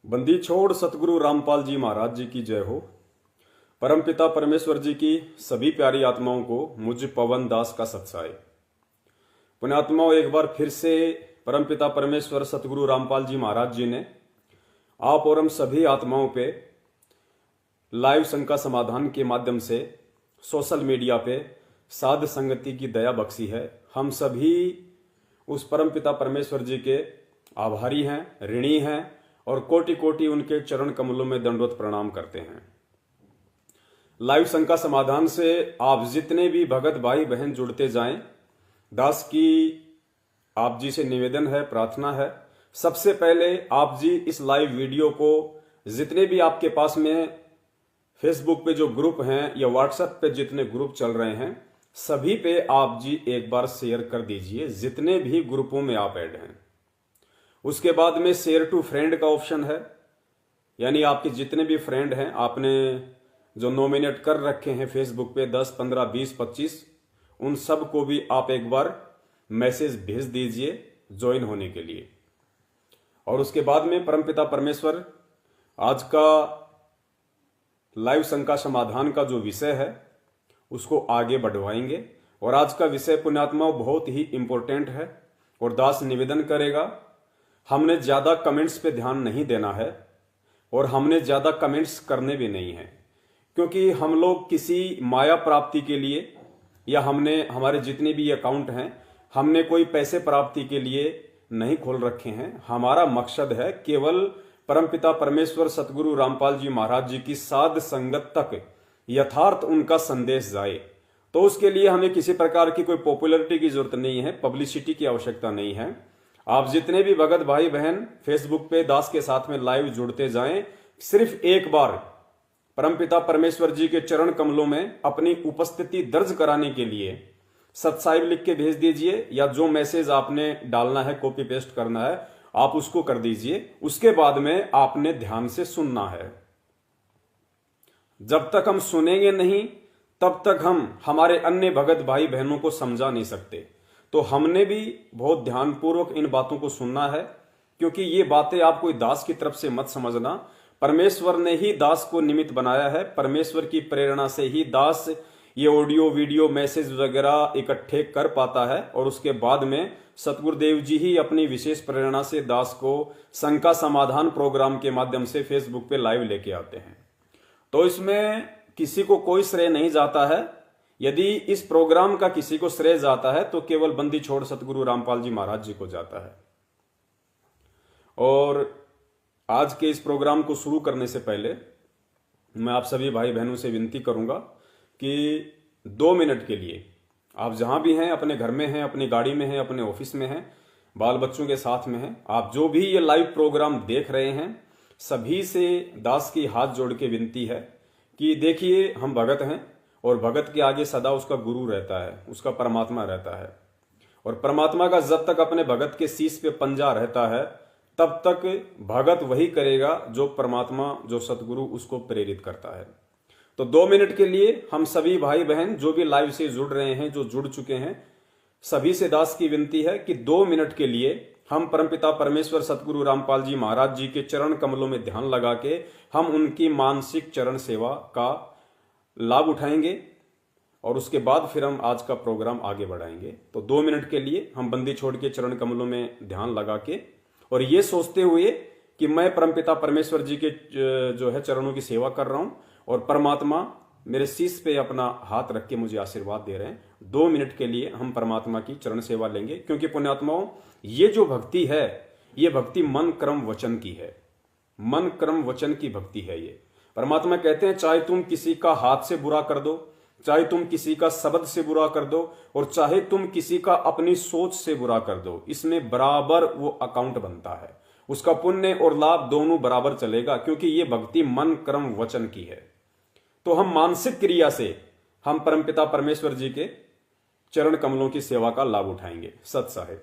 बंदी छोड़ सतगुरु रामपाल जी महाराज जी की जय हो। परमपिता परमेश्वर जी की सभी प्यारी आत्माओं को मुझ पवन दास का सत्साय। पुण्यात्माओं, एक बार फिर से परमपिता परमेश्वर सतगुरु रामपाल जी महाराज जी ने आप और हम सभी आत्माओं पे लाइव शंका समाधान के माध्यम से सोशल मीडिया पे साध संगति की दया बख्शी है। हम सभी उस परमपिता परमेश्वर जी के आभारी हैं, ऋणी हैं और कोटि कोटि उनके चरण कमलों में दंडवत प्रणाम करते हैं। लाइव शंका समाधान से आप जितने भी भगत भाई बहन जुड़ते जाएं, दास की आप जी से निवेदन है, प्रार्थना है, सबसे पहले आप जी इस लाइव वीडियो को जितने भी आपके पास में फेसबुक पे जो ग्रुप हैं या व्हाट्सएप पे जितने ग्रुप चल रहे हैं, सभी पे आप जी एक बार शेयर कर दीजिए, जितने भी ग्रुपों में आप ऐड हैं। उसके बाद में शेयर टू फ्रेंड का ऑप्शन है, यानी आपके जितने भी फ्रेंड हैं, आपने जो नॉमिनेट कर रखे हैं फेसबुक पे 10, 15, 20, 25, उन सब को भी आप एक बार मैसेज भेज दीजिए ज्वाइन होने के लिए। और उसके बाद में परमपिता परमेश्वर आज का लाइव शंका समाधान का जो विषय है उसको आगे बढ़वाएंगे। और आज का विषय पुण्यात्मा बहुत ही इंपॉर्टेंट है और दास निवेदन करेगा, हमने ज्यादा कमेंट्स पे ध्यान नहीं देना है और हमने ज्यादा कमेंट्स करने भी नहीं है, क्योंकि हम लोग किसी माया प्राप्ति के लिए या हमने हमारे जितने भी अकाउंट हैं, हमने कोई पैसे प्राप्ति के लिए नहीं खोल रखे हैं। हमारा मकसद है केवल परमपिता परमेश्वर सतगुरु रामपाल जी महाराज जी की साध संगत तक यथार्थ उनका संदेश जाए। तो उसके लिए हमें किसी प्रकार की कोई पॉपुलैरिटी की जरूरत नहीं है, पब्लिसिटी की आवश्यकता नहीं है। आप जितने भी भगत भाई बहन फेसबुक पे दास के साथ में लाइव जुड़ते जाएं, सिर्फ एक बार परमपिता परमेश्वर जी के चरण कमलों में अपनी उपस्थिति दर्ज कराने के लिए सत्साहिब लिख के भेज दीजिए, या जो मैसेज आपने डालना है, कॉपी पेस्ट करना है, आप उसको कर दीजिए। उसके बाद में आपने ध्यान से सुनना है। जब तक हम सुनेंगे नहीं तब तक हम हमारे अन्य भगत भाई बहनों को समझा नहीं सकते। तो हमने भी बहुत ध्यानपूर्वक इन बातों को सुनना है, क्योंकि ये बातें आप कोई दास की तरफ से मत समझना। परमेश्वर ने ही दास को निमित्त बनाया है, परमेश्वर की प्रेरणा से ही दास ये ऑडियो वीडियो मैसेज वगैरह इकट्ठे कर पाता है। और उसके बाद में सतगुरुदेव जी ही अपनी विशेष प्रेरणा से दास को शंका समाधान प्रोग्राम के माध्यम से फेसबुक पे लाइव लेके आते हैं। तो इसमें किसी को कोई श्रेय नहीं जाता है। यदि इस प्रोग्राम का किसी को श्रेय जाता है तो केवल बंदी छोड़ सतगुरु रामपाल जी महाराज जी को जाता है। और आज के इस प्रोग्राम को शुरू करने से पहले मैं आप सभी भाई बहनों से विनती करूंगा कि 2 मिनट के लिए आप जहां भी हैं, अपने घर में हैं, अपनी गाड़ी में हैं, अपने ऑफिस में हैं, बाल बच्चों के साथ में हैं, आप जो भी ये लाइव प्रोग्राम देख रहे हैं, सभी से दास की हाथ जोड़ के विनती है कि देखिए, हम भगत हैं और भगत के आगे सदा उसका गुरु रहता है, उसका परमात्मा रहता है। और परमात्मा का जब तक अपने भगत के शीश पे पंजा रहता है तब तक भगत वही करेगा जो परमात्मा, जो सतगुरु उसको प्रेरित करता है। तो 2 मिनट के लिए हम सभी भाई बहन जो भी लाइव से जुड़ रहे हैं, जो जुड़ चुके हैं, सभी से दास की विनती है कि 2 मिनट के लिए हम परमपिता परमेश्वर सतगुरु रामपाल जी महाराज जी के चरण कमलों में ध्यान लगा के हम उनकी मानसिक चरण सेवा का लाभ उठाएंगे और उसके बाद फिर हम आज का प्रोग्राम आगे बढ़ाएंगे। तो 2 मिनट के लिए हम बंदी छोड़ के चरण कमलों में ध्यान लगा के और ये सोचते हुए कि मैं परमपिता परमेश्वर जी के जो है चरणों की सेवा कर रहा हूं और परमात्मा मेरे शीश पे अपना हाथ रख के मुझे आशीर्वाद दे रहे हैं। 2 मिनट के लिए हम परमात्मा की चरण सेवा लेंगे, क्योंकि पुण्यात्माओं, ये जो भक्ति है, ये भक्ति मन क्रम वचन की है। मन क्रम वचन की भक्ति है ये। परमात्मा कहते हैं, चाहे तुम किसी का हाथ से बुरा कर दो, चाहे तुम किसी का शब्द से बुरा कर दो, और चाहे तुम किसी का अपनी सोच से बुरा कर दो, इसमें बराबर वो अकाउंट बनता है। उसका पुण्य और लाभ दोनों बराबर चलेगा, क्योंकि ये भक्ति मन क्रम वचन की है। तो हम मानसिक क्रिया से हम परमपिता परमेश्वर जी के चरण कमलों की सेवा का लाभ उठाएंगे। सत साहिब।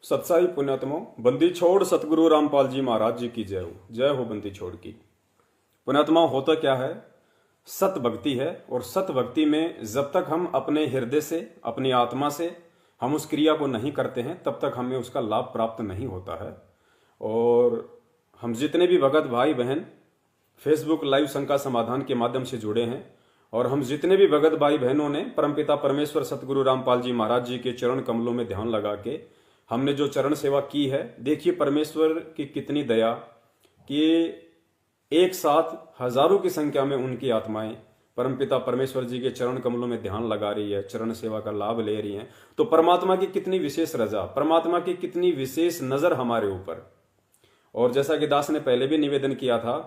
सत्साई पुण्यात्मो, बंदी छोड़ सतगुरु रामपाल जी महाराज जी की जय हो। जय हो बंदी छोड़ की। पुण्यात्मा, होता क्या है, सत भक्ति है। और सत भक्ति में जब तक हम अपने हृदय से, अपनी आत्मा से हम उस क्रिया को नहीं करते हैं, तब तक हमें उसका लाभ प्राप्त नहीं होता है। और हम जितने भी भगत भाई बहन फेसबुक लाइव शंका समाधान के माध्यम से जुड़े हैं, और हम जितने भी भगत भाई बहनों ने परमपिता परमेश्वर सतगुरु रामपाल जी महाराज जी के चरण कमलों में ध्यान लगा के हमने जो चरण सेवा की है, देखिए परमेश्वर की कितनी दया कि एक साथ हजारों की संख्या में उनकी आत्माएं परमपिता परमेश्वर जी के चरण कमलों में ध्यान लगा रही है, चरण सेवा का लाभ ले रही हैं। तो परमात्मा की कितनी विशेष रजा, परमात्मा की कितनी विशेष नजर हमारे ऊपर। और जैसा कि दास ने पहले भी निवेदन किया था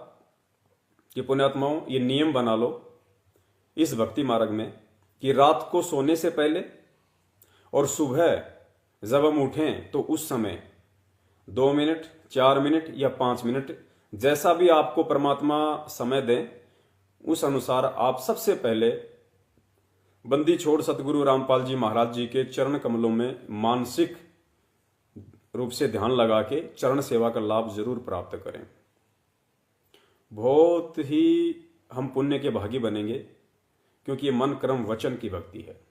कि पुण्यात्माओं, ये नियम बना लो इस भक्ति मार्ग में कि रात को सोने से पहले और सुबह जब हम उठें तो उस समय 2 मिनट, 4 मिनट या 5 मिनट, जैसा भी आपको परमात्मा समय दें, उस अनुसार आप सबसे पहले बंदी छोड़ सतगुरु रामपाल जी महाराज जी के चरण कमलों में मानसिक रूप से ध्यान लगा के चरण सेवा का लाभ जरूर प्राप्त करें। बहुत ही हम पुण्य के भागी बनेंगे, क्योंकि ये मन कर्म वचन की भक्ति है।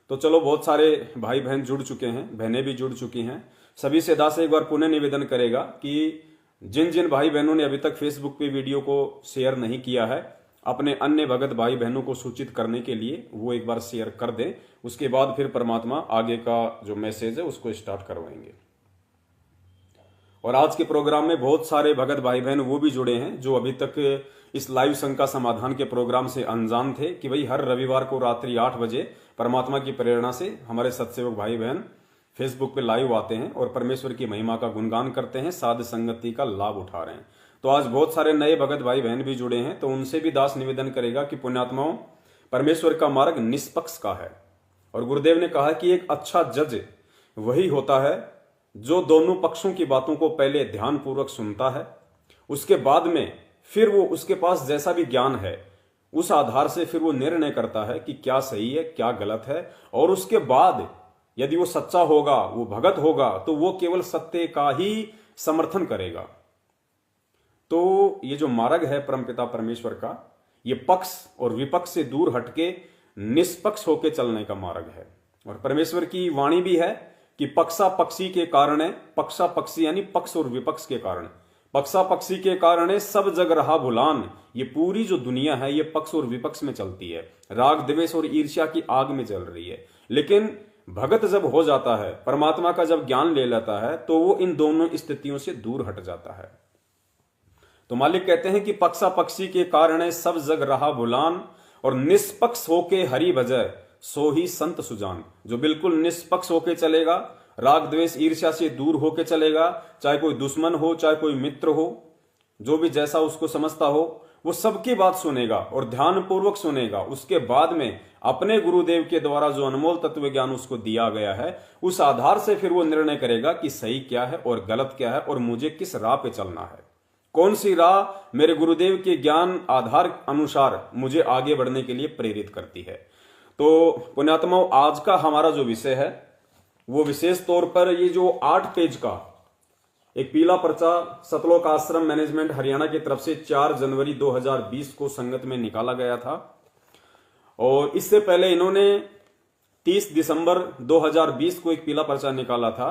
तो चलो, बहुत सारे भाई बहन जुड़ चुके हैं, बहनें भी जुड़ चुकी हैं। सभी से दास एक बार पुनः निवेदन करेगा कि जिन जिन भाई बहनों ने अभी तक फेसबुक पे वीडियो को शेयर नहीं किया है, अपने अन्य भगत भाई बहनों को सूचित करने के लिए वो एक बार शेयर कर दें। उसके बाद फिर परमात्मा आगे का जो मैसेज है उसको स्टार्ट करवाएंगे। और आज के प्रोग्राम में बहुत सारे भगत भाई बहन वो भी जुड़े हैं जो अभी तक इस लाइव शंका समाधान के प्रोग्राम से अनजान थे कि भाई हर रविवार को रात्रि 8 बजे परमात्मा की प्रेरणा से हमारे सत्सेवक भाई बहन फेसबुक पे लाइव आते हैं और परमेश्वर की महिमा का गुणगान करते हैं, साध संगति का लाभ उठा रहे हैं। तो आज बहुत सारे नए भगत भाई बहन भी जुड़े हैं, तो उनसे भी दास निवेदन करेगा कि पुण्यात्माओं, परमेश्वर का मार्ग निष्पक्ष का है। और गुरुदेव ने कहा कि एक अच्छा जज वही होता है जो दोनों पक्षों की बातों को पहले ध्यान पूर्वक सुनता है, उसके बाद में फिर वो उसके पास जैसा भी ज्ञान है उस आधार से फिर वो निर्णय करता है कि क्या सही है क्या गलत है। और उसके बाद यदि वो सच्चा होगा, वो भगत होगा, तो वो केवल सत्य का ही समर्थन करेगा। तो ये जो मार्ग है परमपिता परमेश्वर का, ये पक्ष और विपक्ष से दूर हटके निष्पक्ष होके चलने का मार्ग है। और परमेश्वर की वाणी भी है कि पक्षा पक्षी के कारण है, पक्षा पक्षी यानी पक्ष और विपक्ष के कारण, पक्षा पक्षी के कारण सब जग रहा भुलान। ये पूरी जो दुनिया है ये पक्ष और विपक्ष में चलती है, राग द्वेष और ईर्ष्या की आग में जल रही है। लेकिन भगत जब हो जाता है, परमात्मा का जब ज्ञान ले लेता है, तो वो इन दोनों स्थितियों से दूर हट जाता है। तो मालिक कहते हैं कि पक्षा पक्षी के कारण सब जग रहा भुलान, और निष्पक्ष होके हरि भजय सो ही संत सुजान। जो बिल्कुल निष्पक्ष होके चलेगा, राग द्वेष ईर्ष्या से दूर होके चलेगा, चाहे कोई दुश्मन हो चाहे कोई मित्र हो, जो भी जैसा उसको समझता हो, वो सबकी बात सुनेगा और ध्यान पूर्वक सुनेगा। उसके बाद में अपने गुरुदेव के द्वारा जो अनमोल तत्व ज्ञान उसको दिया गया है, उस आधार से फिर वो निर्णय करेगा कि सही क्या है और गलत क्या है, और मुझे किस राह पे चलना है, कौन सी राह मेरे गुरुदेव के ज्ञान आधार अनुसार मुझे आगे बढ़ने के लिए प्रेरित करती है। तो पुण्यात्माओं, आज का हमारा जो विषय है वो विशेष तौर पर ये जो 8 पेज का एक पीला पर्चा सतलोक आश्रम मैनेजमेंट हरियाणा की तरफ से 4 जनवरी 2020 को संगत में निकाला गया था। और इससे पहले इन्होंने 30 दिसंबर 2020 को एक पीला पर्चा निकाला था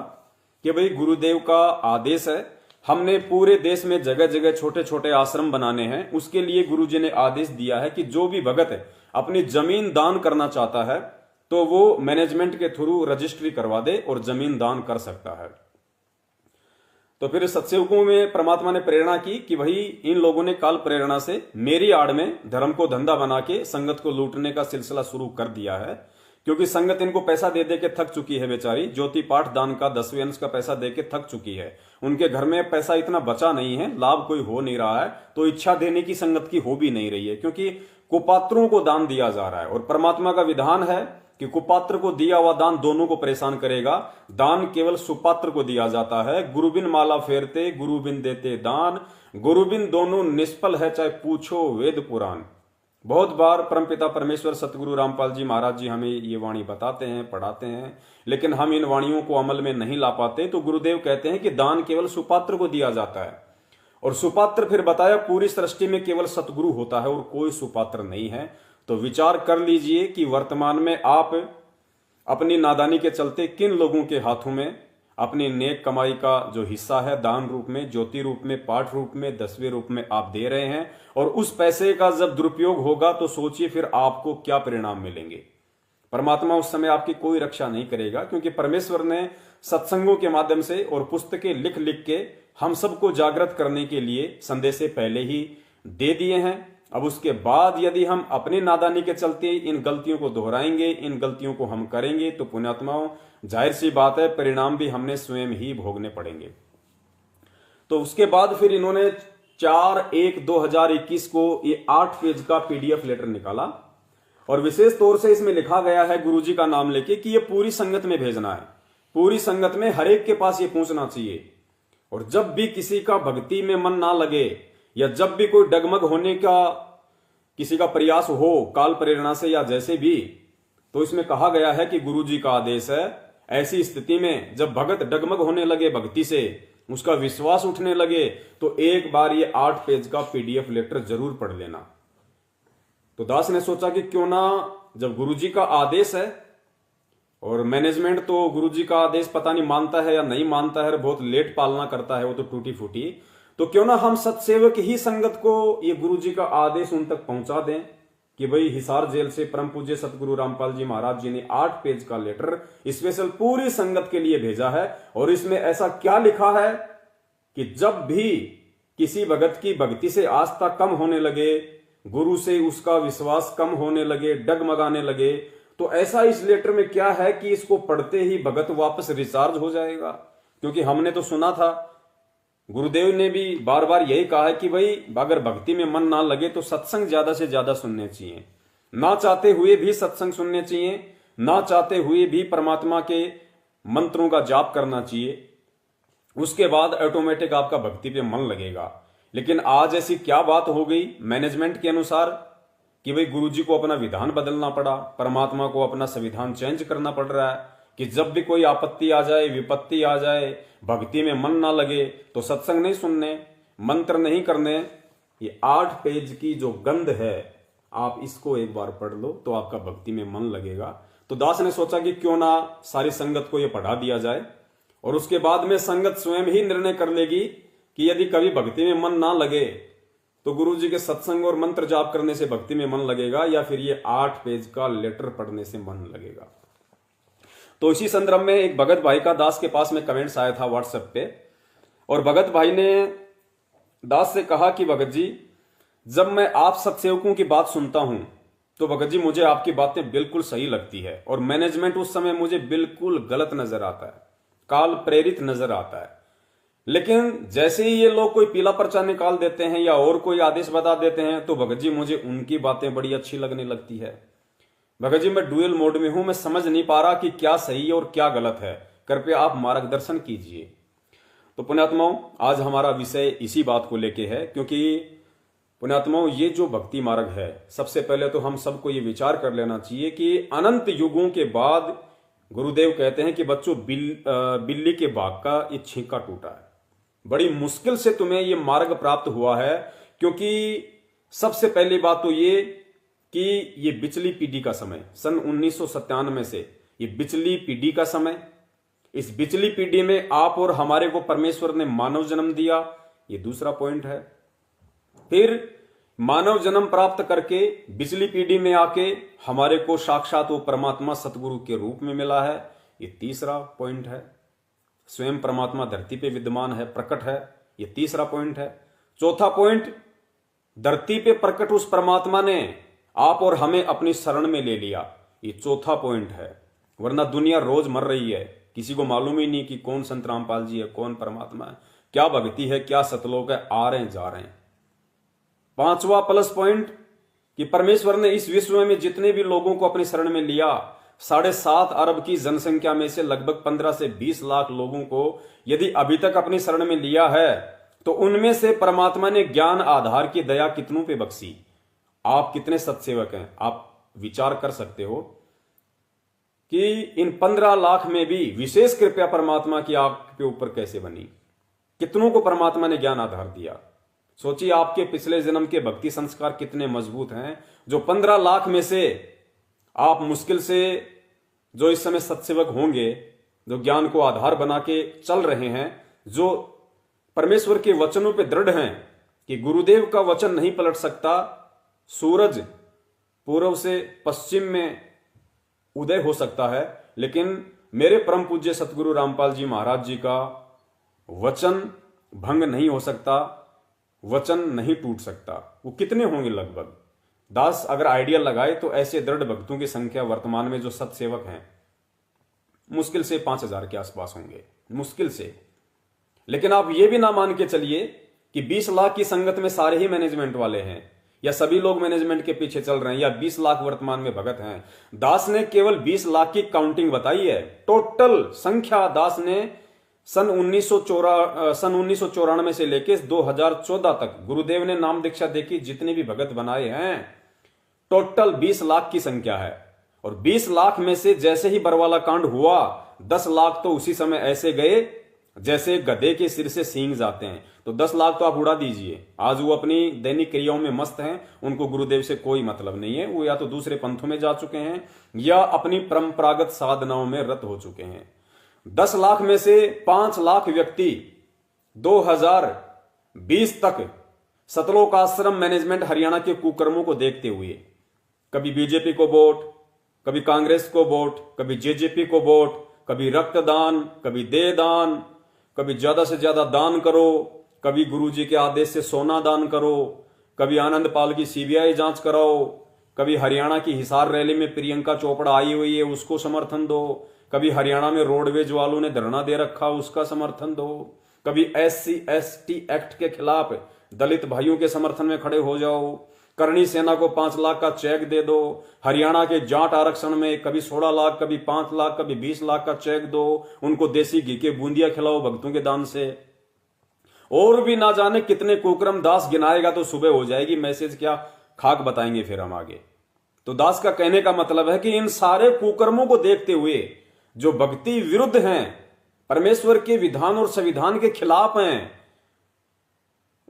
कि भाई गुरुदेव का आदेश है, हमने पूरे देश में जगह जगह छोटे छोटे आश्रम बनाने हैं। उसके लिए गुरुजी ने आदेश दिया है कि जो भी भगत अपनी जमीन दान करना चाहता है तो वो मैनेजमेंट के थ्रू रजिस्ट्री करवा दे और जमीन दान कर सकता है। तो फिर सत्सेवकों में परमात्मा ने प्रेरणा की कि भाई इन लोगों ने काल प्रेरणा से मेरी आड़ में धर्म को धंधा बना के संगत को लूटने का सिलसिला शुरू कर दिया है, क्योंकि संगत इनको पैसा दे दे के थक चुकी है बेचारी। ज्योति पाठ दान का 10वें अंश का पैसा दे के थक चुकी है, उनके घर में पैसा इतना बचा नहीं है, लाभ कोई हो नहीं रहा है, तो इच्छा देने की संगत की हो भी नहीं रही है, क्योंकि कुपात्रों को दान दिया जा रहा है। और परमात्मा का विधान है कि कुपात्र को दिया हुआ दान दोनों को परेशान करेगा, दान केवल सुपात्र को दिया जाता है। गुरुबिन माला फेरते गुरुबिन देते दान, गुरुबिन दोनों निष्फल है चाहे पूछो वेद पुराण। बहुत बार परमपिता परमेश्वर सतगुरु रामपाल जी महाराज जी हमें ये वाणी बताते हैं, पढ़ाते हैं, लेकिन हम इन वाणियों को अमल में नहीं ला पाते। तो गुरुदेव कहते हैं कि दान केवल सुपात्र को दिया जाता है, और सुपात्र फिर बताया पूरी सृष्टि में केवल सतगुरु होता है और कोई सुपात्र नहीं है। तो विचार कर लीजिए कि वर्तमान में आप अपनी नादानी के चलते किन लोगों के हाथों में अपनी नेक कमाई का जो हिस्सा है दान रूप में, ज्योति रूप में, पाठ रूप में, 10वें रूप में आप दे रहे हैं, और उस पैसे का जब दुरुपयोग होगा तो सोचिए फिर आपको क्या परिणाम मिलेंगे। परमात्मा उस समय आपकी कोई रक्षा नहीं करेगा, क्योंकि परमेश्वर ने सत्संगों के माध्यम से और पुस्तकें लिख लिख के हम सबको जागृत करने के लिए संदेशे पहले ही दे दिए हैं। अब उसके बाद यदि हम अपनी नादानी के चलते इन गलतियों को दोहराएंगे, इन गलतियों को हम करेंगे, तो पुण्यात्माओं जाहिर सी बात है परिणाम भी हमने स्वयं ही भोगने पड़ेंगे। तो उसके बाद फिर इन्होंने 4/1/2021 को ये 8 पेज का PDF लेटर निकाला, और विशेष तौर से इसमें लिखा गया है गुरुजी का नाम लेके कि ये पूरी संगत में भेजना है, पूरी संगत में हर एक के पास ये पहुंचना चाहिए। और जब भी किसी का भक्ति में मन ना लगे, या जब भी कोई डगमग होने का किसी का प्रयास हो काल प्रेरणा से या जैसे भी, तो इसमें कहा गया है कि गुरुजी का आदेश है ऐसी स्थिति में जब भगत डगमग होने लगे भक्ति से, उसका विश्वास उठने लगे, तो एक बार ये 8 पेज का PDF लेटर जरूर पढ़ लेना। तो दास ने सोचा कि क्यों ना, जब गुरुजी का आदेश है, और मैनेजमेंट तो गुरुजी का आदेश पता नहीं मानता है या नहीं मानता है, बहुत लेट पालना करता है वो तो टूटी फूटी, तो क्यों ना हम सत्सेवक ही संगत को ये गुरुजी का आदेश उन तक पहुंचा दें कि भाई हिसार जेल से परम पूज्य सतगुरु रामपाल जी महाराज जी ने 8 पेज का लेटर स्पेशल पूरी संगत के लिए भेजा है। और इसमें ऐसा क्या लिखा है कि जब भी किसी भगत की भक्ति से आस्था कम होने लगे, गुरु से उसका विश्वास कम होने लगे, डगमगाने लगे, तो ऐसा इस लेटर में क्या है कि इसको पढ़ते ही भगत वापस रिचार्ज हो जाएगा। क्योंकि हमने तो सुना था, गुरुदेव ने भी बार बार यही कहा है कि भाई अगर भक्ति में मन ना लगे तो सत्संग ज्यादा से ज्यादा सुनने चाहिए, ना चाहते हुए भी सत्संग सुनने चाहिए, ना चाहते हुए भी परमात्मा के मंत्रों का जाप करना चाहिए। उसके बाद ऑटोमेटिक आपका भक्ति पे मन लगेगा। लेकिन आज ऐसी क्या बात हो गई मैनेजमेंट के अनुसार कि भाई गुरुजी को अपना विधान बदलना पड़ा, परमात्मा को अपना संविधान चेंज करना पड़ रहा है कि जब भी कोई आपत्ति आ जाए, विपत्ति आ जाए, भक्ति में मन ना लगे तो सत्संग नहीं सुनने, मंत्र नहीं करने। ये 8 पेज की जो गंध है, आप इसको एक बार पढ़ लो तो आपका भक्ति में मन लगेगा। तो दास ने सोचा कि क्यों ना सारी संगत को ये पढ़ा दिया जाए, और उसके बाद में संगत स्वयं ही निर्णय कर लेगी कि यदि कभी भक्ति में मन ना लगे तो गुरुजी के सत्संग और मंत्र जाप करने से भक्ति में मन लगेगा, या फिर ये 8 पेज का लेटर पढ़ने से मन लगेगा। तो इसी संदर्भ में एक भगत भाई का दास के पास में कमेंट्स आया था व्हाट्सएप पे, और भगत भाई ने दास से कहा कि भगत जी, जब मैं आप सत्सेवकों की बात सुनता हूं तो भगत जी मुझे आपकी बातें बिल्कुल सही लगती है, और मैनेजमेंट उस समय मुझे बिल्कुल गलत नजर आता है, काल प्रेरित नजर आता है। लेकिन जैसे ही ये लोग कोई पीला पर्चा निकाल देते हैं या और कोई आदेश बता देते हैं तो भगत जी मुझे उनकी बातें बड़ी अच्छी लगने लगती है। भगत जी मैं डुअल मोड में हूं, मैं समझ नहीं पा रहा कि क्या सही है और क्या गलत है, कृपया आप मार्गदर्शन कीजिए। तो पुण्यात्माओं, आज हमारा विषय इसी बात को लेके है, क्योंकि पुण्यात्माओं ये जो भक्ति मार्ग है, सबसे पहले तो हम सबको ये विचार कर लेना चाहिए कि अनंत युगों के बाद गुरुदेव कहते हैं कि बच्चों बिल्ली के भाग का ये छींका टूटा है, बड़ी मुश्किल से तुम्हें ये मार्ग प्राप्त हुआ है। क्योंकि सबसे पहली बात तो ये कि ये बिचली पीढ़ी का समय, सन 1997 से ये बिचली पीढ़ी का समय, इस बिचली पीढ़ी में आप और हमारे को परमेश्वर ने मानव जन्म दिया, ये दूसरा पॉइंट है। फिर मानव जन्म प्राप्त करके बिचली पीढ़ी में आके हमारे को साक्षात वो परमात्मा सतगुरु के रूप में मिला है, ये तीसरा पॉइंट है। स्वयं परमात्मा धरती पे विद्यमान है, प्रकट है, ये तीसरा पॉइंट है। चौथा पॉइंट, धरती पे प्रकट उस परमात्मा ने आप और हमें अपनी शरण में ले लिया, ये चौथा पॉइंट है। वरना दुनिया रोज मर रही है, किसी को मालूम ही नहीं कि कौन संत रामपाल जी है, कौन परमात्मा है, क्या भक्ति है, क्या सतलोक है, आ रहे हैं जा रहे हैं। पांचवा प्लस पॉइंट कि परमेश्वर ने इस विश्व में जितने भी लोगों को अपनी शरण में लिया, 7.5 अरब की जनसंख्या में से लगभग 15 से 20 लाख लोगों को यदि अभी तक अपनी शरण में लिया है, तो उनमें से परमात्मा ने ज्ञान आधार की दया कितनों पे बख्शी? आप कितने सत्सेवक हैं, आप विचार कर सकते हो कि इन 15 लाख में भी विशेष कृपया परमात्मा की आपके ऊपर कैसे बनी। कितनों को परमात्मा ने ज्ञान आधार दिया। सोचिए आपके पिछले जन्म के भक्ति संस्कार कितने मजबूत हैं, जो 15 लाख में से आप मुश्किल से जो इस समय सत्सेवक होंगे, जो ज्ञान को आधार बना के चल रहे हैं, जो परमेश्वर के वचनों पे दृढ़ हैं कि गुरुदेव का वचन नहीं पलट सकता, सूरज पूर्व से पश्चिम में उदय हो सकता है, लेकिन मेरे परम पूज्य सतगुरु रामपाल जी महाराज जी का वचन भंग नहीं हो सकता, वचन नहीं टूट सकता। वो कितने होंगे? लगभग 10 अगर आइडिया लगाए तो ऐसे दृढ़ भक्तों की संख्या वर्तमान में जो सत्सेवक हैं मुश्किल से 5000 के आसपास होंगे, मुश्किल से। लेकिन आप ये भी ना मान के चलिए कि 20 लाख की संगत में सारे ही मैनेजमेंट वाले हैं, या सभी लोग मैनेजमेंट के पीछे चल रहे हैं, या 20 लाख वर्तमान में भगत हैं। दास ने केवल 20 लाख की काउंटिंग बताई है। टोटल संख्या दास ने सन 1994 से लेकर 2014 तक गुरुदेव ने नाम दीक्षा देखी, जितने भी भगत बनाए हैं टोटल 20 लाख की संख्या है। और 20 लाख में से जैसे ही बरवाला कांड हुआ, 10 लाख तो उसी समय ऐसे गए जैसे गधे के सिर से सींग जाते हैं। तो 10 लाख तो आप उड़ा दीजिए। आज वो अपनी दैनिक क्रियाओं में मस्त हैं, उनको गुरुदेव से कोई मतलब नहीं है। वो या तो दूसरे पंथों में जा चुके हैं या अपनी परंपरागत साधनाओं में रत हो चुके हैं। 10 लाख में से 5 लाख व्यक्ति 2020 तक सतलोक आश्रम मैनेजमेंट हरियाणा के कुकर्मों को देखते हुए, कभी बीजेपी को वोट, कभी कांग्रेस को वोट, कभी जेजेपी को वोट, कभी रक्तदान, कभी देहदान, कभी ज्यादा से ज्यादा दान करो, कभी गुरुजी के आदेश से सोना दान करो, कभी आनंद पाल की सीबीआई जांच कराओ, कभी हरियाणा की हिसार रैली में प्रियंका चोपड़ा आई हुई है उसको समर्थन दो, कभी हरियाणा में रोडवेज वालों ने धरना दे रखा उसका समर्थन दो, कभी SC/ST एक्ट के खिलाफ दलित भाइयों के समर्थन में खड़े हो जाओ, करणी सेना को 5 लाख का चेक दे दो, हरियाणा के जाट आरक्षण में कभी 16 लाख, कभी 5 लाख, कभी 20 लाख का चेक दो, उनको देसी घी के बूंदिया खिलाओ भक्तों के दान से। और भी ना जाने कितने कुकर्म दास गिनाएगा तो सुबह हो जाएगी, मैसेज क्या खाक बताएंगे फिर हम आगे। तो दास का कहने का मतलब है कि इन सारे कुकर्मों को देखते हुए जो भक्ति विरुद्ध हैं, परमेश्वर के विधान और संविधान के खिलाफ हैं,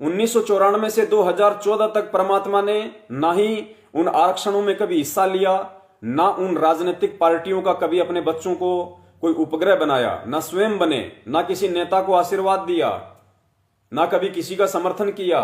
1994 से 2014 तक परमात्मा ने ना ही उन आरक्षणों में कभी हिस्सा लिया, ना उन राजनीतिक पार्टियों का कभी अपने बच्चों को कोई उपग्रह बनाया, ना स्वयं बने, ना किसी नेता को आशीर्वाद दिया, ना कभी किसी का समर्थन किया।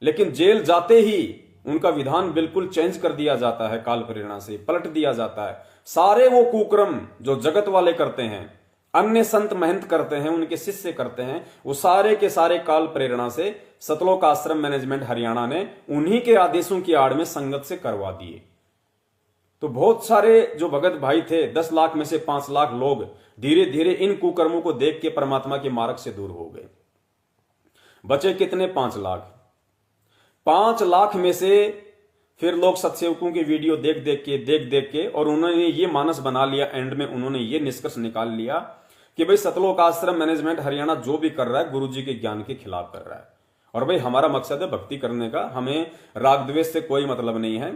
लेकिन जेल जाते ही उनका विधान बिल्कुल चेंज कर दिया जाता है, काल प्रेरणा से पलट दिया जाता है। सारे वो कुकर्म जो जगत वाले करते हैं, अन्य संत महंत करते हैं, उनके शिष्य करते हैं, वो सारे के सारे काल प्रेरणा से सतलोक आश्रम मैनेजमेंट हरियाणा ने उन्हीं के आदेशों की आड़ में संगत से करवा दिए। तो बहुत सारे जो भगत भाई थे, 10 लाख में से 5 लाख लोग धीरे धीरे इन कुकर्मों को देख के परमात्मा के मार्ग से दूर हो गए। बचे कितने? 5 लाख। 5 लाख में से फिर लोग सत्सेवकों की वीडियो देख देख के और उन्होंने ये मानस बना लिया, एंड में उन्होंने ये निष्कर्ष निकाल लिया कि भाई सतलोक आश्रम मैनेजमेंट हरियाणा जो भी कर रहा है गुरुजी के ज्ञान के खिलाफ कर रहा है। और भाई हमारा मकसद है भक्ति करने का, हमें राग द्वेष से कोई मतलब नहीं है।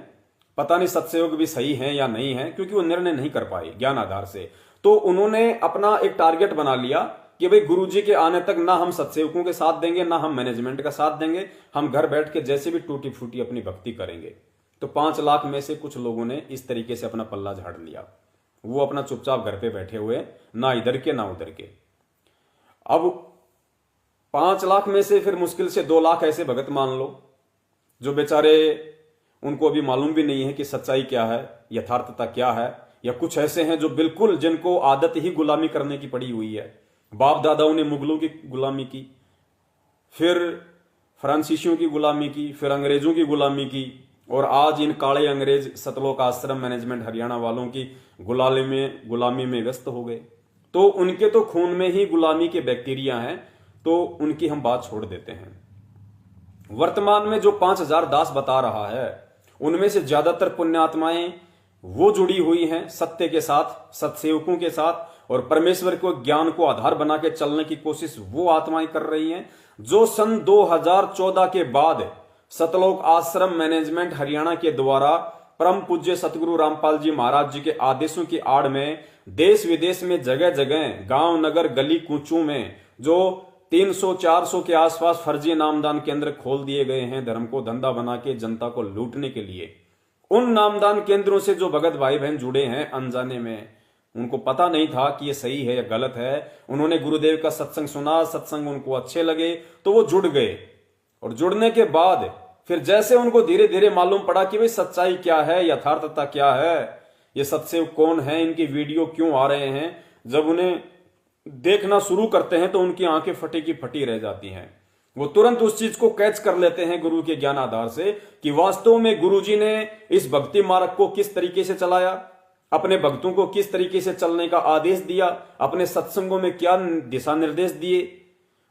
पता नहीं सत्सेवक भी सही है या नहीं है, क्योंकि वो निर्णय नहीं कर पाए ज्ञान आधार से। तो उन्होंने अपना एक टारगेट बना लिया कि भाई गुरुजी के आने तक ना हम सत्सेवकों के साथ देंगे, ना हम मैनेजमेंट का साथ देंगे, हम घर बैठ के जैसे भी टूटी फूटी अपनी भक्ति करेंगे। तो 5 लाख में से कुछ लोगों ने इस तरीके से अपना पल्ला झाड़ लिया, वो अपना चुपचाप घर पे बैठे हुए, ना इधर के ना उधर के। अब 5 लाख में से फिर मुश्किल से 2 लाख ऐसे भगत मान लो जो बेचारे उनको अभी मालूम भी नहीं है कि सच्चाई क्या है, यथार्थता क्या है, या कुछ ऐसे हैं जो बिल्कुल जिनको आदत ही गुलामी करने की पड़ी हुई है। बाप दादाओं ने मुगलों की गुलामी की, फिर फ्रांसीसियों की गुलामी की, फिर अंग्रेजों की गुलामी की, और आज इन काले अंग्रेज सतलोक आश्रम मैनेजमेंट हरियाणा वालों की गुलामी में व्यस्त हो गए। तो उनके तो खून में ही गुलामी के बैक्टीरिया हैं, तो उनकी हम बात छोड़ देते हैं। वर्तमान में जो 5000 दास बता रहा है, उनमें से ज्यादातर पुण्यात्माएं वो जुड़ी हुई हैं सत्य के साथ, सत्सेवकों के साथ, और परमेश्वर को ज्ञान को आधार बना के चलने की कोशिश वो आत्माएं कर रही हैं जो सन 2014 के बाद सतलोक आश्रम मैनेजमेंट हरियाणा के द्वारा परम पूज्य सतगुरु रामपाल जी महाराज जी के आदेशों की आड़ में देश विदेश में जगह जगह गांव नगर गली कूचों में जो 300-400 के आसपास फर्जी नामदान केंद्र खोल दिए गए हैं, धर्म को धंधा बना के जनता को लूटने के लिए। उन नामदान केंद्रों से जो भगत भाई बहन जुड़े हैं अनजाने में, उनको पता नहीं था कि ये सही है या गलत है, उन्होंने गुरुदेव का सत्संग सुना, सत्संग उनको अच्छे लगे तो वो जुड़ गए। और जुड़ने के बाद फिर जैसे उनको धीरे धीरे मालूम पड़ा कि भाई सच्चाई क्या है, यथार्थता क्या है, ये सत्सेव कौन है, इनकी वीडियो क्यों आ रहे हैं, जब उन्हें देखना शुरू करते हैं तो उनकी आंखें फटी की फटी रह जाती हैं। वो तुरंत उस चीज को कैच कर लेते हैं गुरु के ज्ञान आधार से कि वास्तव में गुरुजी ने इस भक्ति मार्ग को किस तरीके से चलाया, अपने भक्तों को किस तरीके से चलने का आदेश दिया, अपने सत्संगों में क्या दिशा निर्देश दिए,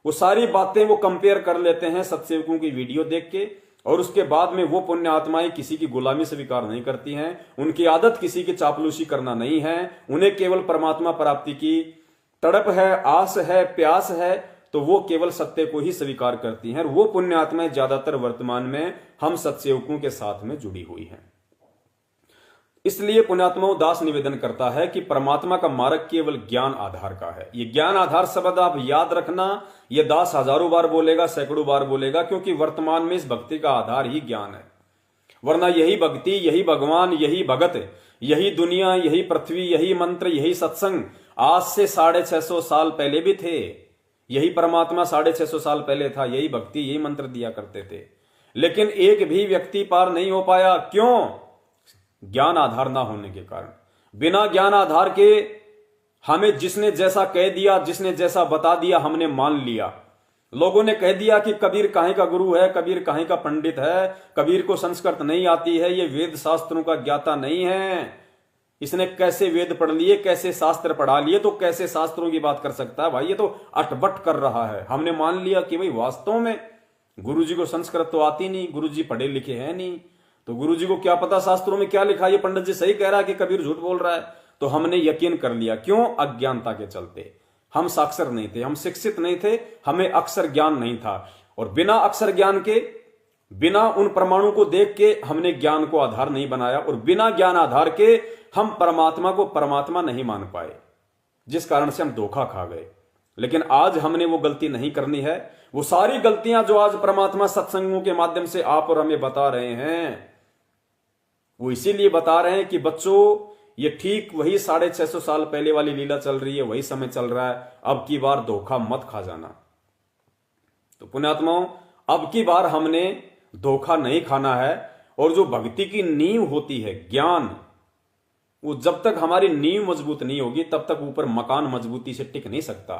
वो सारी बातें वो कंपेयर कर लेते हैं सत्सेवकों की वीडियो देख के। और उसके बाद में वो पुण्य आत्माएं किसी की गुलामी स्वीकार नहीं करती हैं, उनकी आदत किसी की चापलूसी करना नहीं है, उन्हें केवल परमात्मा प्राप्ति की तड़प है, आस है, प्यास है, तो वो केवल सत्य को ही स्वीकार करती हैं। और वो पुण्य आत्माएं ज्यादातर वर्तमान में हम सत्सेवकों के साथ में जुड़ी हुई हैं। इसलिए पुण्यात्माओं दास निवेदन करता है कि परमात्मा का मार्ग केवल ज्ञान आधार का है। ये ज्ञान आधार शब्द आप याद रखना, ये दास हजारों बार बोलेगा, सैकड़ों बार बोलेगा, क्योंकि वर्तमान में इस भक्ति का आधार ही ज्ञान है। वरना यही भक्ति, यही भगवान, यही भगत, यही दुनिया, यही पृथ्वी, यही मंत्र, यही सत्संग आज से 650 साल पहले भी थे। यही परमात्मा 650 साल पहले था, यही भक्ति, यही मंत्र दिया करते थे। लेकिन एक भी व्यक्ति पार नहीं हो पाया। क्यों? ज्ञान आधार ना होने के कारण। बिना ज्ञान आधार के हमें जिसने जैसा कह दिया, जिसने जैसा बता दिया, हमने मान लिया। लोगों ने कह दिया कि कबीर काहे का गुरु है, कबीर काहे का पंडित है, कबीर को संस्कृत नहीं आती है, ये वेद शास्त्रों का ज्ञाता नहीं है, इसने कैसे वेद पढ़ लिए, कैसे शास्त्र पढ़ा लिए, तो कैसे शास्त्रों की बात कर सकता है भाई, ये तो अटपट कर रहा है। हमने मान लिया कि भाई वास्तव में गुरुजी को संस्कृत तो आती नहीं, गुरुजी पढ़े लिखे हैं नहीं, तो गुरुजी को क्या पता शास्त्रों में क्या लिखा है, ये पंडित जी सही कह रहा है कि कबीर झूठ बोल रहा है, तो हमने यकीन कर लिया। क्यों? अज्ञानता के चलते। हम साक्षर नहीं थे, हम शिक्षित नहीं थे, हमें अक्षर ज्ञान नहीं था। और बिना अक्षर ज्ञान के, बिना उन प्रमाणों को देख के हमने ज्ञान को आधार नहीं बनाया, और बिना ज्ञान आधार के हम परमात्मा को परमात्मा नहीं मान पाए, जिस कारण से हम धोखा खा गए। लेकिन आज हमने वो गलती नहीं करनी है। वो सारी गलतियां जो आज परमात्मा सत्संगों के माध्यम से आप और हमें बता रहे हैं, वो इसीलिए बता रहे हैं कि बच्चों ये ठीक वही 650 साल पहले वाली लीला चल रही है, वही समय चल रहा है, अब की बार धोखा मत खा जाना। तो पुण्यात्माओं, अब की बार हमने धोखा नहीं खाना है। और जो भक्ति की नींव होती है ज्ञान, वो जब तक हमारी नींव मजबूत नहीं होगी तब तक ऊपर मकान मजबूती से टिक नहीं सकता।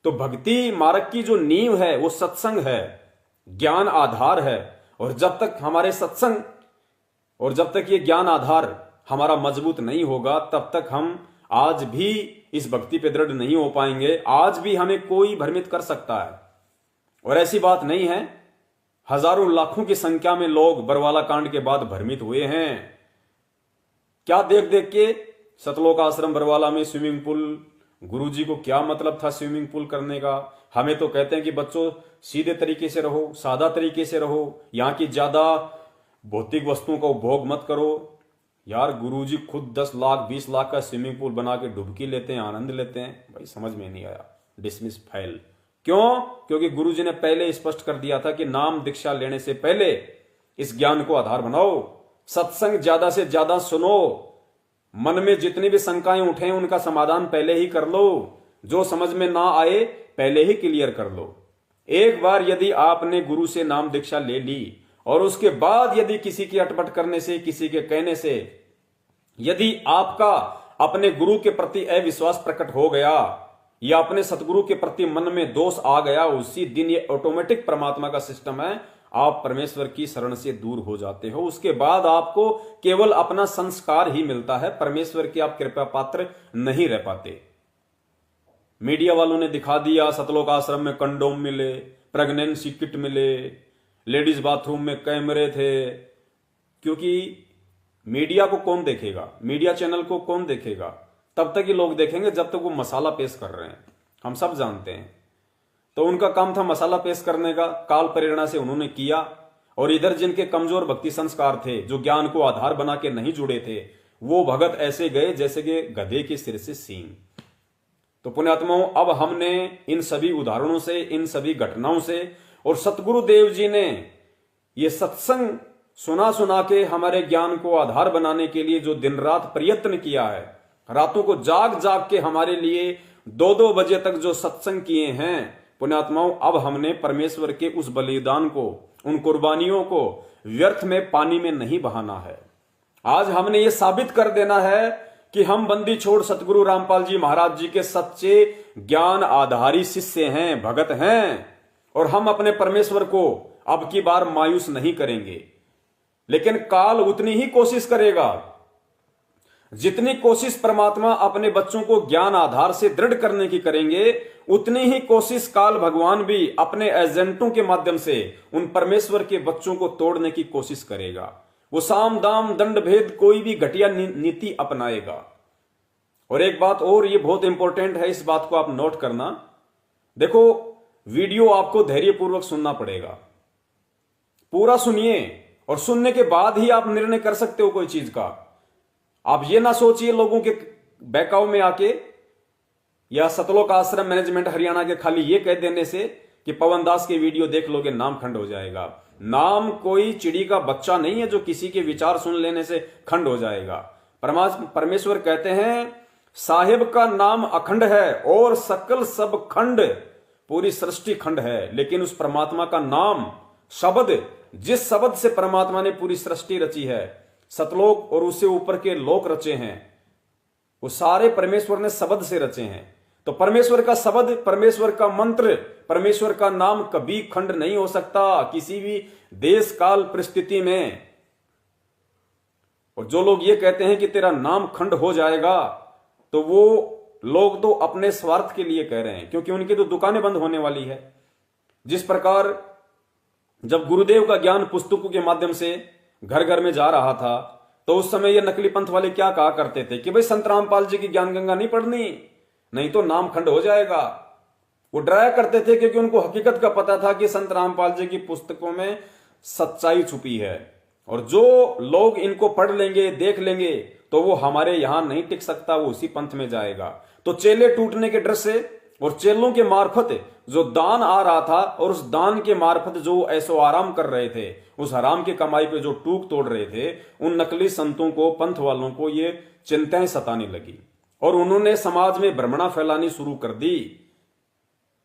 तो भक्ति मार्ग की जो नींव है वो सत्संग है, ज्ञान आधार है। और जब तक हमारे सत्संग और जब तक ये ज्ञान आधार हमारा मजबूत नहीं होगा, तब तक हम आज भी इस भक्ति पे दृढ़ नहीं हो पाएंगे। आज भी हमें कोई भ्रमित कर सकता है, और ऐसी बात नहीं है। हजारों लाखों की संख्या में लोग बरवाला कांड के बाद भ्रमित हुए हैं। क्या देख देख के? सतलोक आश्रम बरवाला में स्विमिंग पूल, गुरुजी को क्या मतलब था स्विमिंग पूल करने का? हमें तो कहते हैं कि बच्चों सीधे तरीके से रहो, सादा तरीके से रहो, यहां की ज्यादा भौतिक वस्तुओं का उपभोग मत करो। यार गुरुजी खुद 10 लाख 20 लाख का स्विमिंग पूल बना के डुबकी लेते हैं, आनंद लेते हैं। भाई समझ में नहीं आया, डिसमिस फेल। क्यों? क्योंकि गुरुजी ने पहले स्पष्ट कर दिया था कि नाम दीक्षा लेने से पहले इस ज्ञान को आधार बनाओ, सत्संग ज्यादा से ज्यादा सुनो, मन में जितनी भी शंकाएं उठे उनका समाधान पहले ही कर लो, जो समझ में ना आए पहले ही क्लियर कर लो। एक बार यदि आपने गुरु से नाम दीक्षा ले ली और उसके बाद यदि किसी की अटपट करने से, किसी के कहने से यदि आपका अपने गुरु के प्रति अविश्वास प्रकट हो गया या अपने सतगुरु के प्रति मन में दोष आ गया, उसी दिन ये ऑटोमेटिक परमात्मा का सिस्टम है, आप परमेश्वर की शरण से दूर हो जाते हो। उसके बाद आपको केवल अपना संस्कार ही मिलता है, परमेश्वर के आप कृपा पात्र नहीं रह पाते। मीडिया वालों ने दिखा दिया सतलोक आश्रम में कंडोम मिले, प्रेगनेंसी किट मिले, लेडीज बाथरूम में कैमरे थे। क्योंकि मीडिया को कौन देखेगा, मीडिया चैनल को कौन देखेगा? तब तक ही लोग देखेंगे जब तक वो मसाला पेश कर रहे हैं, हम सब जानते हैं। तो उनका काम था मसाला पेश करने का, काल प्रेरणा से उन्होंने किया और इधर जिनके कमजोर भक्ति संस्कार थे, जो ज्ञान को आधार बना के नहीं जुड़े थे, वो भगत ऐसे गए जैसे कि गधे के सिर से सींग। तो पुण्यात्माओं, अब हमने इन सभी उदाहरणों से, इन सभी घटनाओं से, और सतगुरु देव जी ने ये सत्संग सुना सुना के हमारे ज्ञान को आधार बनाने के लिए जो दिन रात प्रयत्न किया है, रातों को जाग जाग के हमारे लिए 2-2 बजे तक जो सत्संग किए हैं, पुण्यात्माओं, अब हमने परमेश्वर के उस बलिदान को, उन कुर्बानियों को व्यर्थ में पानी में नहीं बहाना है। आज हमने ये साबित कर देना है कि हम बंदी छोड़ सतगुरु रामपाल जी महाराज जी के सच्चे ज्ञान आधारी शिष्य हैं, भगत हैं, और हम अपने परमेश्वर को अब की बार मायूस नहीं करेंगे। लेकिन काल उतनी ही कोशिश करेगा जितनी कोशिश परमात्मा अपने बच्चों को ज्ञान आधार से दृढ़ करने की करेंगे, उतनी ही कोशिश काल भगवान भी अपने एजेंटों के माध्यम से उन परमेश्वर के बच्चों को तोड़ने की कोशिश करेगा। वो साम दाम दंड भेद कोई भी घटिया नीति अपनाएगा। और एक बात और, ये बहुत इंपॉर्टेंट है, इस बात को आप नोट करना। देखो, वीडियो आपको धैर्यपूर्वक सुनना पड़ेगा, पूरा सुनिए, और सुनने के बाद ही आप निर्णय कर सकते हो कोई चीज का। आप ये ना सोचिए लोगों के बहकाव में आके, या सतलोक आश्रम मैनेजमेंट हरियाणा के खाली ये कह देने से कि पवन दास के वीडियो देख लोगे नाम खंड हो जाएगा। नाम कोई चिड़ी का बच्चा नहीं है जो किसी के विचार सुन लेने से खंड हो जाएगा। परमेश्वर कहते हैं, साहिब का नाम अखंड है और सकल सब खंड, पूरी सृष्टि खंड है, लेकिन उस परमात्मा का नाम, शब्द, जिस शब्द से परमात्मा ने पूरी सृष्टि रची है, सतलोक और उससे ऊपर के लोक रचे हैं, वो सारे परमेश्वर ने शब्द से रचे हैं। तो परमेश्वर का शब्द, परमेश्वर का मंत्र, परमेश्वर का नाम कभी खंड नहीं हो सकता किसी भी देश काल परिस्थिति में। और जो लोग ये कहते हैं कि तेरा नाम खंड हो जाएगा, तो वो लोग तो अपने स्वार्थ के लिए कह रहे हैं, क्योंकि उनकी तो दुकानें बंद होने वाली है। जिस प्रकार जब गुरुदेव का ज्ञान पुस्तकों के माध्यम से घर घर में जा रहा था, तो उस समय ये नकली पंथ वाले क्या कहा करते थे कि भाई संत रामपाल जी की ज्ञान गंगा नहीं पढ़नी, नहीं तो नाम खंड हो जाएगा। वो डराया करते थे क्योंकि उनको हकीकत का पता था कि संत रामपाल जी की पुस्तकों में सच्चाई छुपी है, और जो लोग इनको पढ़ लेंगे, देख लेंगे, तो वो हमारे यहां नहीं टिक सकता, वो उसी पंथ में जाएगा। तो चेले टूटने के डर से और चेलों के मार्फत जो दान आ रहा था, और उस दान के मार्फत जो ऐसो आराम कर रहे थे, उस हराम की कमाई पे जो टूक तोड़ रहे थे, उन नकली संतों को, पंथ वालों को ये चिंताएं सताने लगी, और उन्होंने समाज में भ्रमणा फैलानी शुरू कर दी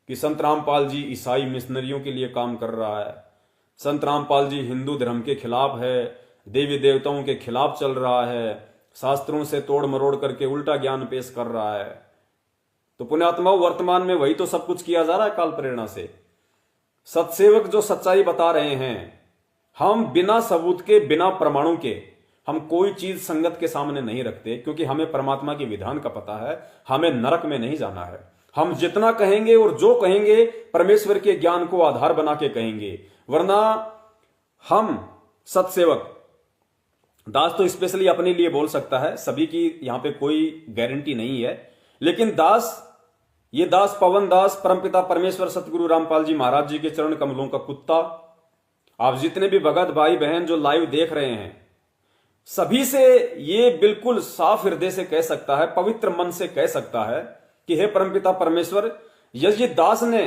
कि संत रामपाल जी ईसाई मिशनरियों के लिए काम कर रहा है, संत रामपाल जी हिंदू धर्म के खिलाफ है, देवी देवताओं के खिलाफ चल रहा है, शास्त्रों से तोड़ मरोड़ करके उल्टा ज्ञान पेश कर रहा है। तो पुण्यात्माओं, वर्तमान में वही तो सब कुछ किया जा रहा है काल प्रेरणा से। सत्सेवक जो सच्चाई बता रहे हैं, हम बिना सबूत के, बिना प्रमाणों के हम कोई चीज संगत के सामने नहीं रखते, क्योंकि हमें परमात्मा के विधान का पता है, हमें नरक में नहीं जाना है। हम जितना कहेंगे और जो कहेंगे परमेश्वर के ज्ञान को आधार बना के कहेंगे, वरना हम सत्सेवक, दास तो स्पेशली अपने लिए बोल सकता है, सभी की यहां पे कोई गारंटी नहीं है, लेकिन दास, ये दास पवन दास परमपिता परमेश्वर सतगुरु रामपाल जी महाराज जी के चरण कमलों का कुत्ता, आप जितने भी भगत भाई बहन जो लाइव देख रहे हैं, सभी से ये बिल्कुल साफ हृदय से कह सकता है, पवित्र मन से कह सकता है कि हे परमपिता परमेश्वर, यदि दास ने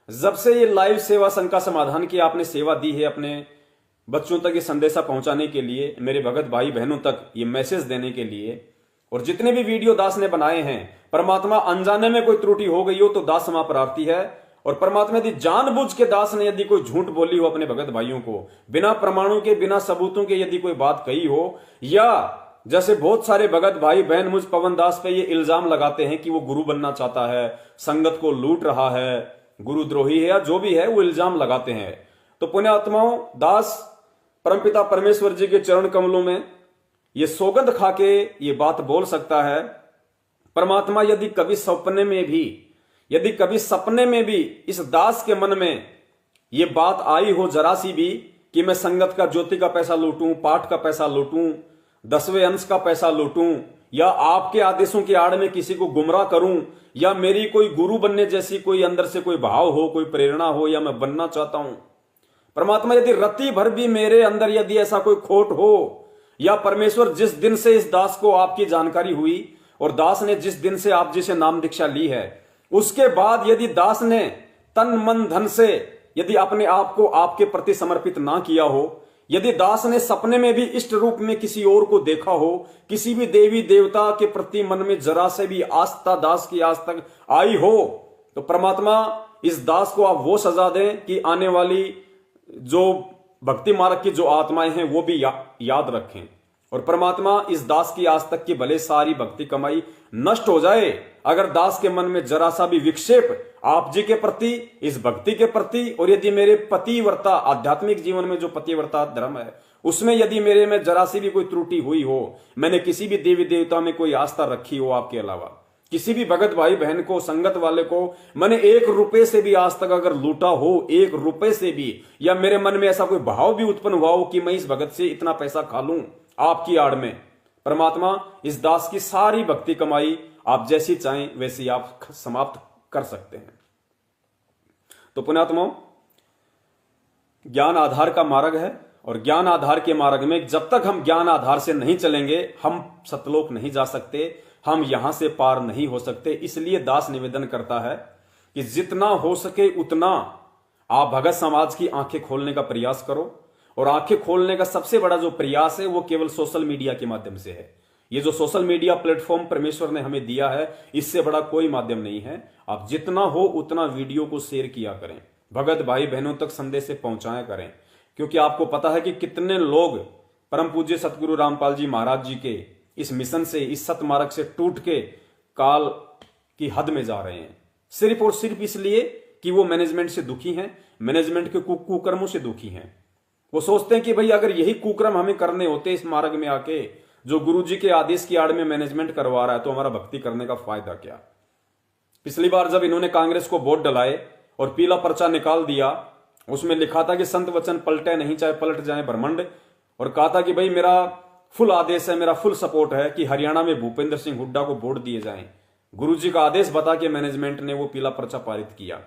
जब से ये लाइव सेवा शंका समाधान की आपने सेवा दी है, अपने बच्चों तक ये संदेशा पहुंचाने के लिए, मेरे भगत भाई बहनों तक ये मैसेज देने के लिए, और जितने भी वीडियो दास ने बनाए हैं, परमात्मा अनजाने में कोई त्रुटि हो गई हो तो दास क्षमा प्रार्थी है। और परमात्मा यदि जानबूझ के दास ने यदि कोई झूठ बोली हो अपने भगत भाइयों को, बिना प्रमाणों के, बिना सबूतों के यदि कोई बात कही हो, या जैसे बहुत सारे भगत भाई बहन मुझ पवन दास पे ये इल्जाम लगाते हैं कि वो गुरु बनना चाहता है, संगत को लूट रहा है, गुरुद्रोही है, या जो भी है वो इल्जाम लगाते हैं, तो पुण्यात्माओं, दास परमपिता परमेश्वर जी के चरण कमलों में ये सौगंध खा के ये बात बोल सकता है, परमात्मा यदि कभी सपने में भी, यदि कभी सपने में भी इस दास के मन में ये बात आई हो जरा सी भी कि मैं संगत का ज्योति का पैसा लूटूं, पाठ का पैसा लूटूं, 10वें अंश का पैसा लूटूं, या आपके आदेशों की आड़ में किसी को गुमराह करूं, या मेरी कोई गुरु बनने जैसी कोई अंदर से कोई भाव हो, कोई प्रेरणा हो, या मैं बनना चाहता हूं, परमात्मा यदि रत्ती भर भी मेरे अंदर यदि ऐसा कोई खोट हो, या परमेश्वर जिस दिन से इस दास को आपकी जानकारी हुई और दास ने जिस दिन से आप जिसे नाम दीक्षा ली है, उसके बाद यदि दास ने तन मन धन से यदि अपने आप को आपके प्रति समर्पित ना किया हो, यदि दास ने सपने में भी इष्ट रूप में किसी और को देखा हो, किसी भी देवी देवता के प्रति मन में जरा से भी आस्था दास की आज तक आई हो, तो परमात्मा इस दास को आप वो सजा दें कि आने वाली जो भक्ति मार्ग की जो आत्माएं हैं वो भी याद रखें। और परमात्मा इस दास की आज तक की भले सारी भक्ति कमाई नष्ट हो जाए, अगर दास के मन में जरा सा भी विक्षेप आप जी के प्रति, इस भक्ति के प्रति, और यदि मेरे पतिव्रता आध्यात्मिक जीवन में जो पतिव्रता धर्म है उसमें यदि मेरे में जरा सी भी कोई त्रुटि हुई हो, मैंने किसी भी देवी देवता में कोई आस्था रखी हो आपके अलावा, किसी भी भगत भाई बहन को, संगत वाले को मैंने 1 रुपए से भी आज तक अगर लूटा हो, 1 रुपए से भी, या मेरे मन में ऐसा कोई भाव भी उत्पन्न हुआ हो कि मैं इस भगत से इतना पैसा खा लूं आपकी आड़ में, परमात्मा इस दास की सारी भक्ति कमाई आप जैसी चाहें वैसी आप समाप्त कर सकते हैं। तो पुण्यात्माओं, ज्ञान आधार का मार्ग है, और ज्ञान आधार के मार्ग में जब तक हम ज्ञान आधार से नहीं चलेंगे हम सतलोक नहीं जा सकते, हम यहां से पार नहीं हो सकते। इसलिए दास निवेदन करता है कि जितना हो सके उतना आप भगत समाज की आंखें खोलने का प्रयास करो, और आंखें खोलने का सबसे बड़ा जो प्रयास है वो केवल सोशल मीडिया के माध्यम से है। ये जो सोशल मीडिया प्लेटफॉर्म परमेश्वर ने हमें दिया है, इससे बड़ा कोई माध्यम नहीं है। आप जितना हो उतना वीडियो को शेयर किया करें, भगत भाई बहनों तक संदेश से पहुंचाया करें, क्योंकि आपको पता है कि कितने लोग परम पूज्य सतगुरु रामपाल जी महाराज जी के इस मिशन से, इस सतमार्ग से टूट के काल की हद में जा रहे हैं, सिर्फ और सिर्फ इसलिए कि वो मैनेजमेंट से दुखी हैं, मैनेजमेंट के कुकर्मों से दुखी हैं। वो सोचते हैं कि भाई अगर यही कुकर्म हमें करने होते इस मार्ग में आके, जो गुरु जी के आदेश की आड़ में मैनेजमेंट करवा रहा है, तो हमारा भक्ति करने का फायदा क्या। पिछली बार जब इन्होंने कांग्रेस को वोट डलाए और पीला पर्चा निकाल दिया, उसमें लिखा था कि संत वचन पलटे नहीं चाहे पलट जाए ब्रह्मंड, और कहा था कि भाई मेरा फुल आदेश है, मेरा फुल सपोर्ट है कि हरियाणा में भूपेंद्र सिंह हुड्डा को वोट दिए जाएं। गुरु जी का आदेश बता के मैनेजमेंट ने वो पीला पर्चा पारित किया।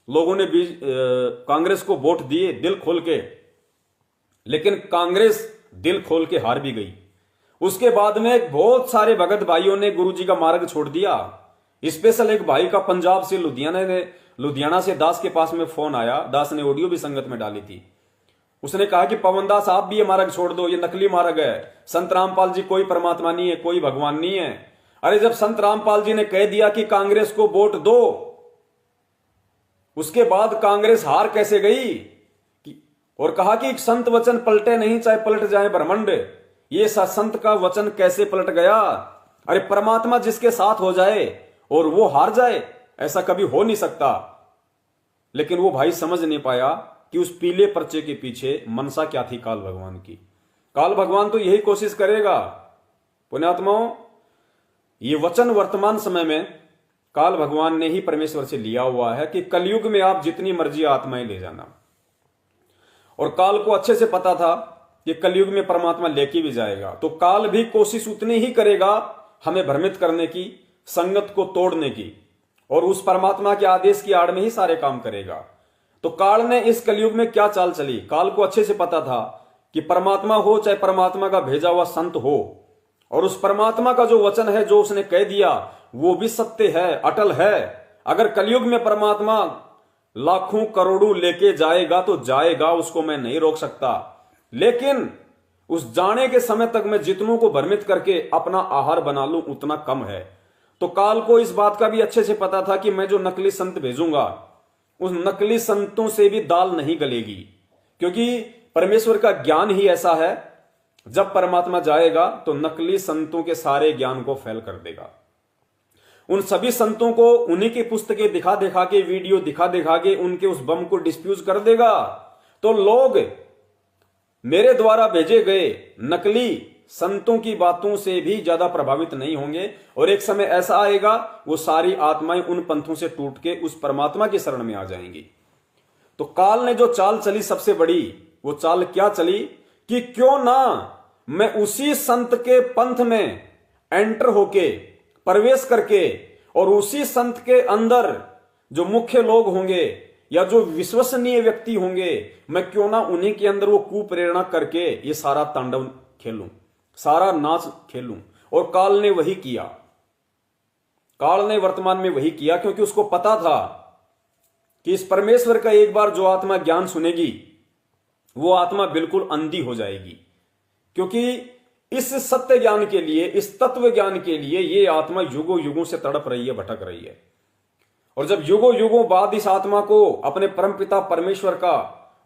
लोगों ने कांग्रेस को वोट दिए दिल खोल के, लेकिन कांग्रेस दिल खोल के हार भी गई। उसके बाद में बहुत सारे भगत भाइयों ने गुरु जी का मार्ग छोड़ दिया। स्पेशल एक भाई का पंजाब से लुधियाना से दास के पास में फोन आया, दास ने ऑडियो भी संगत में डाली थी। उसने कहा कि पवन दास आप भी ये मार्ग छोड़ दो, ये नकली मार्ग है, संत रामपाल जी कोई परमात्मा नहीं है, कोई भगवान नहीं है। अरे जब संत रामपाल जी ने कह दिया कि कांग्रेस को वोट दो, उसके बाद कांग्रेस हार कैसे गई, और कहा कि संत वचन पलटे नहीं चाहे पलट जाए ब्रह्मंड, ये संत का वचन कैसे पलट गया। अरे परमात्मा जिसके साथ हो जाए और वो हार जाए, ऐसा कभी हो नहीं सकता। लेकिन वो भाई समझ नहीं पाया कि उस पीले पर्चे के पीछे मनसा क्या थी काल भगवान की। काल भगवान तो यही कोशिश करेगा। पुण्यात्माओं, ये वचन वर्तमान समय में काल भगवान ने ही परमेश्वर से लिया हुआ है कि कलयुग में आप जितनी मर्जी आत्माएं ले जाना, और काल को अच्छे से पता था कि कलयुग में परमात्मा लेके भी जाएगा, तो काल भी कोशिश उतनी ही करेगा हमें भ्रमित करने की, संगत को तोड़ने की, और उस परमात्मा के आदेश की आड़ में ही सारे काम करेगा। तो काल ने इस कलयुग में क्या चाल चली, काल को अच्छे से पता था कि परमात्मा हो चाहे परमात्मा का भेजा हुआ संत हो, और उस परमात्मा का जो वचन है, जो उसने कह दिया, वो भी सत्य है, अटल है। अगर कलयुग में परमात्मा लाखों करोड़ों लेके जाएगा तो जाएगा, उसको मैं नहीं रोक सकता। लेकिन उस जाने के समय तक मैं जितनों को भ्रमित करके अपना आहार बना लूं उतना कम है। तो काल को इस बात का भी अच्छे से पता था कि मैं जो नकली संत भेजूंगा, उस नकली संतों से भी दाल नहीं गलेगी, क्योंकि परमेश्वर का ज्ञान ही ऐसा है, जब परमात्मा जाएगा तो नकली संतों के सारे ज्ञान को फैल कर देगा। उन सभी संतों को उन्हीं की पुस्तकें दिखा दिखा के, वीडियो दिखा दिखा के उनके उस बम को डिस्फ्यूज कर देगा। तो लोग मेरे द्वारा भेजे गए नकली संतों की बातों से भी ज्यादा प्रभावित नहीं होंगे, और एक समय ऐसा आएगा वो सारी आत्माएं उन पंथों से टूट के उस परमात्मा की शरण में आ जाएंगी। तो काल ने जो चाल चली सबसे बड़ी, वो चाल क्या चली कि क्यों ना मैं उसी संत के पंथ में एंटर होके, प्रवेश करके, और उसी संत के अंदर जो मुख्य लोग होंगे, या जो विश्वसनीय व्यक्ति होंगे, मैं क्यों ना उन्हीं के अंदर वो कुप्रेरणा करके ये सारा तांडव खेलूं, सारा नाच खेलूं। और काल ने वही किया, काल ने वर्तमान में वही किया, क्योंकि उसको पता था कि इस परमेश्वर का एक बार जो आत्मा ज्ञान सुनेगी वो आत्मा बिल्कुल अंधी हो जाएगी, क्योंकि इस सत्य ज्ञान के लिए, इस तत्व ज्ञान के लिए ये आत्मा युगों युगों से तड़प रही है, भटक रही है। और जब युगों युगों बाद इस आत्मा को अपने परमपिता परमेश्वर का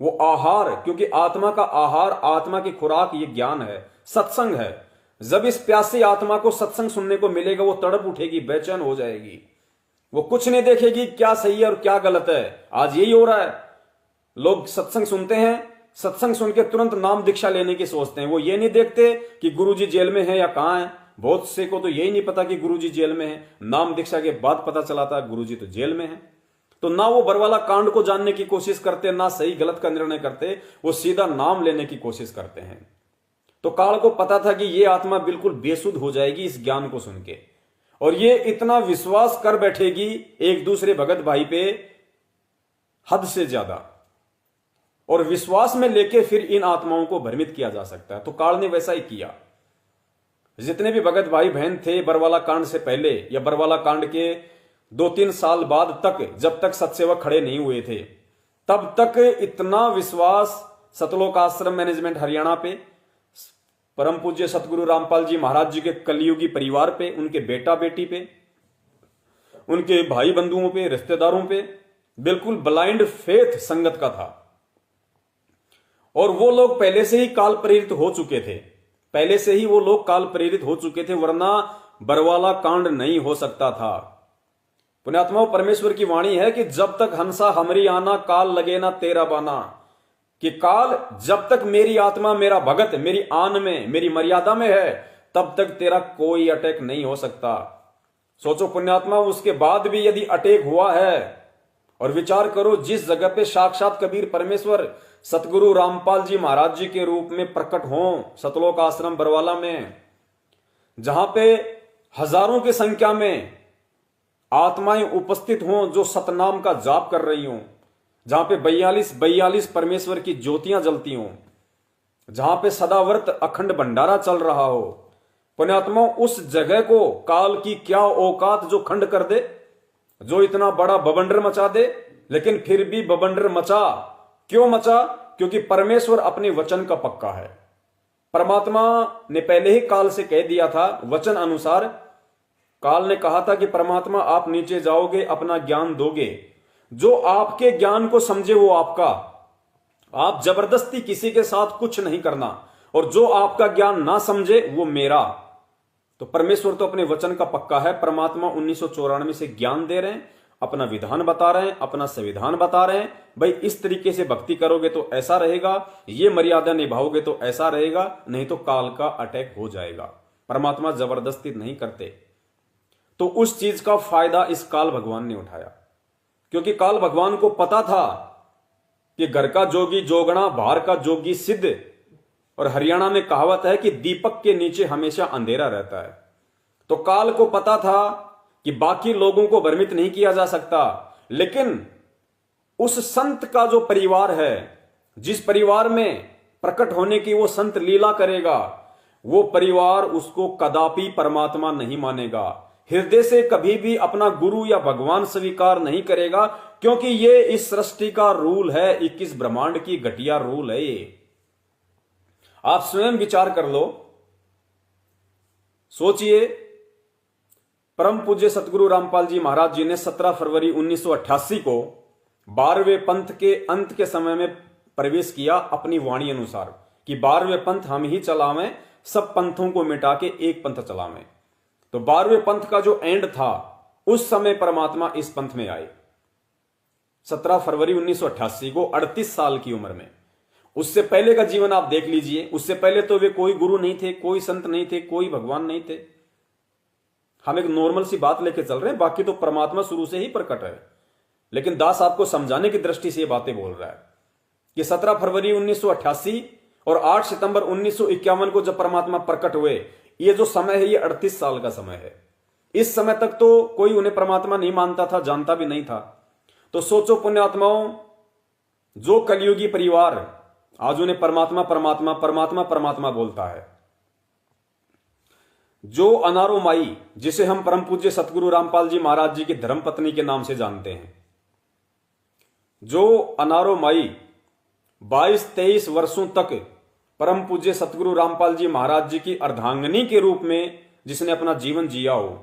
वो आहार, क्योंकि आत्मा का आहार, आत्मा की खुराक ये ज्ञान है, सत्संग है, जब इस प्यासी आत्मा को सत्संग सुनने को मिलेगा वो तड़प उठेगी, बेचैन हो जाएगी, वो कुछ नहीं देखेगी क्या सही है और क्या गलत है। आज यही हो रहा है, लोग सत्संग सुनते हैं, सत्संग सुन के तुरंत नाम दीक्षा लेने की सोचते हैं। वो ये नहीं देखते कि गुरुजी जेल में है या कहां है। बहुत से को तो यही नहीं पता कि गुरुजी जेल में है, नाम दीक्षा के बाद पता चला था गुरुजी तो जेल में है। तो ना वो बरवाला कांड को जानने की कोशिश करते, ना सही गलत का निर्णय करते, वो सीधा नाम लेने की कोशिश करते हैं। तो काल को पता था कि ये आत्मा बिल्कुल बेसुध हो जाएगी इस ज्ञान को सुन के, और ये इतना विश्वास कर बैठेगी एक दूसरे भगत भाई पे हद से ज्यादा, और विश्वास में लेके फिर इन आत्माओं को भ्रमित किया जा सकता है। तो काल ने वैसा ही किया। जितने भी भगत भाई बहन थे बरवाला कांड से पहले या बरवाला कांड के 2-3 साल बाद तक, जब तक सत्सेवक खड़े नहीं हुए थे, तब तक इतना विश्वास सतलोक आश्रम मैनेजमेंट हरियाणा पे, परम पूज्य सतगुरु रामपाल जी महाराज जी के कलयुगी परिवार पे, उनके बेटा बेटी पे, उनके भाई बंधुओं पे, रिश्तेदारों पे बिल्कुल ब्लाइंड फेथ संगत का था। और वो लोग पहले से ही काल प्रेरित हो चुके थे, पहले से ही वो लोग काल प्रेरित हो चुके थे, वरना बरवाला कांड नहीं हो सकता था। पुण्यात्माओं, परमेश्वर की वाणी है कि जब तक हंसा हमरी आना, काल लगे ना तेरा बाना, कि काल जब तक मेरी आत्मा, मेरा भगत मेरी आन में, मेरी मर्यादा में है, तब तक तेरा कोई अटैक नहीं हो सकता। सोचो पुण्यात्मा, उसके बाद भी यदि अटैक हुआ है, और विचार करो जिस जगह पे साक्षात कबीर परमेश्वर सतगुरु रामपाल जी महाराज जी के रूप में प्रकट हों, सतलोक आश्रम बरवाला में, जहां पे हजारों की संख्या में आत्माएं उपस्थित हों जो सतनाम का जाप कर रही हों, जहां पे 42 परमेश्वर की ज्योतियां जलती हों, जहां पे सदावर्त अखंड भंडारा चल रहा हो, पुण्यात्मा उस जगह को काल की क्या औकात जो खंड कर दे, जो इतना बड़ा बवंडर मचा दे। लेकिन फिर भी बवंडर मचा, क्यों मचा? क्योंकि परमेश्वर अपने वचन का पक्का है। परमात्मा ने पहले ही काल से कह दिया था, वचन अनुसार काल ने कहा था कि परमात्मा आप नीचे जाओगे, अपना ज्ञान दोगे, जो आपके ज्ञान को समझे वो आपका, आप जबरदस्ती किसी के साथ कुछ नहीं करना, और जो आपका ज्ञान ना समझे वो मेरा। तो परमेश्वर तो अपने वचन का पक्का है। परमात्मा 1994 से ज्ञान दे रहे हैं, अपना विधान बता रहे हैं, अपना संविधान बता रहे हैं, भाई इस तरीके से भक्ति करोगे तो ऐसा रहेगा, ये मर्यादा निभाओगे तो ऐसा रहेगा, नहीं तो काल का अटैक हो जाएगा। परमात्मा जबरदस्ती नहीं करते। तो उस चीज का फायदा इस काल भगवान ने उठाया, क्योंकि काल भगवान को पता था कि घर का जोगी जोगना, बाहर का जोगी सिद्ध। और हरियाणा में कहावत है कि दीपक के नीचे हमेशा अंधेरा रहता है। तो काल को पता था कि बाकी लोगों को भ्रमित नहीं किया जा सकता, लेकिन उस संत का जो परिवार है, जिस परिवार में प्रकट होने की वो संत लीला करेगा, वो परिवार उसको कदापि परमात्मा नहीं मानेगा, हृदय से कभी भी अपना गुरु या भगवान स्वीकार नहीं करेगा, क्योंकि ये इस सृष्टि का रूल है, 21 ब्रह्मांड की घटिया रूल है ये। आप स्वयं विचार कर लो, सोचिए, परम पूज्य सतगुरु रामपाल जी महाराज जी ने 17 फरवरी 1988 को 12वें पंथ के अंत के समय में प्रवेश किया अपनी वाणी अनुसार कि 12वें पंथ हम ही चलावें, सब पंथों को मिटा के एक पंथ चलावें। तो 12वें पंथ का जो एंड था, उस समय परमात्मा इस पंथ में आए 17 फरवरी 1988 को, 38 साल की उम्र में। उससे पहले का जीवन आप देख लीजिए, उससे पहले तो वे कोई गुरु नहीं थे, कोई संत नहीं थे, कोई भगवान नहीं थे। हम एक नॉर्मल सी बात लेके चल रहे हैं, बाकी तो परमात्मा शुरू से ही प्रकट है, लेकिन दास आपको समझाने की दृष्टि से ये बातें बोल रहा है कि 17 फरवरी 1988 और 8 सितंबर 1951 को जब परमात्मा प्रकट हुए, ये जो समय है ये 38 साल का समय है। इस समय तक तो कोई उन्हें परमात्मा नहीं मानता था, जानता भी नहीं था। तो सोचो पुण्यात्माओं, जो कलयुगी परिवार आज उन्हें परमात्मा परमात्मा परमात्मा परमात्मा बोलता है, जो अनारो माई जिसे हम परम पूज्य सतगुरु रामपाल जी महाराज जी की धर्मपत्नी के नाम से जानते हैं, जो अनारो माई 22-23 वर्षों तक परम पूज्य सतगुरु रामपाल जी महाराज जी की अर्धांगिनी के रूप में जिसने अपना जीवन जिया हो,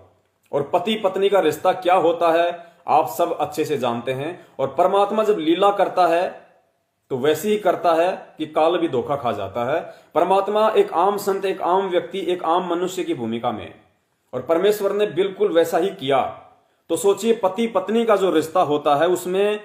और पति पत्नी का रिश्ता क्या होता है आप सब अच्छे से जानते हैं। और परमात्मा जब लीला करता है तो वैसे ही करता है कि काल भी धोखा खा जाता है। परमात्मा एक आम संत, एक आम व्यक्ति, एक आम मनुष्य की भूमिका में, और परमेश्वर ने बिल्कुल वैसा ही किया। तो सोचिए, पति पत्नी का जो रिश्ता होता है उसमें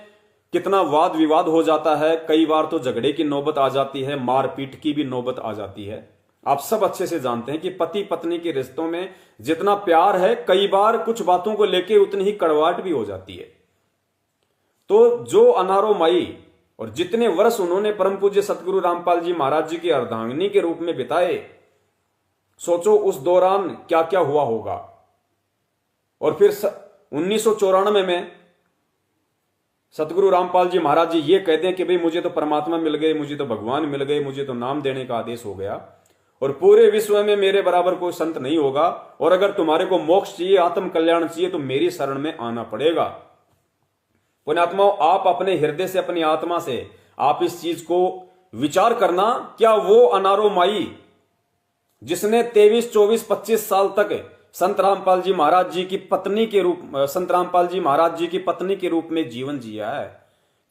कितना वाद विवाद हो जाता है, कई बार तो झगड़े की नौबत आ जाती है, मारपीट की भी नौबत आ जाती है। आप सब अच्छे से जानते हैं कि पति पत्नी के रिश्तों में जितना प्यार है, कई बार कुछ बातों को लेकर उतनी ही कड़वाहट भी हो जाती है। तो जो अनारो माई और जितने वर्ष उन्होंने परम पूज्य सतगुरु रामपाल जी महाराज जी की अर्धांगिनी के रूप में बिताए, सोचो उस दौरान क्या क्या हुआ होगा। और फिर 1994 में सतगुरु रामपाल जी महाराज जी ये कहते हैं कि भाई मुझे तो परमात्मा मिल गए, मुझे तो भगवान मिल गए, मुझे तो नाम देने का आदेश हो गया, और पूरे विश्व में मेरे बराबर कोई संत नहीं होगा, और अगर तुम्हारे को मोक्ष चाहिए, आत्म कल्याण चाहिए, तो मेरी शरण में आना पड़ेगा। पुण्यात्माओं, आप अपने हृदय से, अपनी आत्मा से आप इस चीज को विचार करना, क्या वो अनारो माई जिसने 23, 24, 25 साल तक संत रामपाल जी महाराज जी की पत्नी के रूप संत रामपाल जी महाराज जी की पत्नी के रूप में जीवन जिया है,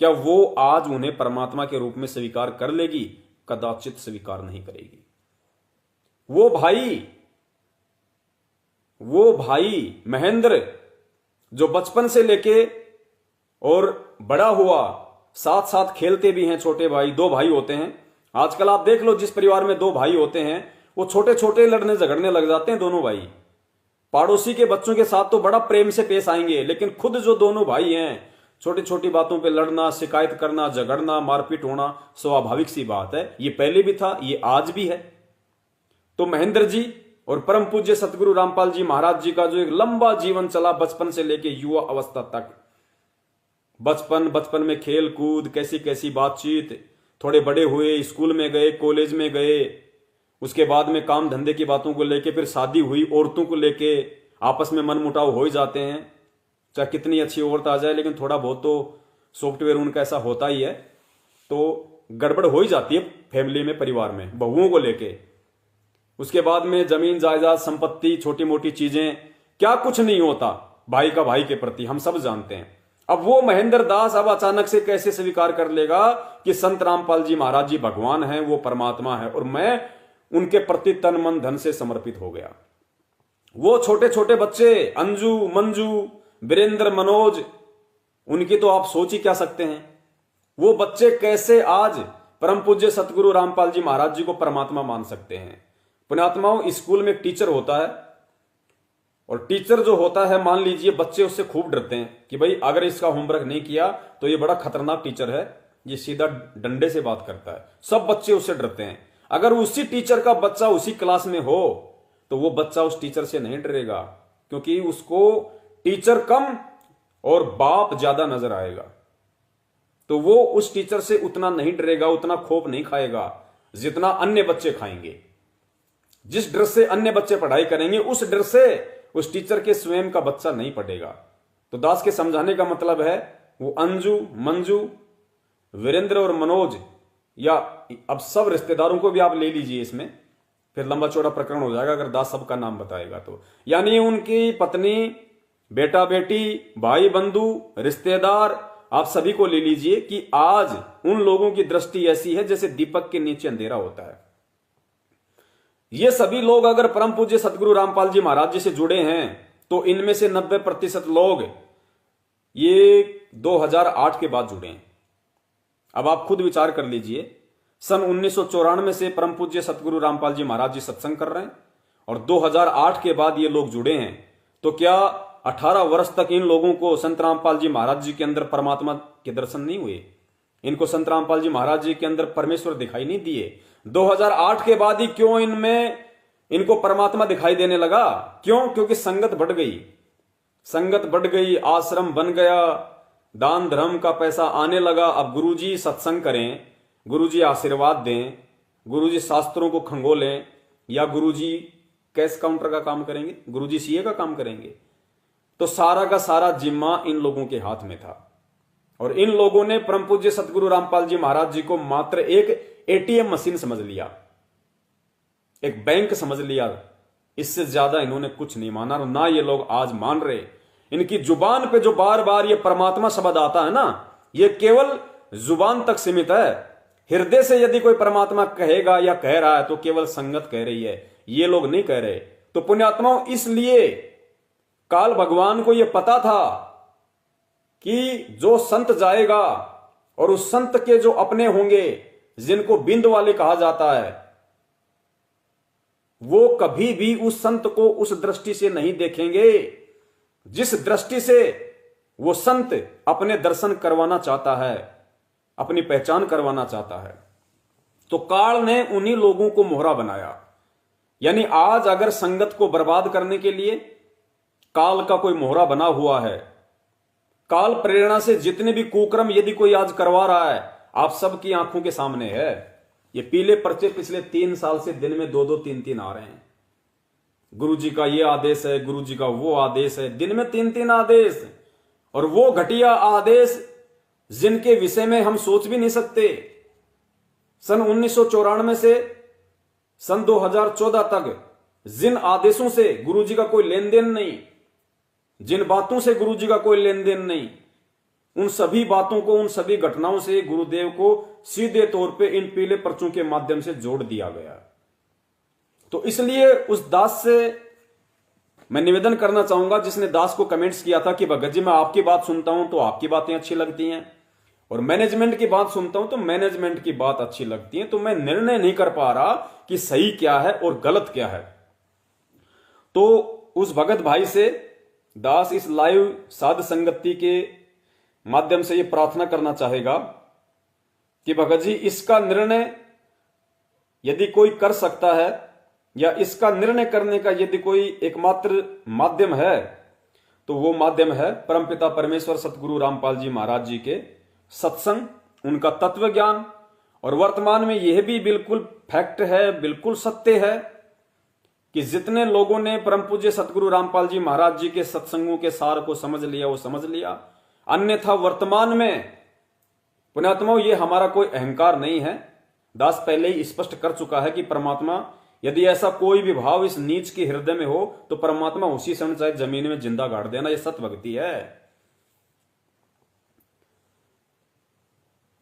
क्या वो आज उन्हें परमात्मा के रूप में स्वीकार कर लेगी? कदाचित स्वीकार नहीं करेगी। वो भाई महेंद्र जो बचपन से लेके और बड़ा हुआ, साथ साथ खेलते भी हैं, छोटे भाई, 2 भाई होते हैं। आजकल आप देख लो, जिस परिवार में 2 भाई होते हैं वो छोटे छोटे लड़ने झगड़ने लग जाते हैं दोनों भाई। पड़ोसी के बच्चों के साथ तो बड़ा प्रेम से पेश आएंगे, लेकिन खुद जो दोनों भाई हैं, छोटी छोटी बातों पे लड़ना, शिकायत करना, झगड़ना, मारपीट होना स्वाभाविक सी बात है। ये पहले भी था, ये आज भी है। तो महेंद्र जी और परम पूज्य सतगुरु रामपाल जी महाराज जी का जो एक लंबा जीवन चला, बचपन से लेके युवा अवस्था तक, बचपन में खेल कूद, कैसी कैसी बातचीत, थोड़े बड़े हुए, स्कूल में गए, कॉलेज में गए, उसके बाद में काम धंधे की बातों को लेके, फिर शादी हुई, औरतों को लेके आपस में मनमुटाव हो ही जाते हैं। चाहे कितनी अच्छी औरत आ जाए, लेकिन थोड़ा बहुत तो सॉफ्टवेयर उनका ऐसा होता ही है, तो गड़बड़ हो ही जाती है फैमिली में, परिवार में, बहुओं को लेके। उसके बाद में जमीन जायदाद, संपत्ति, छोटी मोटी चीजें, क्या कुछ नहीं होता भाई का भाई के प्रति, हम सब जानते हैं। अब वो महेंद्र दास अब अचानक से कैसे स्वीकार कर लेगा कि संत रामपाल जी महाराज जी भगवान हैं, वो परमात्मा है, और मैं उनके प्रति तन मन धन से समर्पित हो गया। वो छोटे छोटे बच्चे, अंजू, मंजू, वीरेंद्र, मनोज, उनकी तो आप सोच ही क्या सकते हैं। वो बच्चे कैसे आज परम पूज्य सतगुरु रामपाल जी महाराज जी को परमात्मा मान सकते हैं। पुण्यात्माओं, स्कूल में एक टीचर होता है, और टीचर जो होता है, मान लीजिए बच्चे उससे खूब डरते हैं कि भाई अगर इसका होमवर्क नहीं किया तो ये बड़ा खतरनाक टीचर है, ये सीधा डंडे से बात करता है, सब बच्चे उससे डरते हैं। अगर उसी टीचर का बच्चा उसी क्लास में हो तो वो बच्चा उस टीचर से नहीं डरेगा, क्योंकि उसको टीचर कम और बाप ज्यादा नजर आएगा, तो वो उस टीचर से उतना नहीं डरेगा, उतना खौफ नहीं खाएगा जितना अन्य बच्चे खाएंगे। जिस डर से अन्य बच्चे पढ़ाई करेंगे, उस डर से उस टीचर के स्वयं का बच्चा नहीं पढ़ेगा। तो दास के समझाने का मतलब है, वो अंजू, मंजू, वीरेंद्र और मनोज, या अब सब रिश्तेदारों को भी आप ले लीजिए, इसमें फिर लंबा चौड़ा प्रकरण हो जाएगा अगर दास सबका नाम बताएगा तो। यानी उनकी पत्नी, बेटा बेटी, भाई बंधु, रिश्तेदार, आप सभी को ले लीजिए कि आज उन लोगों की दृष्टि ऐसी है जैसे दीपक के नीचे अंधेरा होता है। ये सभी लोग अगर परम पूज्य सतगुरु रामपाल जी महाराज जी से जुड़े हैं तो इनमें से 90% लोग ये 2008 के बाद जुड़े हैं। अब आप खुद विचार कर लीजिए, सन 1994 से परम पूज्य सतगुरु रामपाल जी महाराज जी सत्संग कर रहे हैं, और 2008 के बाद ये लोग जुड़े हैं, तो क्या 18 वर्ष तक इन लोगों को संत रामपाल जी महाराज जी के अंदर परमात्मा के दर्शन नहीं हुए? इनको संत रामपाल जी महाराज जी के अंदर परमेश्वर दिखाई नहीं दिए? 2008 के बाद ही क्यों इनको परमात्मा दिखाई देने लगा? क्यों? क्योंकि संगत बढ़ गई, संगत बढ़ गई, आश्रम बन गया, दान धर्म का पैसा आने लगा। अब गुरुजी सत्संग करें, गुरुजी आशीर्वाद दें, गुरुजी शास्त्रों को खंगोलें, या गुरुजी कैश काउंटर का काम करेंगे, गुरुजी सीए का काम करेंगे। तो सारा का सारा जिम्मा इन लोगों के हाथ में था। और इन लोगों ने परम पूज्य सतगुरु रामपाल जी महाराज जी को मात्र एक एटीएम मशीन समझ लिया, एक बैंक समझ लिया। इससे ज्यादा इन्होंने कुछ नहीं माना, और ना ये लोग आज मान रहे। इनकी जुबान पे जो बार बार ये परमात्मा शब्द आता है ना, ये केवल जुबान तक सीमित है। हृदय से यदि कोई परमात्मा कहेगा या कह रहा है तो केवल संगत कह रही है, ये लोग नहीं कह रहे। तो पुण्यात्माओं, इसलिए काल भगवान को यह पता था कि जो संत जाएगा और उस संत के जो अपने होंगे, जिनको बिंद वाले कहा जाता है, वो कभी भी उस संत को उस दृष्टि से नहीं देखेंगे जिस दृष्टि से वो संत अपने दर्शन करवाना चाहता है, अपनी पहचान करवाना चाहता है। तो काल ने उन्हीं लोगों को मोहरा बनाया। यानी आज अगर संगत को बर्बाद करने के लिए काल का कोई मोहरा बना हुआ है, काल प्रेरणा से जितने भी कुक्रम यदि कोई आज करवा रहा है, आप सबकी आंखों के सामने है। ये पीले पर्चे पिछले 3 साल से दिन में 2-2, 3-3 आ रहे हैं। गुरुजी का ये आदेश है, गुरुजी का वो आदेश है, दिन में 3-3 आदेश। और वो घटिया आदेश जिनके विषय में हम सोच भी नहीं सकते। सन 1994 से सन 2014 तक जिन आदेशों से गुरुजी का कोई लेन देन नहीं, जिन बातों से गुरुजी का कोई लेन देन नहीं, उन सभी बातों को, उन सभी घटनाओं से गुरुदेव को सीधे तौर पे इन पीले पर्चों के माध्यम से जोड़ दिया गया। तो इसलिए उस दास से मैं निवेदन करना चाहूंगा जिसने दास को कमेंट्स किया था कि भगत जी मैं आपकी बात सुनता हूं तो आपकी बातें अच्छी लगती हैं, और मैनेजमेंट की बात सुनता हूं तो मैनेजमेंट की बात अच्छी लगती है, तो मैं निर्णय नहीं कर पा रहा कि सही क्या है और गलत क्या है। तो उस भगत भाई से दास इस लाइव साध संगति के माध्यम से ये प्रार्थना करना चाहेगा कि भगत जी इसका निर्णय यदि कोई कर सकता है, या इसका निर्णय करने का यदि कोई एकमात्र माध्यम है, तो वो माध्यम है परमपिता परमेश्वर सतगुरु रामपाल जी महाराज जी के सत्संग, उनका तत्व ज्ञान। और वर्तमान में यह भी बिल्कुल फैक्ट है, बिल्कुल सत्य है कि जितने लोगों ने परम पूज्य सतगुरु रामपाल जी महाराज जी के सत्संगों के सार को समझ लिया वो समझ लिया। अन्यथा वर्तमान में पुण्यात्माओं ये हमारा कोई अहंकार नहीं है। दास पहले ही स्पष्ट कर चुका है कि परमात्मा यदि ऐसा कोई भी भाव इस नीच के हृदय में हो तो परमात्मा उसी समय चाहे जमीन में जिंदा गाड़ देना, यह सत भक्ति है।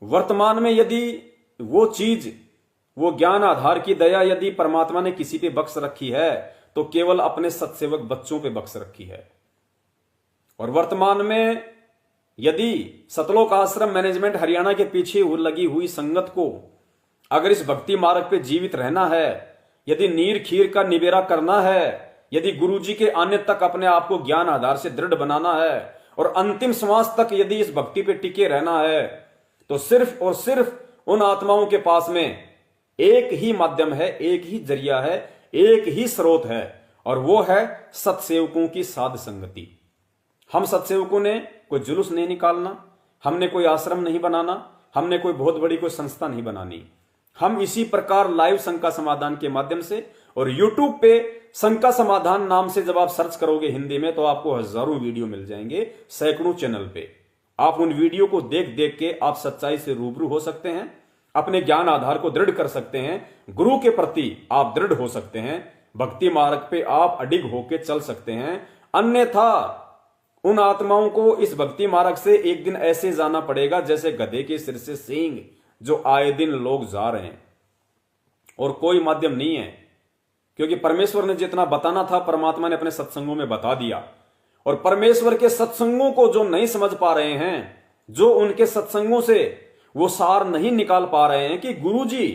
वर्तमान में यदि वो चीज, वो ज्ञान आधार की दया यदि परमात्मा ने किसी पे बख्श रखी है तो केवल अपने सत्सेवक बच्चों पे बख्श रखी है। और वर्तमान में यदि सतलोक आश्रम मैनेजमेंट हरियाणा के पीछे लगी हुई संगत को अगर इस भक्ति मार्ग पे जीवित रहना है, यदि नीर खीर का निबेरा करना है, यदि गुरुजी के आने तक अपने आप को ज्ञान आधार से दृढ़ बनाना है और अंतिम श्वास तक यदि इस भक्ति पे टिके रहना है, तो सिर्फ और सिर्फ उन आत्माओं के पास में एक ही माध्यम है, एक ही जरिया है, एक ही स्रोत है, और वो है सत्सेवकों की साध संगति। हम सत्सेवकों ने कोई जुलूस नहीं निकालना, हमने कोई आश्रम नहीं बनाना, हमने कोई बहुत बड़ी कोई संस्था नहीं बनानी। हम इसी प्रकार लाइव शंका समाधान के माध्यम से और यूट्यूब पे शंका समाधान नाम से जब आप सर्च करोगे हिंदी में तो आपको हजारों वीडियो मिल जाएंगे, सैकड़ों चैनल पे। आप उन वीडियो को देख देख के आप सच्चाई से रूबरू हो सकते हैं, अपने ज्ञान आधार को दृढ़ कर सकते हैं, गुरु के प्रति आप दृढ़ हो सकते हैं, भक्ति मार्ग पे आप अडिग होके चल सकते हैं। अन्यथा उन आत्माओं को इस भक्ति मार्ग से एक दिन ऐसे जाना पड़ेगा जैसे गधे के सिर से सींग, जो आए दिन लोग जा रहे हैं। और कोई माध्यम नहीं है, क्योंकि परमेश्वर ने जितना बताना था परमात्मा ने अपने सत्संगों में बता दिया। और परमेश्वर के सत्संगों को जो नहीं समझ पा रहे हैं, जो उनके सत्संगों से वो सार नहीं निकाल पा रहे हैं कि गुरुजी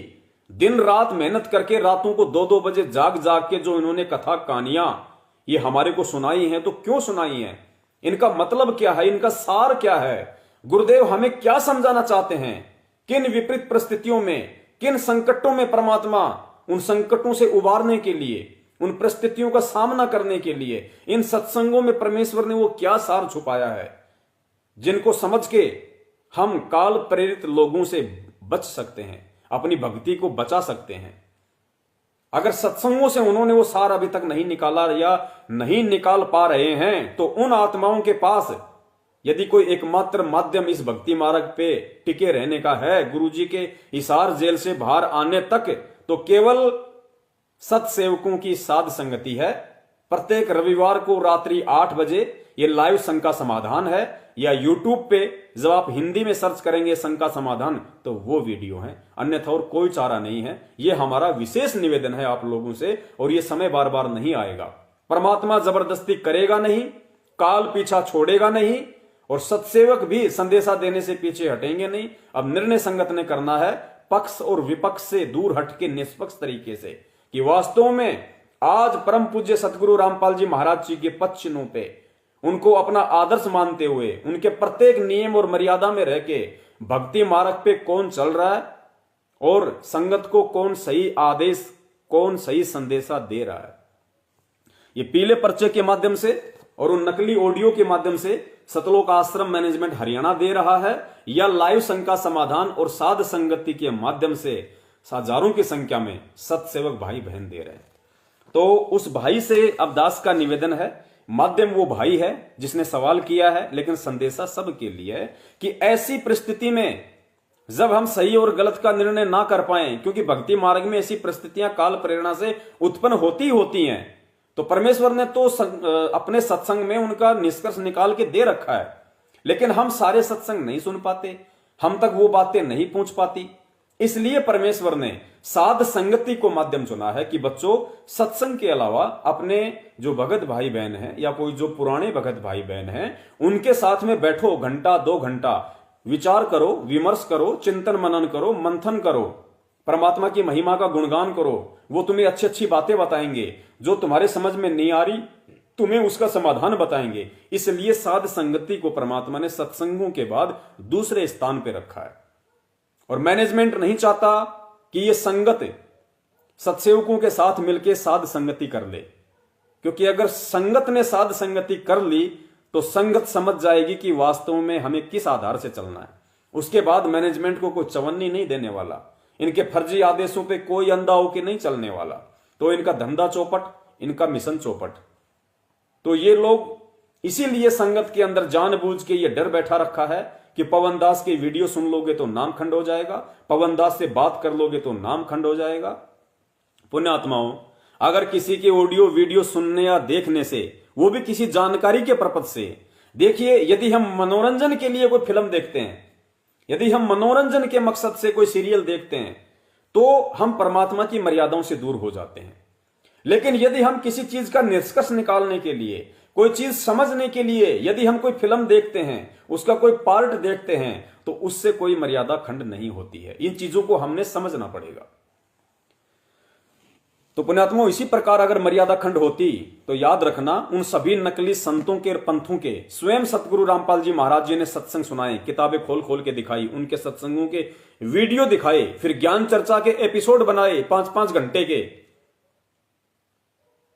दिन रात मेहनत करके रातों को 2-2 बजे जाग जाग के जो इन्होंने कथा कहानियां ये हमारे को सुनाई हैं, तो क्यों सुनाई हैं, इनका मतलब क्या है, इनका सार क्या है, गुरुदेव हमें क्या समझाना चाहते हैं, किन विपरीत परिस्थितियों में, किन संकटों में परमात्मा उन संकटों से उबारने के लिए, उन परिस्थितियों का सामना करने के लिए इन सत्संगों में परमेश्वर ने वो क्या सार छुपाया है। जिनको समझ के हम काल प्रेरित लोगों से बच सकते हैं, अपनी भक्ति को बचा सकते हैं। अगर सत्संगों से उन्होंने वो सार अभी तक नहीं निकाला या नहीं निकाल पा रहे हैं, तो उन आत्माओं के पास यदि कोई एकमात्र माध्यम इस भक्ति मार्ग पे टिके रहने का है, गुरुजी के हिसार जेल से बाहर आने तक, तो केवल सत्सेवकों की साध संगति है। प्रत्येक रविवार को रात्रि 8 बजे ये लाइव शंका समाधान है, या यूट्यूब पे जब आप हिंदी में सर्च करेंगे शंका समाधान तो वो वीडियो है, अन्यथा और कोई चारा नहीं है। ये हमारा विशेष निवेदन है आप लोगों से, और ये समय बार बार नहीं आएगा। परमात्मा जबरदस्ती करेगा नहीं, काल पीछा छोड़ेगा नहीं, और सत्सेवक भी संदेशा देने से पीछे हटेंगे नहीं। अब निर्णय संगत ने करना है, पक्ष और विपक्ष से दूर हट के निष्पक्ष तरीके से, कि वास्तव में आज परम पूज्य सतगुरु रामपाल जी महाराज जी के पद चिन्हों पे उनको अपना आदर्श मानते हुए उनके प्रत्येक नियम और मर्यादा में रह के भक्ति मार्ग पे कौन चल रहा है और संगत को कौन सही आदेश, कौन सही संदेशा दे रहा है, ये पीले पर्चे के माध्यम से और उन नकली ऑडियो के माध्यम से सतलोक आश्रम मैनेजमेंट हरियाणा दे रहा है, या लाइव शंका समाधान और साध संगति के माध्यम से हजारों की संख्या में सत्सेवक भाई बहन दे रहे हैं। तो उस भाई से अब दास का निवेदन है, माध्यम वो भाई है जिसने सवाल किया है, लेकिन संदेशा सबके लिए है कि ऐसी परिस्थिति में जब हम सही और गलत का निर्णय ना कर पाए, क्योंकि भक्ति मार्ग में ऐसी परिस्थितियां काल प्रेरणा से उत्पन्न होती हैं, तो परमेश्वर ने तो अपने सत्संग में उनका निष्कर्ष निकाल के दे रखा है, लेकिन हम सारे सत्संग नहीं सुन पाते, हम तक वो बातें नहीं पहुंच पाती। इसलिए परमेश्वर ने साध संगति को माध्यम चुना है कि बच्चों, सत्संग के अलावा अपने जो भगत भाई बहन हैं या कोई जो पुराने भगत भाई बहन हैं, उनके साथ में बैठो, घंटा 2 घंटा विचार करो, विमर्श करो, चिंतन मनन करो, मंथन करो, परमात्मा की महिमा का गुणगान करो। वो तुम्हें अच्छी अच्छी बातें बताएंगे, जो तुम्हारे समझ में नहीं आ रही तुम्हें उसका समाधान बताएंगे। इसलिए साध संगति को परमात्मा ने सत्संगों के बाद दूसरे स्थान पर रखा है, और मैनेजमेंट नहीं चाहता कि ये संगत सत्सेवकों के साथ मिलकर साध संगति कर ले, क्योंकि अगर संगत ने साध संगति कर ली तो संगत समझ जाएगी कि वास्तव में हमें किस आधार से चलना है। उसके बाद मैनेजमेंट को कोई चवन्नी नहीं देने वाला, इनके फर्जी आदेशों पे कोई अंधा होके नहीं चलने वाला। तो इनका धंधा चौपट, इनका मिशन चौपट। तो ये लोग इसीलिए संगत के अंदर जानबूझ के ये डर बैठा रखा है कि पवन दास की वीडियो सुन लोगे तो नाम खंड हो जाएगा, पवन दास से बात कर लोगे तो नाम खंड हो जाएगा। पुण्यात्माओं, अगर किसी के ऑडियो वीडियो सुनने या देखने से, वो भी किसी जानकारी के पर्पज से, देखिए, यदि हम मनोरंजन के लिए कोई फिल्म देखते हैं, यदि हम मनोरंजन के मकसद से कोई सीरियल देखते हैं, तो हम परमात्मा की मर्यादाओं से दूर हो जाते हैं। लेकिन यदि हम किसी चीज का निष्कर्ष निकालने के लिए, कोई चीज समझने के लिए यदि हम कोई फिल्म देखते हैं, उसका कोई पार्ट देखते हैं, तो उससे कोई मर्यादा खंड नहीं होती है। इन चीजों को हमने समझना पड़ेगा। तो पुण्यात्माओं, इसी प्रकार अगर मर्यादा खंड होती तो याद रखना, उन सभी नकली संतों के और पंथों के स्वयं सतगुरु रामपाल जी महाराज जी ने सत्संग सुनाए, किताबें खोल खोल के दिखाई, उनके सत्संगों के वीडियो दिखाए, फिर ज्ञान चर्चा के एपिसोड बनाए 5-5 घंटे के।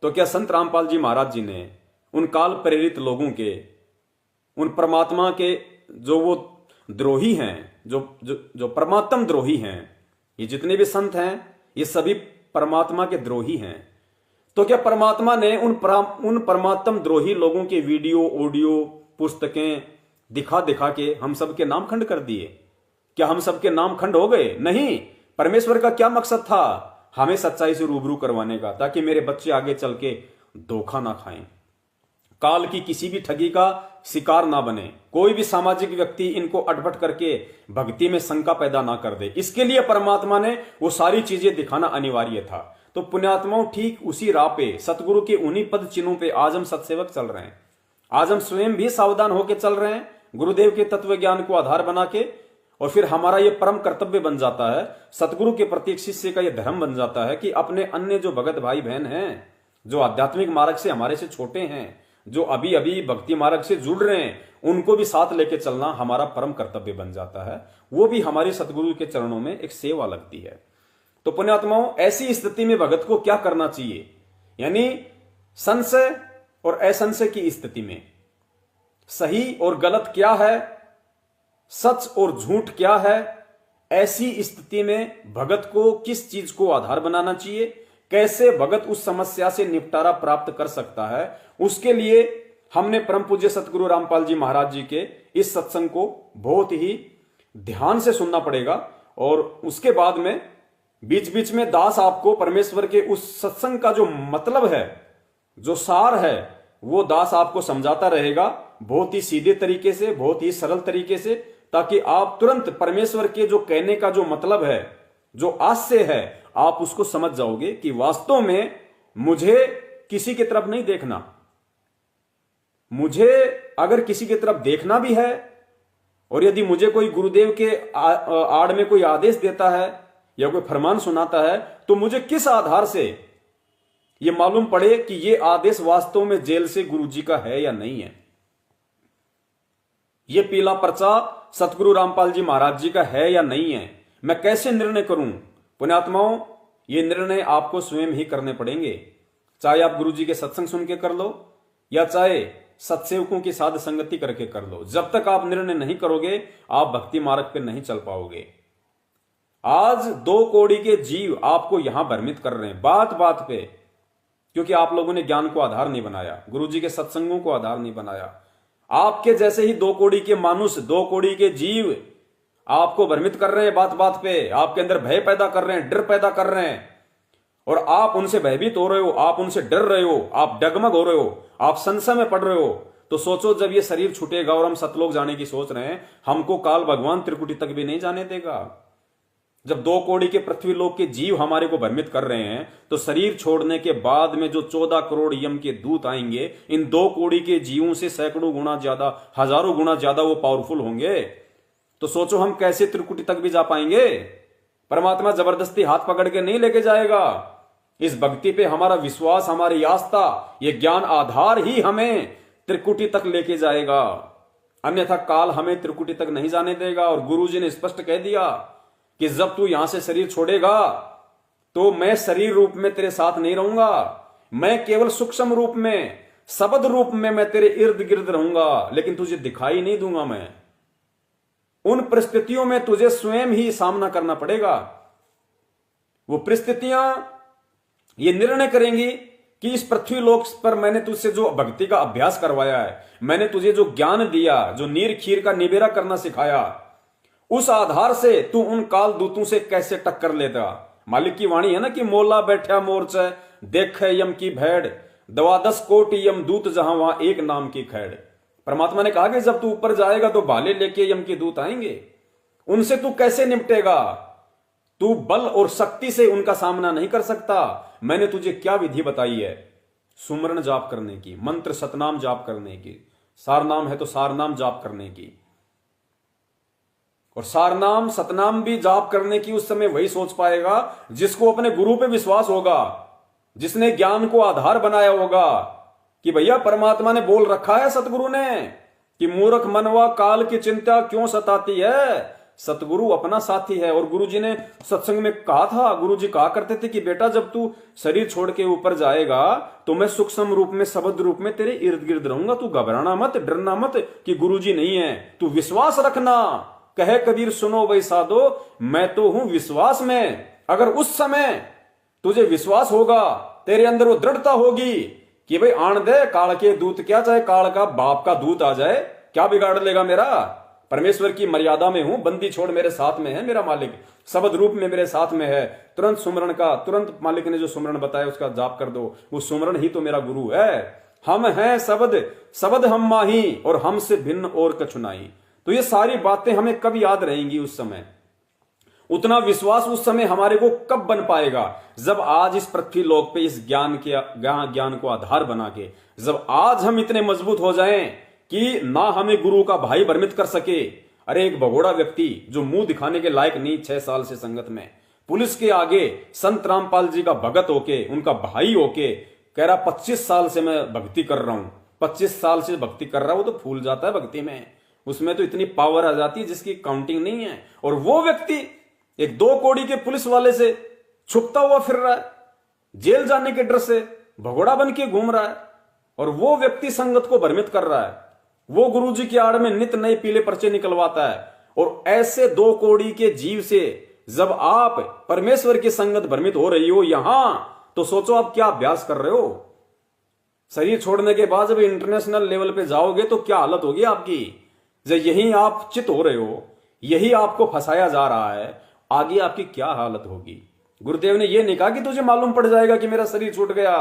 तो क्या संत रामपाल जी महाराज जी ने उन काल प्रेरित लोगों के, उन परमात्मा के जो वो द्रोही हैं, जो परमात्म द्रोही हैं, ये जितने भी संत हैं ये सभी परमात्मा के द्रोही हैं, तो क्या परमात्मा ने उन परमात्म द्रोही लोगों के वीडियो, ऑडियो, पुस्तकें दिखा दिखा के हम सबके नाम खंड कर दिए? क्या हम सबके नाम खंड हो गए? नहीं। परमेश्वर का क्या मकसद था? हमें सच्चाई से रूबरू करवाने का, ताकि मेरे बच्चे आगे चल के धोखा ना खाएं, काल की किसी भी ठगी का शिकार ना बने, कोई भी सामाजिक व्यक्ति इनको अटपट करके भक्ति में शंका पैदा ना कर दे। इसके लिए परमात्मा ने वो सारी चीजें दिखाना अनिवार्य था। तो पुण्यात्माओं, ठीक उसी राह पे, सतगुरु के उन्हीं पद चिन्हों पे आज हम सत्सेवक चल रहे हैं। आज हम स्वयं भी सावधान होकर चल रहे हैं, गुरुदेव के तत्व ज्ञान को आधार बना के, और फिर हमारा यह परम कर्तव्य बन जाता है, सतगुरु के प्रति एक शिष्य का यह धर्म बन जाता है कि अपने अन्य जो भगत भाई बहन हैं, जो आध्यात्मिक मार्ग से हमारे से छोटे हैं, जो अभी अभी भक्ति मार्ग से जुड़ रहे हैं, उनको भी साथ लेके चलना हमारा परम कर्तव्य बन जाता है। वो भी हमारे सतगुरु के चरणों में एक सेवा लगती है। तो पुण्यात्माओं, ऐसी स्थिति में भगत को क्या करना चाहिए? यानी संशय और असंशय की स्थिति में सही और गलत क्या है, सच और झूठ क्या है, ऐसी स्थिति में भगत को किस चीज को आधार बनाना चाहिए, कैसे भगत उस समस्या से निपटारा प्राप्त कर सकता है, उसके लिए हमने परम पूज्य सतगुरु रामपाल जी महाराज जी के इस सत्संग को बहुत ही ध्यान से सुनना पड़ेगा। और उसके बाद में बीच बीच में दास आपको परमेश्वर के उस सत्संग का जो मतलब है, जो सार है, वो दास आपको समझाता रहेगा बहुत ही सीधे तरीके से, बहुत ही सरल तरीके से, ताकि आप तुरंत परमेश्वर के जो कहने का जो मतलब है, जो आशय है, आप उसको समझ जाओगे कि वास्तव में मुझे किसी की तरफ नहीं देखना। मुझे अगर किसी की तरफ देखना भी है, और यदि मुझे कोई गुरुदेव के आड़ में कोई आदेश देता है या कोई फरमान सुनाता है, तो मुझे किस आधार से यह मालूम पड़े कि यह आदेश वास्तव में जेल से गुरुजी का है या नहीं है। यह पीला पर्चा सतगुरु रामपाल जी महाराज जी का है या नहीं है, मैं कैसे निर्णय करूं। पुण्यात्माओं, ये निर्णय आपको स्वयं ही करने पड़ेंगे, चाहे आप गुरुजी के सत्संग सुन के कर लो या चाहे सत्सेवकों की साध संगति करके कर लो। जब तक आप निर्णय नहीं करोगे, आप भक्ति मार्ग पे नहीं चल पाओगे। आज 2 कौड़ी के जीव आपको यहां भ्रमित कर रहे हैं बात बात पे, क्योंकि आप लोगों ने ज्ञान को आधार नहीं बनाया, गुरुजी के सत्संगों को आधार नहीं बनाया। आपके जैसे ही 2 कौड़ी के मानुष, 2 कौड़ी के जीव आपको भ्रमित कर रहे हैं बात बात पे, आपके अंदर भय पैदा कर रहे हैं, डर पैदा कर रहे हैं, और आप उनसे भयभीत हो रहे हो, आप उनसे डर रहे हो, आप डगमग हो रहे हो, आप संशय में पड़ रहे हो। तो सोचो, जब ये शरीर छूटेगा और हम सतलोक जाने की सोच रहे हैं, हमको काल भगवान त्रिकुटी तक भी नहीं जाने देगा। जब 2 कौड़ी के पृथ्वी लोक के जीव हमारे को भ्रमित कर रहे हैं, तो शरीर छोड़ने के बाद में जो 14 करोड़ यम के दूत आएंगे, इन 2 कौड़ी के जीवों से सैकड़ों गुना ज्यादा, हजारों गुना ज्यादा वो पावरफुल होंगे। तो सोचो हम कैसे त्रिकुटी तक भी जा पाएंगे। परमात्मा जबरदस्ती हाथ पकड़ के नहीं लेके जाएगा। इस भक्ति पे हमारा विश्वास, हमारी आस्था, ये ज्ञान आधार ही हमें त्रिकुटी तक लेके जाएगा, अन्यथा काल हमें त्रिकुटी तक नहीं जाने देगा। और गुरुजी ने स्पष्ट कह दिया कि जब तू यहां से शरीर छोड़ेगा, तो मैं शरीर रूप में तेरे साथ नहीं रहूंगा, मैं केवल सूक्ष्म रूप में, शब्द रूप में मैं तेरे इर्द गिर्द रहूंगा, लेकिन तुझे दिखाई नहीं दूंगा। मैं उन परिस्थितियों में तुझे स्वयं ही सामना करना पड़ेगा। वो परिस्थितियां ये निर्णय करेंगी कि इस पृथ्वी लोक पर मैंने तुझसे जो भक्ति का अभ्यास करवाया है, मैंने तुझे जो ज्ञान दिया, जो नीर खीर का निबेरा करना सिखाया, उस आधार से तू उन काल दूतों से कैसे टक्कर लेता। मालिक की वाणी है ना कि मोला बैठा मोर्चा देखे यम की भेड़, 12 कोटि यम दूत जहां वहां एक नाम की खैड़। परमात्मा ने कहा कि जब तू ऊपर जाएगा तो भाले लेके यम के दूत आएंगे, उनसे तू कैसे निपटेगा। तू बल और शक्ति से उनका सामना नहीं कर सकता। मैंने तुझे क्या विधि बताई है, सुमरण जाप करने की, मंत्र सतनाम जाप करने की, सारनाम है तो सारनाम जाप करने की। और सारनाम सतनाम भी जाप करने की उस समय वही सोच पाएगा जिसको अपने गुरु पे विश्वास होगा, जिसने ज्ञान को आधार बनाया होगा कि भैया परमात्मा ने बोल रखा है सतगुरु ने कि मूर्ख मनवा काल की चिंता क्यों सताती है, सतगुरु अपना साथी है। और गुरुजी ने सत्संग में कहा था, गुरुजी कहा करते थे कि बेटा जब तू शरीर छोड़ के ऊपर जाएगा तो मैं सूक्ष्म रूप में, शब्द रूप में तेरे इर्द गिर्द रहूंगा, तू घबराना मत, डरना मत कि गुरुजी नहीं है, तू विश्वास रखना। कहे कबीर सुनो भाई साधो, मैं तो हूं विश्वास में। अगर उस समय तुझे विश्वास होगा, तेरे अंदर वो दृढ़ता होगी कि भाई आन दे काल के दूत, क्या चाहे काल का बाप का दूत आ जाए, क्या बिगाड़ लेगा मेरा, परमेश्वर की मर्यादा में हूं, बंदी छोड़ मेरे साथ में है मेरा मालिक, शब्द रूप में मेरे साथ में है। तुरंत सुमरण का, तुरंत मालिक ने जो सुमरण बताया उसका जाप कर दो, वो सुमरण ही तो मेरा गुरु है। हम हैं शब्द, शब्द हम माही, और हमसे भिन्न और कछु नहीं। तो ये सारी बातें हमें कब याद रहेंगी उस समय, उतना विश्वास उस समय हमारे को कब बन पाएगा, जब आज इस पृथ्वी लोक पे इस ज्ञान को आधार बना के, जब आज हम इतने मजबूत हो जाएं कि ना हमें गुरु का भाई भ्रमित कर सके। अरे एक भगोड़ा व्यक्ति जो मुंह दिखाने के लायक नहीं, 6 साल से संगत में, पुलिस के आगे संत रामपाल जी का भगत होके, उनका भाई होके कह रहा 25 साल से मैं भक्ति कर रहा हूं, 25 साल से भक्ति कर रहा हूं। तो फूल जाता है भक्ति में, उसमें तो इतनी पावर आ जाती है जिसकी काउंटिंग नहीं है। और वो व्यक्ति एक 2 कौड़ी के पुलिस वाले से छुपता हुआ फिर रहा है, जेल जाने के डर से भगोड़ा बन के घूम रहा है, और वो व्यक्ति संगत को भ्रमित कर रहा है। वो गुरुजी की आड़ में नित नए पीले पर्चे निकलवाता है। और ऐसे दो कौड़ी के जीव से जब आप परमेश्वर की संगत भ्रमित हो रही हो यहां, तो सोचो आप क्या अभ्यास कर रहे हो। शरीर छोड़ने के बाद जब इंटरनेशनल लेवल पे जाओगे तो क्या हालत होगी आपकी। जब यही आप चित हो रहे हो, यही आपको फंसाया जा रहा है, आगे आपकी क्या हालत होगी। गुरुदेव ने यह नहीं कहा कि तुझे मालूम पड़ जाएगा कि मेरा शरीर छूट गया।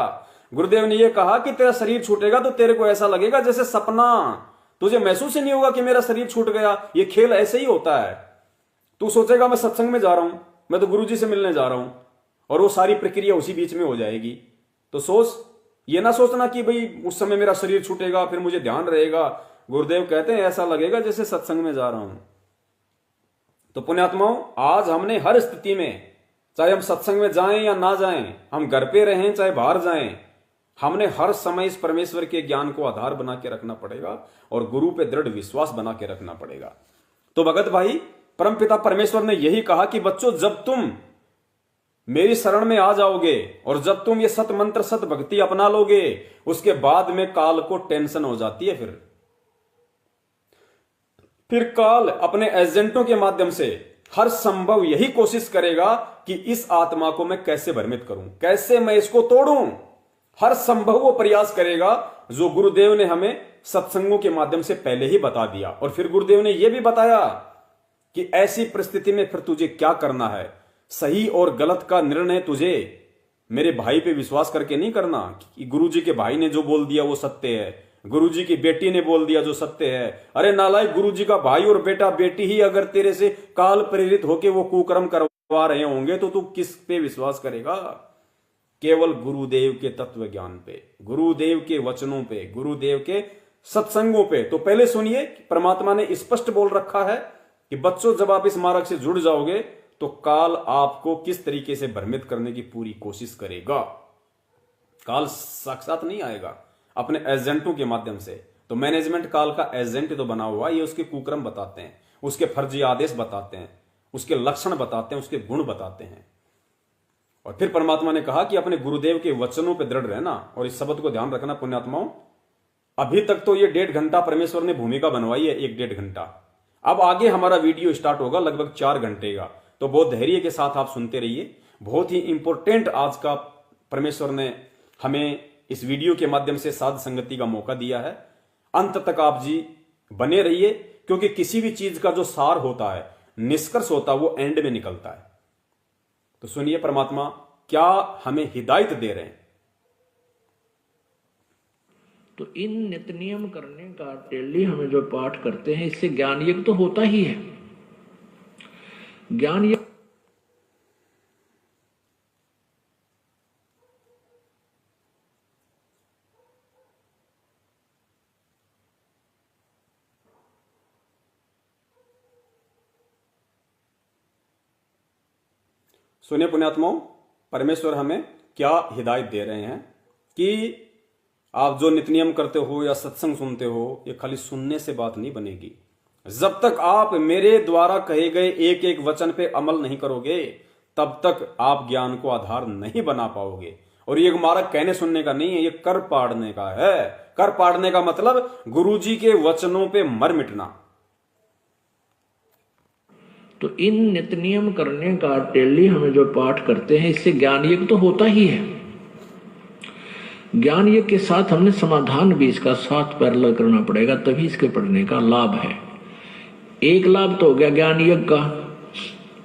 गुरुदेव ने यह कहा कि तेरा शरीर छूटेगा तो तेरे को ऐसा लगेगा जैसे सपना, तुझे महसूस ही नहीं होगा कि मेरा शरीर छूट गया। ये खेल ऐसे ही होता है। तू सोचेगा मैं सत्संग में जा रहा हूं, मैं तो गुरुजी से मिलने जा रहा हूं, और वो सारी प्रक्रिया उसी बीच में हो जाएगी। तो सोच, ये ना सोचना कि भाई उस समय मेरा शरीर छूटेगा फिर मुझे ध्यान रहेगा। गुरुदेव कहते हैं ऐसा लगेगा जैसे सत्संग में जा रहा हूं। तो पुण्यात्माओं, आज हमने हर स्थिति में, चाहे हम सत्संग में जाएं या ना जाएं, हम घर पे रहें चाहे बाहर जाएं, हमने हर समय इस परमेश्वर के ज्ञान को आधार बना के रखना पड़ेगा और गुरु पे दृढ़ विश्वास बना के रखना पड़ेगा। तो भगत भाई, परमपिता परमेश्वर ने यही कहा कि बच्चों, जब तुम मेरी शरण में आ जाओगे और जब तुम ये सत मंत्र सत भक्ति अपना लोगे, उसके बाद में काल को टेंशन हो जाती है। फिर काल अपने एजेंटों के माध्यम से हर संभव यही कोशिश करेगा कि इस आत्मा को मैं कैसे भ्रमित करूं, कैसे मैं इसको तोड़ूं। हर संभव वो प्रयास करेगा जो गुरुदेव ने हमें सत्संगों के माध्यम से पहले ही बता दिया। और फिर गुरुदेव ने यह भी बताया कि ऐसी परिस्थिति में फिर तुझे क्या करना है। सही और गलत का निर्णय तुझे मेरे भाई पे विश्वास करके नहीं करना कि गुरुजी के भाई ने जो बोल दिया वो सत्य है, गुरुजी की बेटी ने बोल दिया जो सत्य है। अरे नालायक, गुरुजी का भाई और बेटा बेटी ही अगर तेरे से काल प्रेरित होके वो कुकर्म करवा रहे होंगे तो तू किस पे विश्वास करेगा। केवल गुरुदेव के तत्व ज्ञान पे, गुरुदेव के वचनों पे, गुरुदेव के सत्संगों पे। तो पहले सुनिए, परमात्मा ने स्पष्ट बोल रखा है कि बच्चों, जब आप इस मार्ग से जुड़ जाओगे तो काल आपको किस तरीके से भ्रमित करने की पूरी कोशिश करेगा। काल साक्षात नहीं आएगा, अपने एजेंटों के माध्यम से। तो मैनेजमेंट काल का एजेंट तो बना हुआ, ये उसके कुकर्म बताते हैं, उसके फर्जी आदेश बताते हैं, उसके लक्षण बताते हैं, उसके गुण बताते हैं। और फिर परमात्मा ने कहा कि अपने गुरुदेव के वचनों पर दृढ़ रहना। और इस शब्द को ध्यान रखना पुण्यात्माओं, अभी तक तो ये 1.5 घंटा परमेश्वर ने भूमिका बनवाई है, 1-1.5 घंटा। अब आगे हमारा वीडियो स्टार्ट होगा लगभग 4 घंटे का। तो बहुत धैर्य के साथ आप सुनते रहिए। बहुत ही इंपॉर्टेंट आज का परमेश्वर ने हमें इस वीडियो के माध्यम से साध संगति का मौका दिया है। अंत तक आप जी बने रहिए, क्योंकि किसी भी चीज का जो सार होता है, निष्कर्ष होता है, वो एंड में निकलता है। तो सुनिए परमात्मा क्या हमें हिदायत दे रहे हैं। तो इन नित्य नियम करने का डेली हमें जो पाठ करते हैं, इससे ज्ञान यज्ञ तो होता ही है। ज्ञान यज्ञ सुनिए पुण्यात्माओं, परमेश्वर हमें क्या हिदायत दे रहे हैं कि आप जो नित्य नियम करते हो या सत्संग सुनते हो, ये खाली सुनने से बात नहीं बनेगी। जब तक आप मेरे द्वारा कहे गए एक एक वचन पे अमल नहीं करोगे, तब तक आप ज्ञान को आधार नहीं बना पाओगे। और ये मार्ग कहने सुनने का नहीं है, ये कर पाड़ने का है। कर पाड़ने का मतलब गुरुजी के वचनों पे मर मिटना। तो इन नित्य नियम करने का डेली हमें जो पाठ करते हैं, इससे ज्ञान यज्ञ तो होता ही है। ज्ञान यज्ञ के साथ हमने समाधान भी इसका साथ पैरेलल करना पड़ेगा, तभी इसके पढ़ने का लाभ है। एक लाभ तो हो गया ज्ञान यज्ञ का,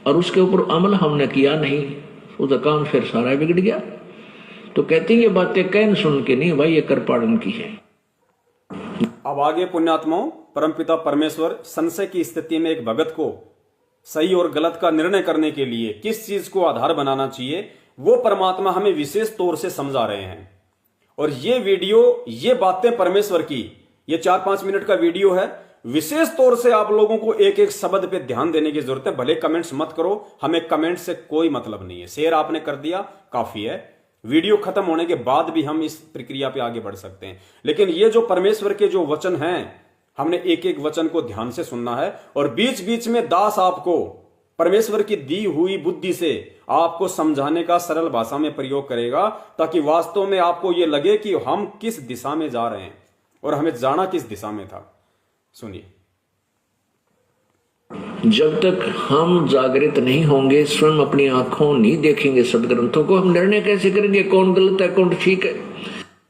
और उसके ऊपर अमल हमने किया नहीं, उसका काम फिर सारा बिगड़ गया। तो कहते हैं ये बातें कहन सुन के नहीं भाई, ये कर पाड़न की है। अब आगे पुण्यात्माओं, परमपिता परमेश्वर संशय की स्थिति में एक भगत को सही और गलत का निर्णय करने के लिए किस चीज को आधार बनाना चाहिए, वो परमात्मा हमें विशेष तौर से समझा रहे हैं। और ये वीडियो, ये बातें परमेश्वर की, ये 4-5 मिनट का वीडियो है। विशेष तौर से आप लोगों को एक एक शब्द पे ध्यान देने की जरूरत है। भले कमेंट्स मत करो, हमें कमेंट से कोई मतलब नहीं है। शेयर आपने कर दिया, काफी है। वीडियो खत्म होने के बाद भी हम इस प्रक्रिया पे आगे बढ़ सकते हैं। लेकिन ये जो परमेश्वर के जो वचन हैं, हमने एक एक वचन को ध्यान से सुनना है। और बीच बीच में दास आपको परमेश्वर की दी हुई बुद्धि से आपको समझाने का सरल भाषा में प्रयोग करेगा, ताकि वास्तव में आपको यह लगे कि हम किस दिशा में जा रहे हैं और हमें जाना किस दिशा में था। सुनिए। जब तक हम जागृत नहीं होंगे, स्वयं अपनी आंखों नहीं देखेंगे सदग्रंथों को, हम निर्णय कैसे करेंगे कौन गलत है कौन ठीक है?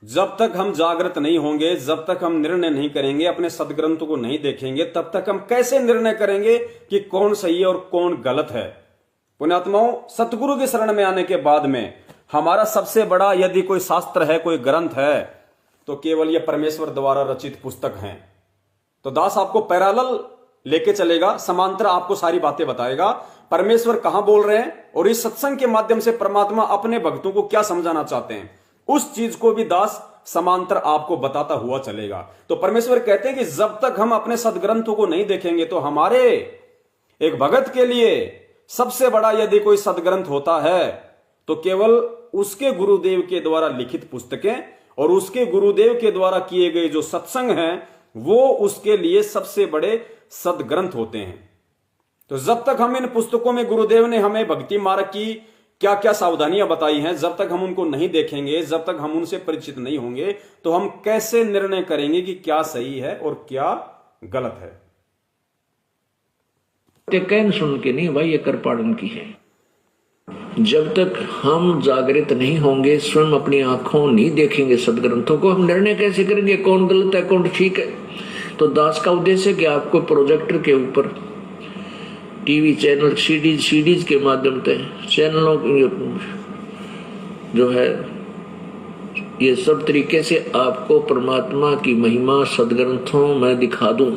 जब तक हम जागृत नहीं होंगे, जब तक हम निर्णय नहीं करेंगे, अपने सदग्रंथों को नहीं देखेंगे, तब तक हम कैसे निर्णय करेंगे कि कौन सही है और कौन गलत है? पुण्यात्माओं, सतगुरु की शरण में आने के बाद में हमारा सबसे बड़ा यदि कोई शास्त्र है, कोई ग्रंथ है, तो केवल यह परमेश्वर द्वारा रचित पुस्तक हैं। तो दास आपको पैरेलल लेके चलेगा, समांतर आपको सारी बातें बताएगा, परमेश्वर कहां बोल रहे हैं और इस सत्संग के माध्यम से परमात्मा अपने भक्तों को क्या समझाना चाहते हैं, उस चीज को भी दास समांतर आपको बताता हुआ चलेगा। तो परमेश्वर कहते हैं कि जब तक हम अपने सदग्रंथों को नहीं देखेंगे, तो हमारे एक भगत के लिए सबसे बड़ा यदि कोई सदग्रंथ होता है तो केवल उसके गुरुदेव के द्वारा लिखित पुस्तकें और उसके गुरुदेव के द्वारा किए गए जो सत्संग हैं, वो उसके लिए सबसे बड़े सदग्रंथ होते हैं। तो जब तक हम इन पुस्तकों में गुरुदेव ने हमें भक्ति मार्ग की क्या क्या सावधानियां बताई हैं, जब तक हम उनको नहीं देखेंगे, जब तक हम उनसे परिचित नहीं होंगे, तो हम कैसे निर्णय करेंगे कि क्या सही है और क्या गलत है? कहन सुन के नहीं भाई, ये कृपाणन की है। जब तक हम जागृत नहीं होंगे, स्वयं अपनी आंखों नहीं देखेंगे सदग्रंथों को, हम निर्णय कैसे करेंगे कौन गलत है कौन ठीक है? तो दास का उद्देश्य है कि आपको प्रोजेक्टर के ऊपर टीवी चैनल, सीडीज के माध्यम से चैनलों जो है, ये सब तरीके से आपको परमात्मा की महिमा सदग्रंथों में दिखा दूं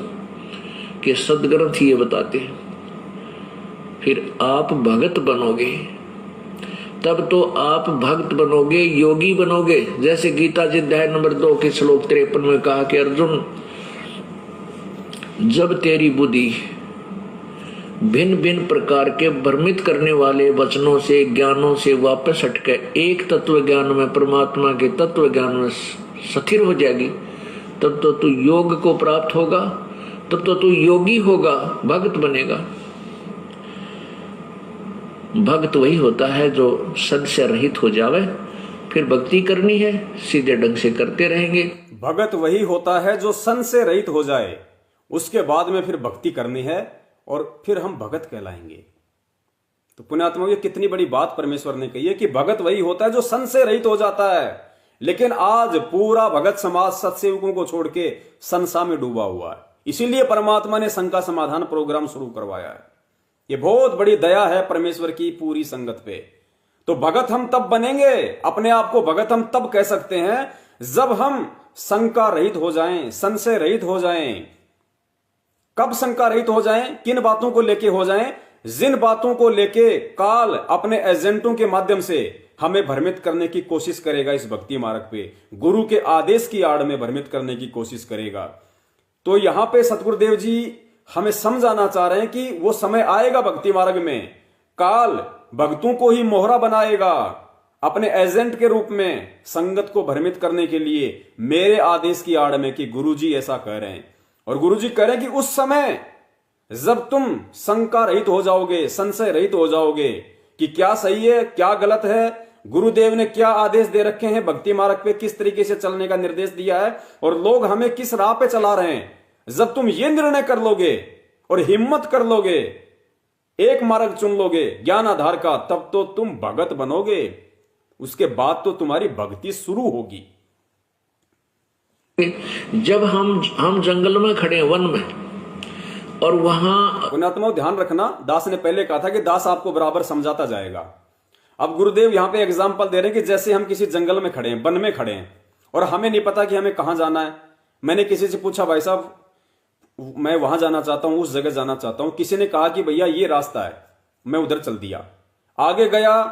कि सदग्रंथ ये बताते हैं। फिर आप भगत बनोगे, तब तो आप भक्त बनोगे, योगी बनोगे। जैसे गीता जी अध्याय नंबर 2 के श्लोक 53 में कहा कि अर्जुन, जब तेरी बुद्धि भिन्न भिन्न प्रकार के भ्रमित करने वाले वचनों से, ज्ञानों से वापस हटके एक तत्व ज्ञान में, परमात्मा के तत्व ज्ञान में स्थिर हो जाएगी, तब तो तू योग को प्राप्त होगा, तब तो तू योगी होगा, भक्त बनेगा। भक्त वही होता है जो संशय रहित हो जावे। फिर भक्ति करनी है, सीधे ढंग से करते रहेंगे। भगत वही होता है जो संशय रहित हो जाए, उसके बाद में फिर भक्ति करनी है और फिर हम भगत कहलाएंगे। तो पुण्यात्मा, ये कितनी बड़ी बात परमेश्वर ने कही है कि भगत वही होता है जो संशय रहित हो जाता है। लेकिन आज पूरा भगत समाज सत्सेवकों को छोड़ के संशय में डूबा हुआ है। इसीलिए परमात्मा ने शंका समाधान प्रोग्राम शुरू करवाया है। ये बहुत बड़ी दया है परमेश्वर की पूरी संगत पे। तो भगत हम तब बनेंगे, अपने आप को भगत हम तब कह सकते हैं जब हम शंका रहित हो जाएं, संशय रहित हो जाएं। कब शंका रहित हो जाएं? किन बातों को लेके हो जाएं? जिन बातों को लेके काल अपने एजेंटों के माध्यम से हमें भ्रमित करने की कोशिश करेगा, इस भक्ति मार्ग पे गुरु के आदेश की आड़ में भ्रमित करने की कोशिश करेगा। तो यहां पे सतगुरुदेव जी हमें समझाना चाह रहे हैं कि वो समय आएगा भक्ति मार्ग में, काल भक्तों को ही मोहरा बनाएगा अपने एजेंट के रूप में, संगत को भ्रमित करने के लिए मेरे आदेश की आड़ में कि गुरुजी ऐसा कह रहे हैं। और गुरुजी कह रहे हैं कि उस समय जब तुम शंका रहित हो जाओगे, संशय रहित हो जाओगे कि क्या सही है क्या गलत है, गुरुदेव ने क्या आदेश दे रखे हैं, भक्ति मार्ग पे किस तरीके से चलने का निर्देश दिया है और लोग हमें किस राह पे चला रहे हैं, जब तुम ये निर्णय कर लोगे और हिम्मत कर लोगे, एक मार्ग चुन लोगे ज्ञान आधार का, तब तो तुम भगत बनोगे। उसके बाद तो तुम्हारी भक्ति शुरू होगी। जब हम जंगल में खड़े हैं, वन में, और वहां पुण्यात्मा ध्यान रखना, दास ने पहले कहा था कि दास आपको बराबर समझाता जाएगा। अब गुरुदेव यहां पे एग्जांपल दे रहे हैं कि जैसे हम किसी जंगल में खड़े हैं, वन में खड़े हैं और हमें नहीं पता कि हमें कहां जाना है। मैंने किसी से पूछा, भाई साहब मैं वहां जाना चाहता हूं, उस जगह जाना चाहता हूं। किसी ने कहा कि भैया ये रास्ता है, मैं उधर चल दिया। आगे गया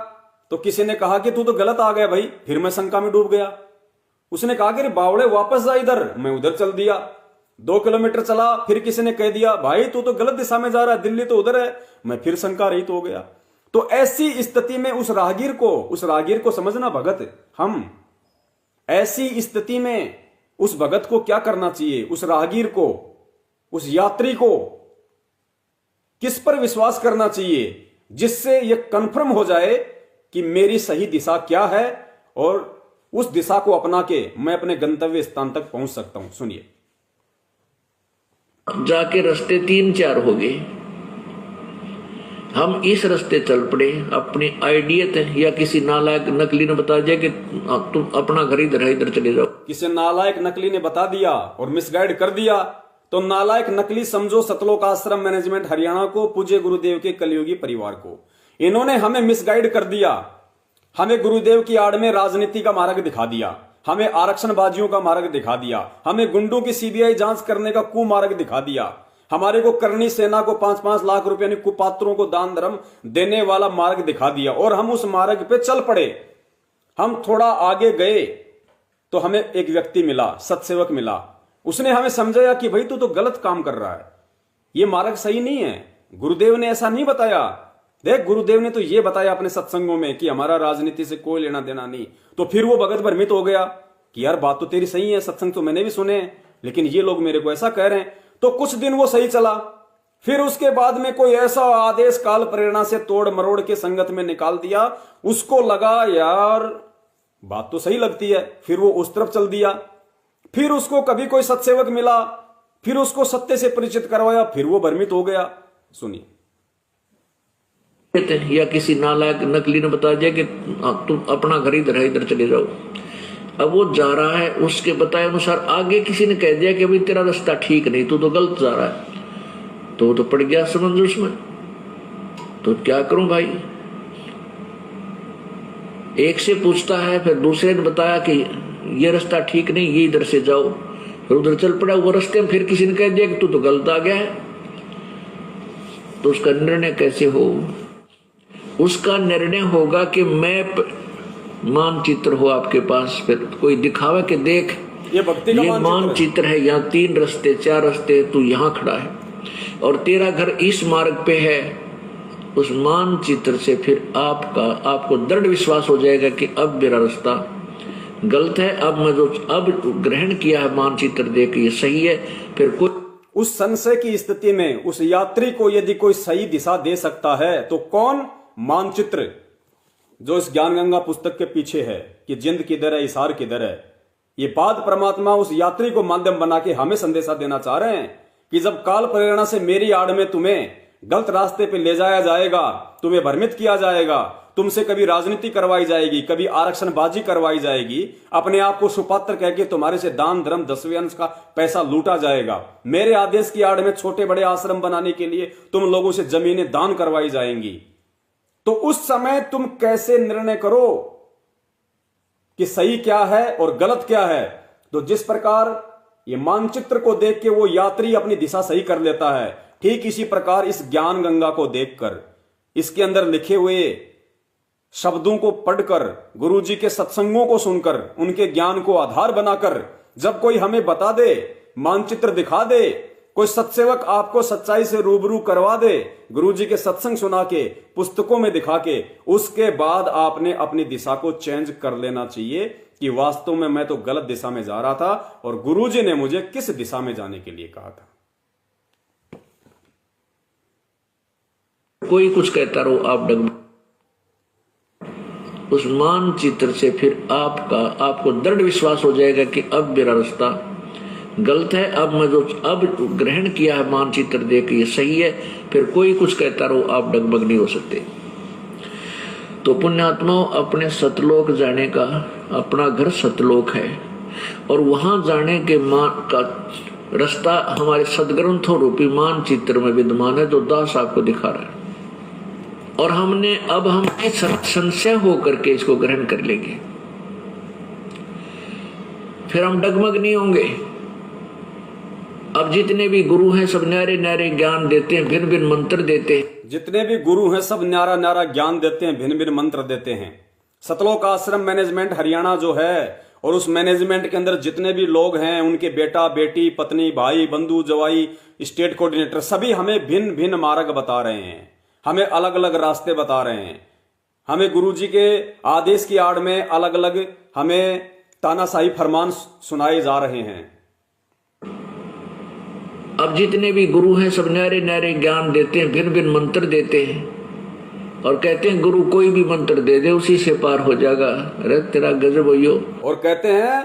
तो किसी ने कहा कि तू तो गलत आ गया भाई, फिर मैं शंका में डूब गया। उसने कहा कि बावड़े वापस जा इधर, मैं उधर चल दिया। 2 किलोमीटर चला, फिर किसी ने कह दिया भाई तू तो गलत दिशा में जा रहा है, दिल्ली तो उधर है, मैं फिर शंका रहित हो गया। तो ऐसी स्थिति में उस राहगीर को समझना भगत, हम ऐसी स्थिति में उस भगत को क्या करना चाहिए, उस राहगीर को, उस यात्री को किस पर विश्वास करना चाहिए जिससे यह कंफर्म हो जाए कि मेरी सही दिशा क्या है और उस दिशा को अपना के मैं अपने गंतव्य स्थान तक पहुंच सकता हूं। सुनिए, जाके रास्ते 3-4 हो गए। हम इस रास्ते चल पड़े, अपनी आइडियत या किसी नालायक नकली ने बता दिया कि तुम अपना घर इधर है, इधर चले जाओ। किसी नालायक नकली ने बता दिया और मिसगाइड कर दिया, तो नालायक नकली समझो सतलोक आश्रम मैनेजमेंट हरियाणा को, पूज्य गुरुदेव के कलयुगी परिवार को। इन्होंने हमें मिसगाइड कर दिया, हमें गुरुदेव की आड़ में राजनीति का मार्ग दिखा दिया, हमें आरक्षणबाजियों का मार्ग दिखा दिया, हमें गुंडों की सीबीआई जांच करने का कुमार्ग दिखा दिया, हमारे को करनी सेना को 5-5 लाख रुपए यानी कुपात्रों को दान धर्म देने वाला मार्ग दिखा दिया, और हम उस मार्ग पे चल पड़े। हम थोड़ा आगे गए तो हमें एक व्यक्ति मिला, सत्सेवक मिला। उसने हमें समझाया कि भाई तू तो गलत काम कर रहा है, ये मार्ग सही नहीं है। गुरुदेव ने ऐसा नहीं बताया। देख, गुरुदेव ने तो ये बताया अपने सत्संगों में कि हमारा राजनीति से कोई लेना देना नहीं। तो फिर वो भगत भ्रमित हो गया कि यार बात तो तेरी सही है, सत्संग तो मैंने भी सुने हैं, लेकिन ये लोग मेरे को ऐसा कह रहे हैं। तो कुछ दिन वो सही चला, फिर उसके बाद में कोई ऐसा आदेश काल प्रेरणा से तोड़ मरोड़ के संगत में निकाल दिया। उसको लगा यार बात तो सही लगती है, फिर वो उस तरफ चल दिया। फिर उसको कभी कोई सत्सेवक मिला, फिर उसको सत्य से परिचित करवाया, फिर वो भ्रमित हो गया। सुनिए। या किसी नालायक नकली ने बता दिया कि तुम अपना घर इधर है, इधर चले जाओ। अब वो जा रहा है, उसके बताए अनुसार आगे किसी ने कह दिया कि भाई तेरा रास्ता ठीक नहीं, तू तो गलत जा रहा है। तो वो तो पड़ गया समझ उसमें। तो क्या करूं भाई, एक से पूछता है, फिर दूसरे ने बताया कि ये रास्ता ठीक नहीं, ये इधर से जाओ, फिर उधर चल पड़ा। वो रास्ते में फिर किसी ने कह दिया कि तू तो गलत आ गया है। तो उसका निर्णय कैसे हो? उसका निर्णय होगा कि मैप मानचित्र हो आपके पास, फिर कोई दिखावे कि देख ये मानचित्र है, यहाँ 3 रास्ते 4 रास्ते, तू यहाँ खड़ा है और तेरा घर इस मार्ग पे है। उस मानचित्र से फिर आपको दृढ़ विश्वास हो जाएगा कि अब मेरा रास्ता गलत है, अब मैं जो अब ग्रहण किया है मानचित्र देख ये सही है। फिर कोई उस संशय की स्थिति में उस यात्री को यदि कोई सही दिशा दे सकता है तो कौन? मानचित्र, जो इस ज्ञान गंगा पुस्तक के पीछे है कि जिंद किधर है, इशार किधर है। ये बात परमात्मा उस यात्री को माध्यम बना के हमें संदेशा देना चाह रहे हैं कि जब काल प्रेरणा से मेरी आड़ में तुम्हें गलत रास्ते पे ले जाया जाएगा, तुम्हें भ्रमित किया जाएगा, तुमसे कभी राजनीति करवाई जाएगी, कभी आरक्षणबाजी करवाई जाएगी, अपने आप को सुपात्र कह के तुम्हारे से दान धर्म 10वें अंश का पैसा लूटा जाएगा, मेरे आदेश की आड़ में छोटे बड़े आश्रम बनाने के लिए तुम लोगों से जमीनें दान करवाई जाएंगी, तो उस समय तुम कैसे निर्णय करो कि सही क्या है और गलत क्या है? तो जिस प्रकार ये मानचित्र को देख के वो यात्री अपनी दिशा सही कर लेता है, ठीक इसी प्रकार इस ज्ञान गंगा को देखकर, इसके अंदर लिखे हुए शब्दों को पढ़कर, गुरुजी के सत्संगों को सुनकर, उनके ज्ञान को आधार बनाकर जब कोई हमें बता दे, मानचित्र दिखा दे, कोई सत्सेवक आपको सच्चाई से रूबरू करवा दे, गुरुजी के सत्संग सुना के, पुस्तकों में दिखा के, उसके बाद आपने अपनी दिशा को चेंज कर लेना चाहिए कि वास्तव में मैं तो गलत दिशा में जा रहा था और गुरुजी ने मुझे किस दिशा में जाने के लिए कहा था। कोई कुछ कहता रहो, आप डगमग उस मानचित्र से फिर आपको दृढ़ विश्वास हो जाएगा कि अब मेरा रास्ता गलत है, अब मैं जो अब ग्रहण किया है मानचित्र देख ये सही है। फिर कोई कुछ कहता रहो, आप डगमग नहीं हो सकते। तो पुण्यात्माओं, अपने सतलोक जाने का अपना घर सतलोक है और वहां जाने के का रास्ता हमारे सदग्रंथों रूपी मानचित्र में विद्यमान है, जो दास आपको दिखा रहा है। और हम संशय होकर के इसको ग्रहण कर लेंगे, फिर हम डगमग नहीं होंगे। अब जितने भी गुरु हैं सब न्यारे न्यारे ज्ञान देते हैं, भिन्न भिन्न मंत्र देते हैं। जितने भी गुरु हैं सब न्यारा न्यारा ज्ञान देते हैं, भिन्न भिन्न मंत्र देते हैं। सतलोक आश्रम मैनेजमेंट हरियाणा जो है, और उस मैनेजमेंट के अंदर जितने भी लोग हैं, उनके बेटा बेटी पत्नी भाई बंधु जवाई स्टेट कोऑर्डिनेटर, सभी हमें भिन्न भिन्न मार्ग बता रहे हैं, हमें अलग अलग रास्ते बता रहे हैं। हमें गुरुजी के आदेश की आड़ में अलग अलग हमें तानाशाही फरमान सुनाए जा रहे हैं। अब जितने भी गुरु हैं सब न्यारे न्यारे ज्ञान देते हैं, भिन्न भिन्न मंत्र देते हैं और कहते हैं गुरु कोई भी मंत्र दे दे उसी से पार हो जाएगा। अरे तेरा गजब हो। और कहते हैं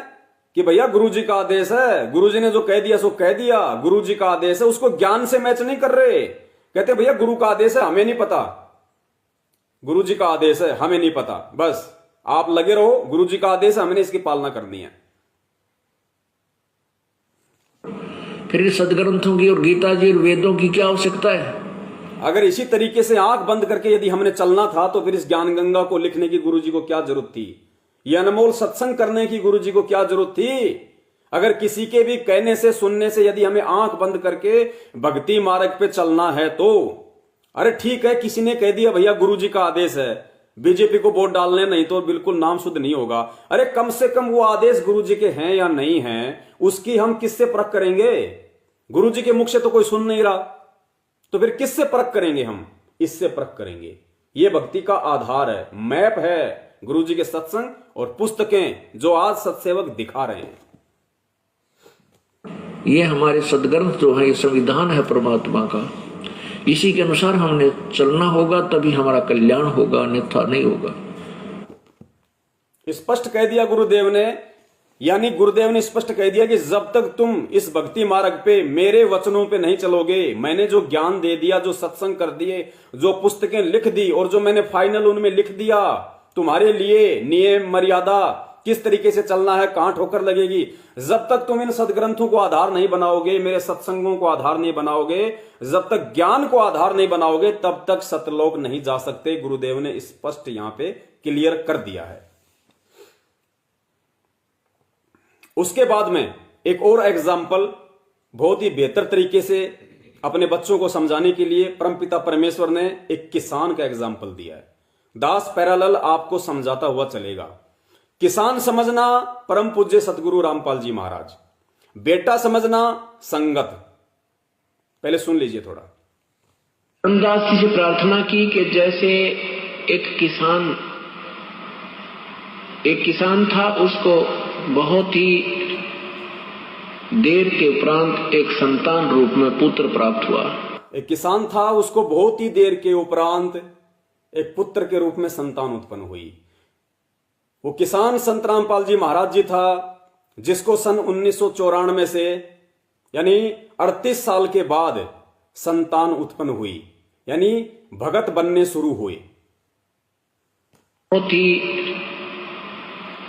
कि भैया गुरुजी का आदेश है, गुरुजी ने जो कह दिया सो कह दिया, गुरुजी का आदेश है, उसको ज्ञान से मैच नहीं कर रहे। कहते भैया गुरु का आदेश है, हमें नहीं पता, गुरुजी का आदेश है, हमें नहीं पता, बस आप लगे रहो, गुरुजी का आदेश है, हमने इसकी पालना करनी है। फिर सदग्रंथों की और गीता जी और वेदों की क्या आवश्यकता है? अगर इसी तरीके से आंख बंद करके यदि हमने चलना था तो फिर इस ज्ञान गंगा को लिखने की गुरुजी को क्या जरूरत थी? ये अनमोल सत्संग करने की गुरुजी को क्या जरूरत थी? अगर किसी के भी कहने से सुनने से यदि हमें आंख बंद करके भक्ति मार्ग पे चलना है तो अरे ठीक है, किसी ने कह दिया भैया गुरुजी का आदेश है, बीजेपी को वोट डालने, नहीं तो बिल्कुल नाम शुद्ध नहीं होगा। अरे कम से कम वो आदेश गुरुजी के हैं या नहीं हैं, उसकी हम किससे परख करेंगे? गुरुजी के मुख से तो कोई सुन नहीं रहा, तो फिर किससे परख करेंगे? हम इससे परख करेंगे। ये भक्ति का आधार है, मैप है गुरुजी के सत्संग और पुस्तकें जो आज सत्सेवक दिखा रहे हैं। ये हमारे सदग्रंथ जो है, ये संविधान है परमात्मा का, इसी के अनुसार हमने चलना होगा, तभी हमारा कल्याण होगा, अन्यथा नहीं होगा। स्पष्ट कह दिया गुरुदेव ने, यानी गुरुदेव ने स्पष्ट कह दिया कि जब तक तुम इस भक्ति मार्ग पे मेरे वचनों पे नहीं चलोगे, मैंने जो ज्ञान दे दिया, जो सत्संग कर दिए, जो पुस्तकें लिख दी और जो मैंने फाइनल उनमें लिख दिया तुम्हारे लिए नियम मर्यादा, किस तरीके से चलना है, कहां ठोकर लगेगी, जब तक तुम इन सदग्रंथों को आधार नहीं बनाओगे, मेरे सत्संगों को आधार नहीं बनाओगे, जब तक ज्ञान को आधार नहीं बनाओगे, तब तक सतलोक नहीं जा सकते। गुरुदेव ने स्पष्ट यहां पे क्लियर कर दिया है। उसके बाद में एक और एग्जाम्पल बहुत ही बेहतर तरीके से अपने बच्चों को समझाने के लिए परमपिता परमेश्वर ने एक किसान का एग्जाम्पल दिया है। दास पैरालल आपको समझाता हुआ चलेगा। किसान समझना परम पूज्य सतगुरु रामपाल जी महाराज, बेटा समझना संगत। पहले सुन लीजिए थोड़ा। रामदास जी से प्रार्थना की कि जैसे एक किसान था, उसको बहुत ही देर के उपरांत एक संतान रूप में पुत्र प्राप्त हुआ। एक किसान था, उसको बहुत ही देर के उपरांत एक पुत्र के रूप में संतान उत्पन्न हुई। वो किसान संत रामपाल जी महाराज जी था, जिसको सन 1994 से यानी 38 साल के बाद संतान उत्पन्न हुई, यानी भगत बनने शुरू हुए। बहुत ही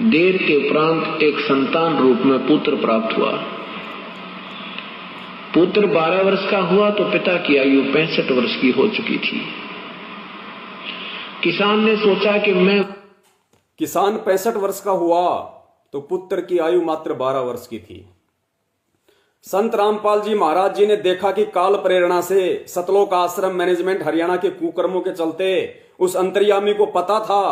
देर के उपरांत एक संतान रूप में पुत्र प्राप्त हुआ। पुत्र 12 वर्ष का हुआ तो पिता की आयु 65 वर्ष की हो चुकी थी। किसान ने सोचा कि किसान 65 वर्ष का हुआ तो पुत्र की आयु मात्र 12 वर्ष की थी। संत रामपाल जी महाराज जी ने देखा कि काल प्रेरणा से सतलोक आश्रम मैनेजमेंट हरियाणा के कुकर्मों के चलते उस अंतर्यामी को पता था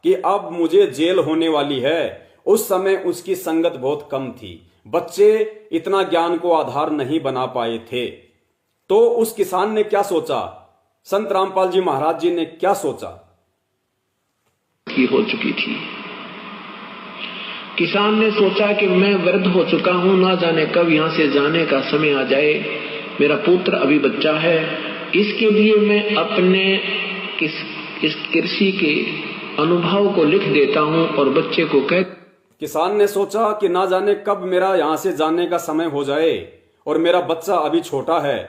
कि अब मुझे जेल होने वाली है। उस समय उसकी संगत बहुत कम थी, बच्चे इतना ज्ञान को आधार नहीं बना पाए थे। तो उस किसान ने क्या सोचा, संत रामपाल जी महाराज जी ने क्या सोचा की हो चुकी थी। किसान ने सोचा कि मैं वृद्ध हो चुका हूं, ना जाने कब यहां से जाने का समय आ जाए, मेरा पुत्र अभी बच्चा है, इसके लिए मैं अपने इस कृषि के अनुभव को लिख देता हूं और बच्चे को किसान ने सोचा कि ना जाने कब मेरा यहां से जाने का समय हो जाए और मेरा बच्चा अभी छोटा है,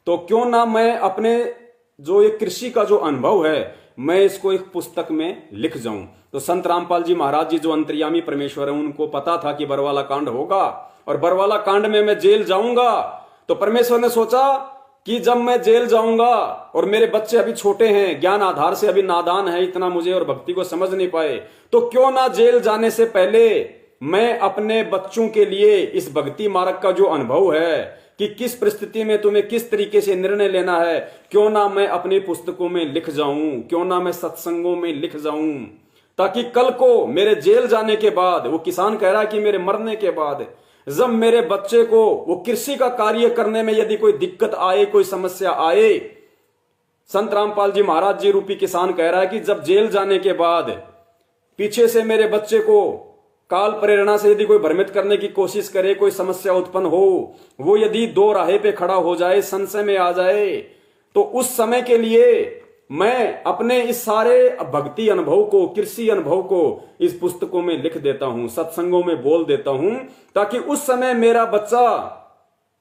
तो क्यों ना मैं अपने जो ये कृषि का जो अनुभव है मैं इसको एक पुस्तक में लिख जाऊं। तो संत रामपाल जी महाराज जी जो अंतर्यामी परमेश्वर है, उनको पता था कि बरवाला कांड होगा और बरवाला कांड में मैं जेल जाऊंगा। तो परमेश्वर ने सोचा कि जब मैं जेल जाऊंगा और मेरे बच्चे अभी छोटे हैं, ज्ञान आधार से अभी नादान है, इतना मुझे और भक्ति को समझ नहीं पाए, तो क्यों ना जेल जाने से पहले मैं अपने बच्चों के लिए इस भक्ति मार्ग का जो अनुभव है कि किस परिस्थिति में तुम्हें किस तरीके से निर्णय लेना है, क्यों ना मैं अपनी पुस्तकों में लिख जाऊं, क्यों ना मैं सत्संगों में लिख जाऊं, ताकि कल को मेरे जेल जाने के बाद, वो किसान कह रहा है कि मेरे मरने के बाद, जब मेरे बच्चे को वो कृषि का कार्य करने में यदि कोई दिक्कत आए, कोई समस्या आए, संत रामपाल जी महाराज जी रूपी किसान कह रहा है कि जब जेल जाने के बाद पीछे से मेरे बच्चे को काल प्रेरणा से यदि कोई भ्रमित करने की कोशिश करे, कोई समस्या उत्पन्न हो, वो यदि दो राहे पे खड़ा हो जाए, संशय में आ जाए, तो उस समय के लिए मैं अपने इस सारे भक्ति अनुभव को, कृषि अनुभव को इस पुस्तकों में लिख देता हूं, सत्संगों में बोल देता हूं, ताकि उस समय मेरा बच्चा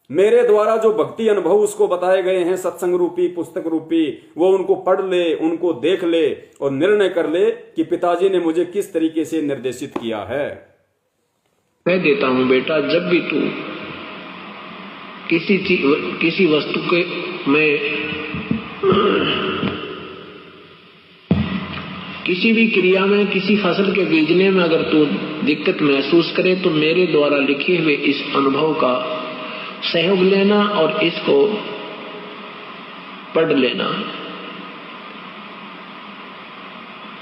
मेरे द्वारा जो भक्ति अनुभव उसको बताए गए हैं सत्संग रूपी, पुस्तक रूपी, वो उनको पढ़ ले, उनको देख ले और निर्णय कर ले कि पिताजी ने मुझे किस तरीके से निर्देशित किया है। मैं देता हूं बेटा, जब भी तू किसी वस्तु के में किसी भी क्रिया में, किसी फसल के बीजने में अगर तू दिक्कत महसूस करे तो मेरे द्वारा लिखे हुए इस अनुभव का सहयोग लेना और इसको पढ़ लेना।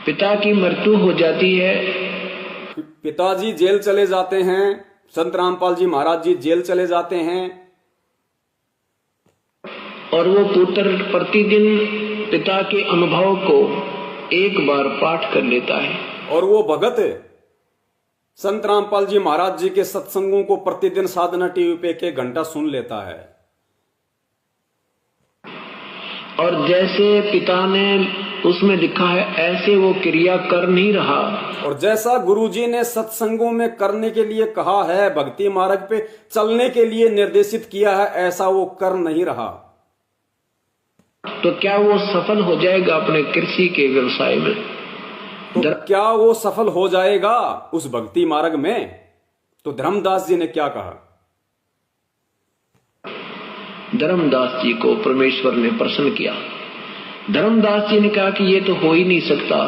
पिता की मृत्यु हो जाती है, पिताजी जेल चले जाते हैं, संत रामपाल जी महाराज जी जेल चले जाते हैं, और वो पुत्र प्रतिदिन पिता के अनुभव को एक बार पाठ कर लेता है। और वो भगत संत रामपाल जी महाराज जी के सत्संगों को प्रतिदिन साधना टीवी पे 1 घंटा सुन लेता है। और जैसे पिता ने उसमें लिखा है ऐसे वो क्रिया कर नहीं रहा, और जैसा गुरुजी ने सत्संगों में करने के लिए कहा है, भक्ति मार्ग पे चलने के लिए निर्देशित किया है, ऐसा वो कर नहीं रहा, तो क्या वो सफल हो जाएगा अपने कृषि के व्यवसाय में? तो क्या वो सफल हो जाएगा उस भक्ति मार्ग में? तो धर्मदास जी ने क्या कहा? धर्मदास जी को परमेश्वर ने प्रसन्न किया। धर्मदास जी ने कहा कि ये तो हो ही नहीं सकता,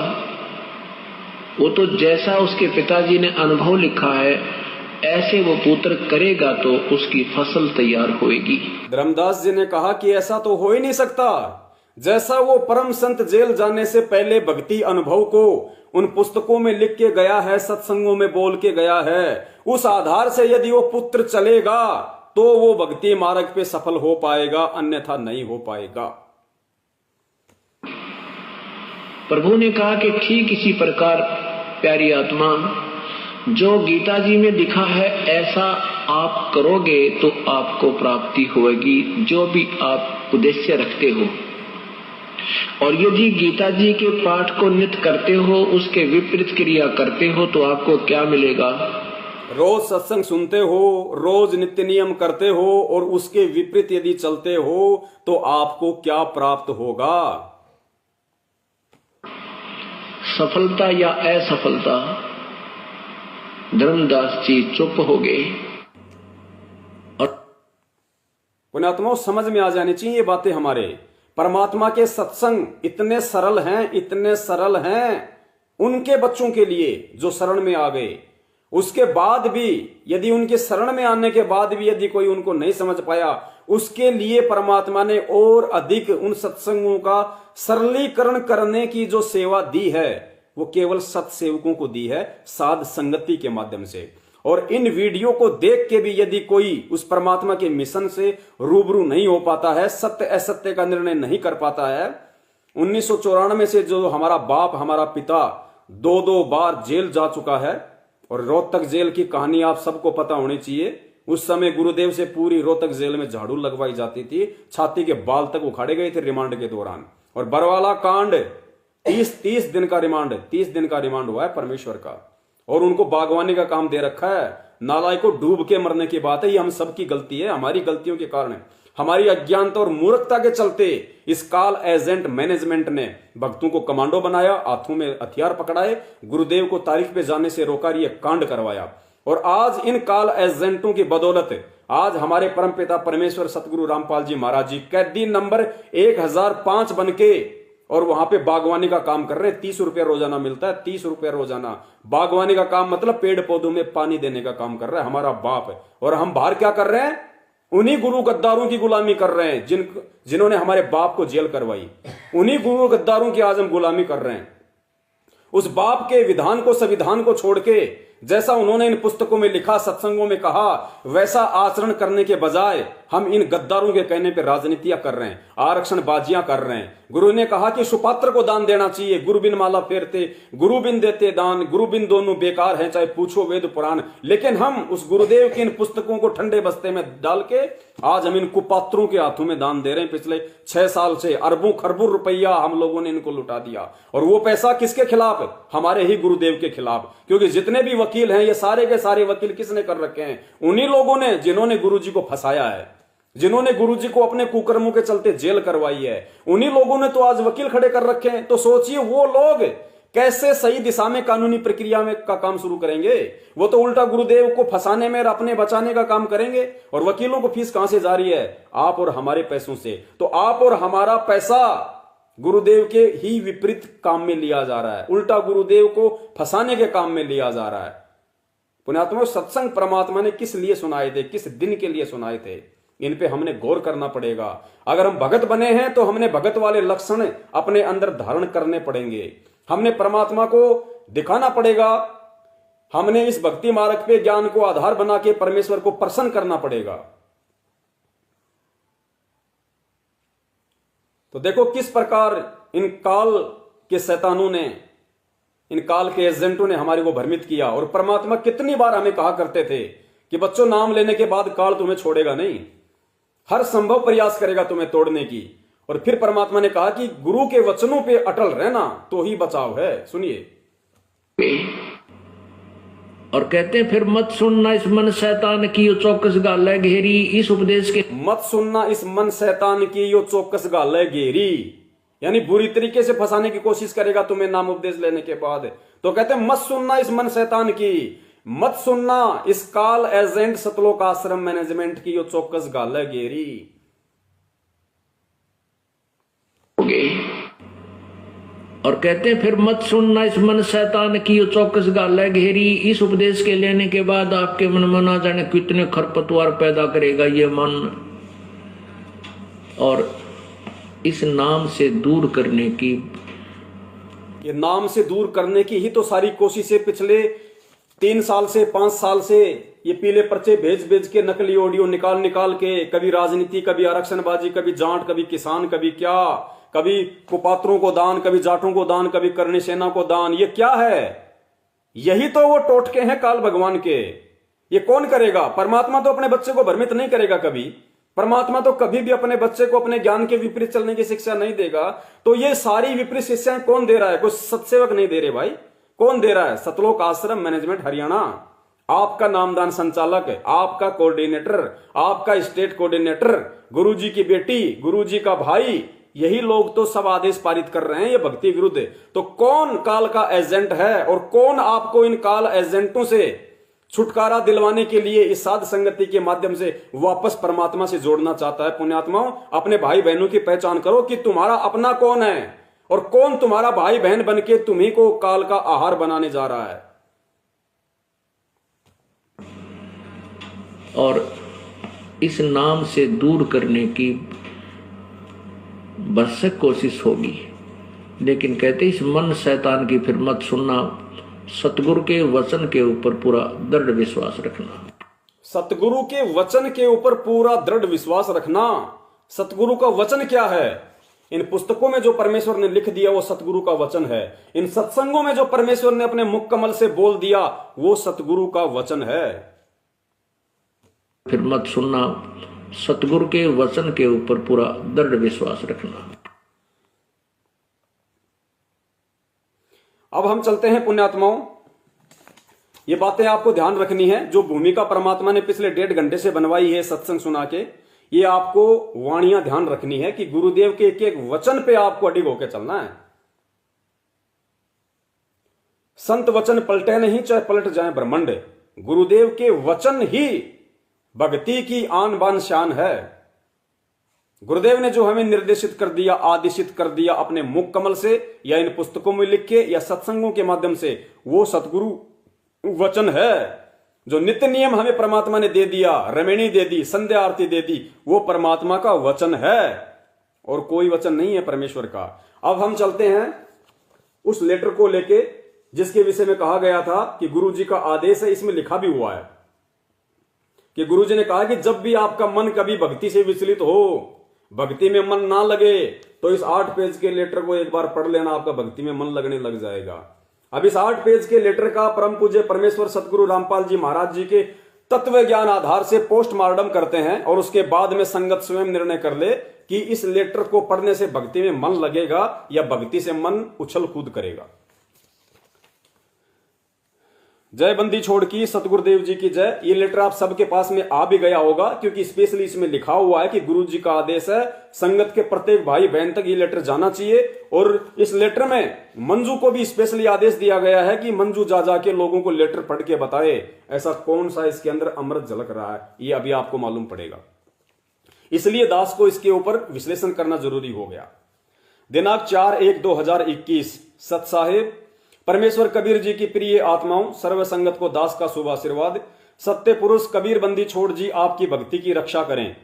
वो तो जैसा उसके पिताजी ने अनुभव लिखा है ऐसे वो पुत्र करेगा तो उसकी फसल तैयार होएगी। धर्मदास जी ने कहा कि ऐसा तो हो ही नहीं सकता, जैसा वो परम संत जेल जाने से पहले भक्ति अनुभव को उन पुस्तकों में लिख के गया है, सत्संगों में बोल के गया है, उस आधार से यदि वो पुत्र चलेगा तो वो भक्ति मार्ग पे सफल हो पाएगा, अन्यथा नहीं हो पाएगा। प्रभु ने कहा कि ठीक इसी प्रकार प्यारी आत्मा, जो गीता जी में लिखा है ऐसा आप करोगे तो आपको प्राप्ति होगी, जो भी आप उद्देश्य रखते हो। और यदि गीता जी के पाठ को नित्य करते हो, उसके विपरीत क्रिया करते हो, तो आपको क्या मिलेगा? रोज सत्संग सुनते हो, रोज नित्य नियम करते हो और उसके विपरीत यदि चलते हो तो आपको क्या प्राप्त होगा? सफलता या असफलता? धर्मदास जी चुप हो गए। और पुण्यात्माओं, समझ में आ जानी चाहिए ये बातें हमारे। परमात्मा के सत्संग इतने सरल हैं, इतने सरल हैं उनके बच्चों के लिए जो शरण में आ गए। उसके बाद भी यदि उनके शरण में आने के बाद भी यदि कोई उनको नहीं समझ पाया, उसके लिए परमात्मा ने और अधिक उन सत्संगों का सरलीकरण करने की जो सेवा दी है वो केवल सत्सेवकों को दी है, साध संगति के माध्यम से। और इन वीडियो को देख के भी यदि कोई उस परमात्मा के मिशन से रूबरू नहीं हो पाता है, सत्य असत्य का निर्णय नहीं कर पाता है। 1994 से जो हमारा बाप, हमारा पिता 2 बार जेल जा चुका है, और रोहतक जेल की कहानी आप सबको पता होनी चाहिए। उस समय गुरुदेव से पूरी रोहतक जेल में झाड़ू लगवाई जाती थी, छाती के बाल तक उखाड़े गए थे रिमांड के दौरान। और बरवाला कांड 30 दिन का रिमांड, 30 दिन का रिमांड हुआ है परमेश्वर का, और उनको बागवानी का काम दे रखा है। नालायक को डूब के मरने की बात है, ये हम सबकी गलती है, हमारी गलतियों के कारण, हमारी अज्ञानता और मूर्खता के चलते इस काल एजेंट मैनेजमेंट ने भक्तों को कमांडो बनाया, हाथों में हथियार पकड़ाए, गुरुदेव को तारीख पे जाने से रोका, ये कांड करवाया। और आज इन काल एजेंटों की बदौलत आज हमारे परमपिता परमेश्वर सतगुरु रामपाल जी महाराज जी कैदी नंबर 1005 बन के और वहां पे बागवानी का काम कर रहे हैं। 30 रुपया रोजाना मिलता है, 30 रुपया रोजाना। बागवानी का काम मतलब पेड़ पौधों में पानी देने का काम कर रहा है हमारा बाप। और हम बाहर क्या कर रहे हैं? उन्हीं गुरु गद्दारों की गुलामी कर रहे हैं जिन्होंने हमारे बाप को जेल करवाई। उन्हीं गुरु गद्दारों की आज हम गुलामी कर रहे हैं। उस बाप के विधान को, संविधान को छोड़ के जैसा उन्होंने इन पुस्तकों में लिखा, सत्संगों में कहा, वैसा आचरण करने के बजाय हम इन गद्दारों के कहने पे राजनीतियां कर रहे हैं, आरक्षण बाजियां कर रहे हैं। गुरु ने कहा कि सुपात्र को दान देना चाहिए, गुरु बिन माला फेरते गुरु बिन देते दान, गुरु बिन दोनों बेकार हैं चाहे पूछो वेद पुराण। लेकिन हम उस गुरुदेव की इन पुस्तकों को ठंडे बस्ते में डाल के आज हम इन कुपात्रों के हाथों में दान दे रहे हैं। पिछले 6 साल से अरबों खरबों रुपया हम लोगों ने इनको लुटा दिया, और वो पैसा किसके खिलाफ? हमारे ही गुरुदेव के खिलाफ। क्योंकि जितने भी वकील हैं, ये सारे के सारे वकील किसने कर रखे हैं? उन्हीं लोगों ने जिन्होंने गुरुजी को फंसाया है, जिन्होंने गुरुजी को अपने कुकर्मों के चलते जेल करवाई है। उन्हीं लोगों ने तो आज वकील खड़े कर रखे हैं। तो सोचिए वो लोग कैसे सही दिशा में कानूनी प्रक्रिया में का काम शुरू करेंगे? वो तो उल्टा गुरुदेव को फंसाने में और अपने बचाने का काम करेंगे। और वकीलों को फीस कहां से जा रही है? आप और हमारे पैसों से। तो आप और हमारा पैसा गुरुदेव के ही विपरीत काम में लिया जा रहा है, उल्टा गुरुदेव को फंसाने के काम में लिया जा रहा है। पुण्यात्माओं, सत्संग परमात्मा ने किस लिए सुनाए थे, किस दिन के लिए सुनाए थे, इन पे हमने गौर करना पड़ेगा। अगर हम भगत बने हैं तो हमने भगत वाले लक्षण अपने अंदर धारण करने पड़ेंगे। हमने परमात्मा को दिखाना पड़ेगा। हमने इस भक्ति मार्ग पे ज्ञान को आधार बना के परमेश्वर को प्रसन्न करना पड़ेगा। तो देखो किस प्रकार इन काल के शैतानों ने, इन काल के एजेंटों ने हमारे को भ्रमित किया। और परमात्मा कितनी बार हमें कहा करते थे कि बच्चों, नाम लेने के बाद काल तुम्हें छोड़ेगा नहीं, हर संभव प्रयास करेगा तुम्हें तोड़ने की। और फिर परमात्मा ने कहा कि गुरु के वचनों पे अटल रहना तो ही बचाव है। सुनिए, और कहते हैं फिर मत सुनना इस मन शैतान की यो चौकस गाल है घेरी। इस उपदेश के मत सुनना इस मन शैतान की यो चौकस गाल है घेरी, यानी बुरी तरीके से फंसाने की कोशिश करेगा तुम्हें नाम उपदेश लेने के बाद। तो कहते हैं मत सुनना इस मन शैतान की, मत सुनना इस काल एजेंट सतलोक आश्रम मैनेजमेंट की यो चौकस गाल है घेरी। और कहते हैं फिर मत सुनना इस मन शैतान की यो चौकस गाल है घेरी। इस उपदेश के लेने के बाद आपके मन में ना जाने कितने खरपतवार पैदा करेगा ये मन, और इस नाम से दूर करने की, ये नाम से दूर करने की ही तो सारी कोशिशें पिछले 3 साल से 5 साल से ये पीले पर्चे भेज भेज के, नकली ऑडियो निकाल निकाल के, कभी राजनीति, कभी आरक्षणबाजी, कभी जाट, कभी किसान, कभी क्या, कभी कुपात्रों को दान, कभी जाटों को दान, कभी करणी सेना को दान। ये क्या है? यही तो वो टोटके हैं काल भगवान के। ये कौन करेगा? परमात्मा तो अपने बच्चे को भ्रमित नहीं करेगा कभी। परमात्मा तो कभी भी अपने बच्चे को अपने ज्ञान के विपरीत चलने की शिक्षा नहीं देगा। तो ये सारी विपरीत शिक्षाएं कौन दे रहा है? कोई सत्सेवक नहीं दे रहे भाई। कौन दे रहा है? सतलोक आश्रम मैनेजमेंट हरियाणा, आपका नामदान संचालक, आपका कोऑर्डिनेटर, आपका स्टेट कोऑर्डिनेटर, गुरुजी की बेटी, गुरुजी का भाई, यही लोग तो सब आदेश पारित कर रहे हैं ये भक्ति विरुद्ध। तो कौन काल का एजेंट है और कौन आपको इन काल एजेंटों से छुटकारा दिलवाने के लिए इस साध संगति के माध्यम से वापस परमात्मा से जोड़ना चाहता है? पुण्यात्माओं, अपने भाई बहनों की पहचान करो कि तुम्हारा अपना कौन है और कौन तुम्हारा भाई बहन बन के तुम्ही को काल का आहार बनाने जा रहा है। और इस नाम से दूर करने की भरसक कोशिश होगी। लेकिन कहते इस मन शैतान की फिर मत सुनना, सतगुरु के वचन के ऊपर पूरा दृढ़ विश्वास रखना। सतगुरु के वचन के ऊपर पूरा दृढ़ विश्वास रखना। सतगुरु का वचन क्या है? इन पुस्तकों में जो परमेश्वर ने लिख दिया वो सतगुरु का वचन है। इन सत्संगों में जो परमेश्वर ने अपने मुख कमल से बोल दिया वो सतगुरु का वचन है। फिर मत सुनना, सतगुरु के वचन के ऊपर पूरा दृढ़ विश्वास रखना। अब हम चलते हैं पुण्यात्माओं, ये बातें आपको ध्यान रखनी है। जो भूमिका परमात्मा ने पिछले 1.5 घंटे से बनवाई है सत्संग सुना के, ये आपको वाणियां ध्यान रखनी है कि गुरुदेव के एक एक वचन पे आपको अडिग होकर चलना है। संत वचन पलटे नहीं चाहे पलट जाए ब्रह्मांड, गुरुदेव के वचन ही भक्ति की आन बान शान है। गुरुदेव ने जो हमें निर्देशित कर दिया, आदेशित कर दिया अपने मुख कमल से या इन पुस्तकों में लिख के या सत्संगों के माध्यम से, वो सतगुरु वचन है। जो नित्य नियम हमें परमात्मा ने दे दिया, रमणी दे दी, संध्या आरती दे दी, वो परमात्मा का वचन है और कोई वचन नहीं है परमेश्वर का। अब हम चलते हैं उस लेटर को लेके जिसके विषय में कहा गया था कि गुरु जी का आदेश है, इसमें लिखा भी हुआ है कि गुरुजी ने कहा कि जब भी आपका मन कभी भक्ति से विचलित हो, भक्ति में मन ना लगे, तो इस 8 पेज के लेटर को एक बार पढ़ लेना, आपका भक्ति में मन लगने लग जाएगा। अब इस 8 पेज के लेटर का परम पूज्य परमेश्वर सतगुरु रामपाल जी महाराज जी के तत्व ज्ञान आधार से पोस्टमार्टम करते हैं और उसके बाद में संगत स्वयं निर्णय कर ले कि इस लेटर को पढ़ने से भक्ति में मन लगेगा या भक्ति से मन उछल कूद करेगा। जय बंदी छोड़ की सतगुरुदेव जी की जय। ये लेटर आप सबके पास में आ भी गया होगा, क्योंकि स्पेशली इसमें लिखा हुआ है कि गुरु जी का आदेश है, संगत के प्रत्येक भाई बहन तक ये लेटर जाना चाहिए। और इस लेटर में मंजू को भी स्पेशली आदेश दिया गया है कि मंजू जा जाके लोगों को लेटर पढ़ के बताए ऐसा कौन सा इसके अंदर अमृत झलक रहा है, ये अभी आपको मालूम पड़ेगा। इसलिए दास को इसके ऊपर विश्लेषण करना जरूरी हो गया। दिनांक 4/1/2021 सत साहेब परमेश्वर कबीर जी की प्रिय आत्माओं, सर्व संगत को दास का शुभ आशीर्वाद। सत्य पुरुष कबीर बंदी छोड़ जी आपकी भक्ति की रक्षा करें।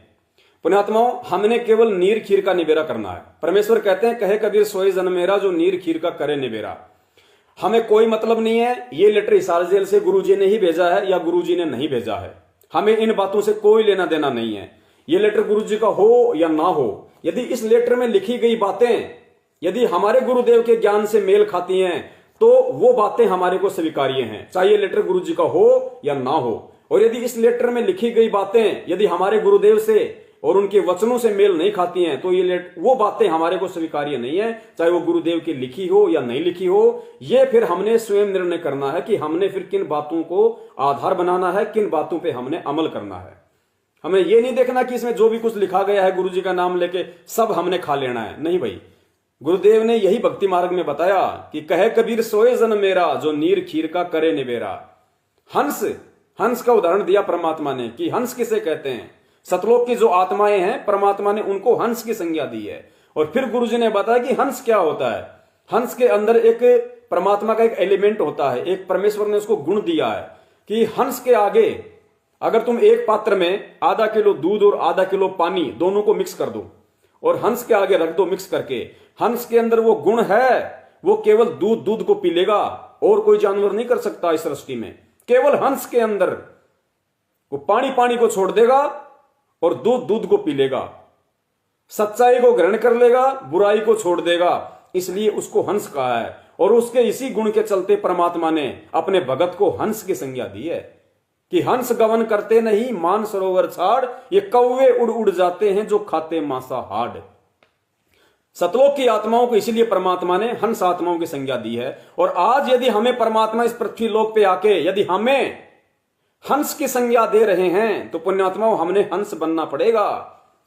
पुण्यात्माओं, हमने केवल नीर खीर का निबेरा करना है। परमेश्वर कहते हैं, कहे कबीर सोए जन मेरा, जो नीर खीर का करे निबेरा। हमें कोई मतलब नहीं है ये लेटर हिसार जेल से गुरुजी ने ही भेजा है या गुरुजी ने नहीं भेजा है, हमें इन बातों से कोई लेना देना नहीं है। ये लेटर गुरुजी का हो या ना हो, यदि इस लेटर में लिखी गई बातें यदि हमारे गुरुदेव के ज्ञान से मेल खाती हैं तो वो बातें हमारे को स्वीकार्य हैं, चाहे ये लेटर गुरुजी का हो या ना हो। और यदि इस लेटर में लिखी गई बातें यदि हमारे गुरुदेव से और उनके वचनों से मेल नहीं खाती हैं तो ये वो बातें हमारे को स्वीकार्य नहीं है, चाहे वो गुरुदेव की लिखी हो या नहीं लिखी हो। ये फिर हमने स्वयं निर्णय करना है कि हमने फिर किन बातों को आधार बनाना है, किन बातों पे हमने अमल करना है। हमें ये नहीं देखना कि इसमें जो भी कुछ लिखा गया है गुरुजी का नाम लेके सब हमने खा लेना है, नहीं भाई। गुरुदेव ने यही भक्ति मार्ग में बताया कि कहे कबीर सोए जन मेरा, जो नीर खीर का करे निबेरा। हंस का उदाहरण दिया परमात्मा ने कि हंस किसे कहते हैं। सतलोक की जो आत्माएं हैं परमात्मा ने उनको हंस की संज्ञा दी है। और फिर गुरुजी ने बताया कि हंस क्या होता है। हंस के अंदर एक परमात्मा का एक एलिमेंट होता है, एक परमेश्वर ने उसको गुण दिया है कि हंस के आगे अगर तुम एक पात्र में आधा किलो दूध और आधा किलो पानी दोनों को मिक्स कर दो और हंस के आगे रख दो मिक्स करके, हंस के अंदर वो गुण है, वो केवल दूध को पी लेगा और कोई जानवर नहीं कर सकता इस सृष्टि में। केवल हंस के अंदर वो पानी को छोड़ देगा और दूध को पी लेगा, सच्चाई को ग्रहण कर लेगा, बुराई को छोड़ देगा, इसलिए उसको हंस कहा है। और उसके इसी गुण के चलते परमात्मा ने अपने भगत को हंस की संज्ञा दी है कि हंस गवन करते नहीं मान सरोवर छाड़, ये कौवे उड़ उड़ जाते हैं जो खाते मांसाहार। सतलोक की आत्माओं को इसीलिए परमात्मा ने हंस आत्माओं की संज्ञा दी है। और आज यदि हमें परमात्मा इस पृथ्वी लोक पे आके यदि हमें हंस की संज्ञा दे रहे हैं तो पुण्यात्माओं हमने हंस बनना पड़ेगा,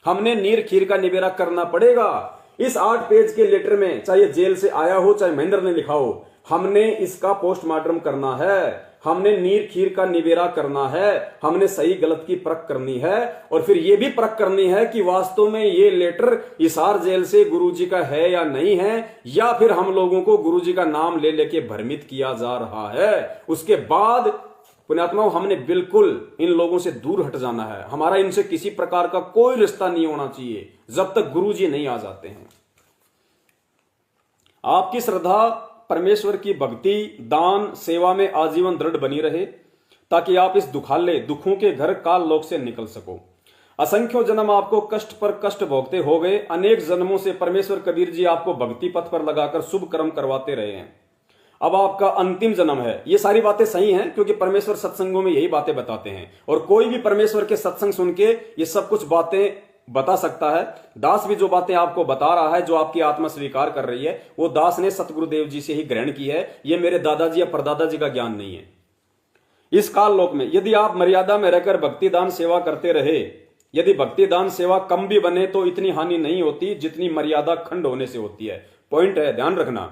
हमने नीर खीर का निबेरा करना पड़ेगा। इस 8 पेज के लेटर में चाहे जेल से आया हो चाहे महेंद्र ने लिखा हो, हमने इसका पोस्टमार्टम करना है, हमने नीर खीर का निबेरा करना है, हमने सही गलत की परख करनी है। और फिर यह भी परख करनी है कि वास्तव में ये लेटर हिसार जेल से गुरुजी का है या नहीं है, या फिर हम लोगों को गुरुजी का नाम ले लेके भ्रमित किया जा रहा है। उसके बाद पुण्यात्माओं हमने बिल्कुल इन लोगों से दूर हट जाना है। हमारा इनसे किसी प्रकार का कोई रिश्ता नहीं होना चाहिए जब तक गुरुजी नहीं आ जाते हैं। आपकी श्रद्धा परमेश्वर की भक्ति दान सेवा में आजीवन दृढ़ बनी रहे ताकि आप इस दुखाले दुखों के घर काल लोक से निकल सको। असंख्यों जन्म आपको कष्ट पर कष्ट भोगते हो गए, अनेक जन्मों से परमेश्वर कबीर जी आपको भक्ति पथ पर लगाकर शुभ कर्म करवाते रहे हैं। अब आपका अंतिम जन्म है। ये सारी बातें सही हैं क्योंकि परमेश्वर सत्संगों में यही बातें बताते हैं और कोई भी परमेश्वर के सत्संग सुन के ये सब कुछ बातें बता सकता है। दास भी जो बातें आपको बता रहा है, जो आपकी आत्मा स्वीकार कर रही है, वो दास ने सतगुरुदेव जी से ही ग्रहण की है। ये मेरे दादाजी या परदादा का ज्ञान नहीं है। इस काल लोक में यदि आप मर्यादा में रहकर भक्ति दान सेवा करते रहे, यदि भक्ति दान सेवा कम भी बने तो इतनी हानि नहीं होती जितनी मर्यादा खंड होने से होती है। पॉइंट है, ध्यान रखना।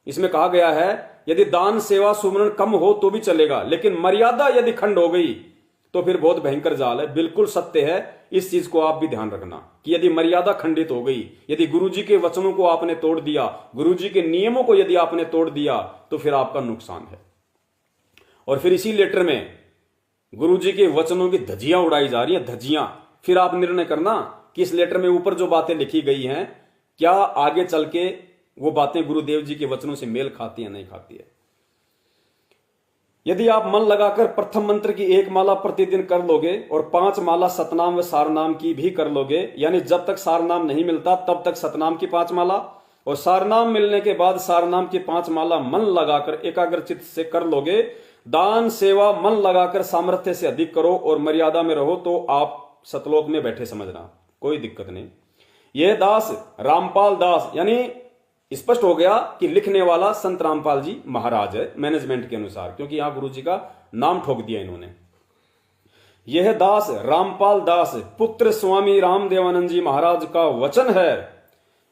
इसमें कहा गया है यदि दान सेवा सुमरण कम हो तो भी चलेगा, लेकिन मर्यादा यदि खंड हो गई तो फिर बहुत भयंकर जाल है। बिल्कुल सत्य है, इस चीज को आप भी ध्यान रखना कि यदि मर्यादा खंडित हो गई, यदि गुरुजी के वचनों को आपने तोड़ दिया, गुरुजी के नियमों को यदि आपने तोड़ दिया तो फिर आपका नुकसान है। और फिर इसी लेटर में गुरुजी के वचनों की धज्जियां उड़ाई जा रही है, धज्जियां। फिर आप निर्णय करना कि इस लेटर में ऊपर जो बातें लिखी गई हैं क्या आगे चल के वो बातें गुरुदेव जी के वचनों से मेल खाती है नहीं खाती है। यदि आप मन लगाकर प्रथम मंत्र की 1 माला प्रतिदिन कर लोगे और 5 माला सतनाम व सारनाम की भी कर लोगे, यानी जब तक सारनाम नहीं मिलता तब तक सतनाम की 5 माला और सारनाम मिलने के बाद सारनाम की 5 माला मन लगाकर एकाग्रचित से कर लोगे, दान सेवा मन लगाकर सामर्थ्य से अधिक करो और मर्यादा में रहो तो आप सतलोक में बैठे समझना, कोई दिक्कत नहीं। यह दास रामपाल दास, यानी स्पष्ट हो गया कि लिखने वाला संत रामपाल जी महाराज है मैनेजमेंट के अनुसार, क्योंकि यहां गुरु जी का नाम ठोक दिया इन्होंने। यह दास रामपाल दास पुत्र स्वामी रामदेवानंद जी महाराज का वचन है।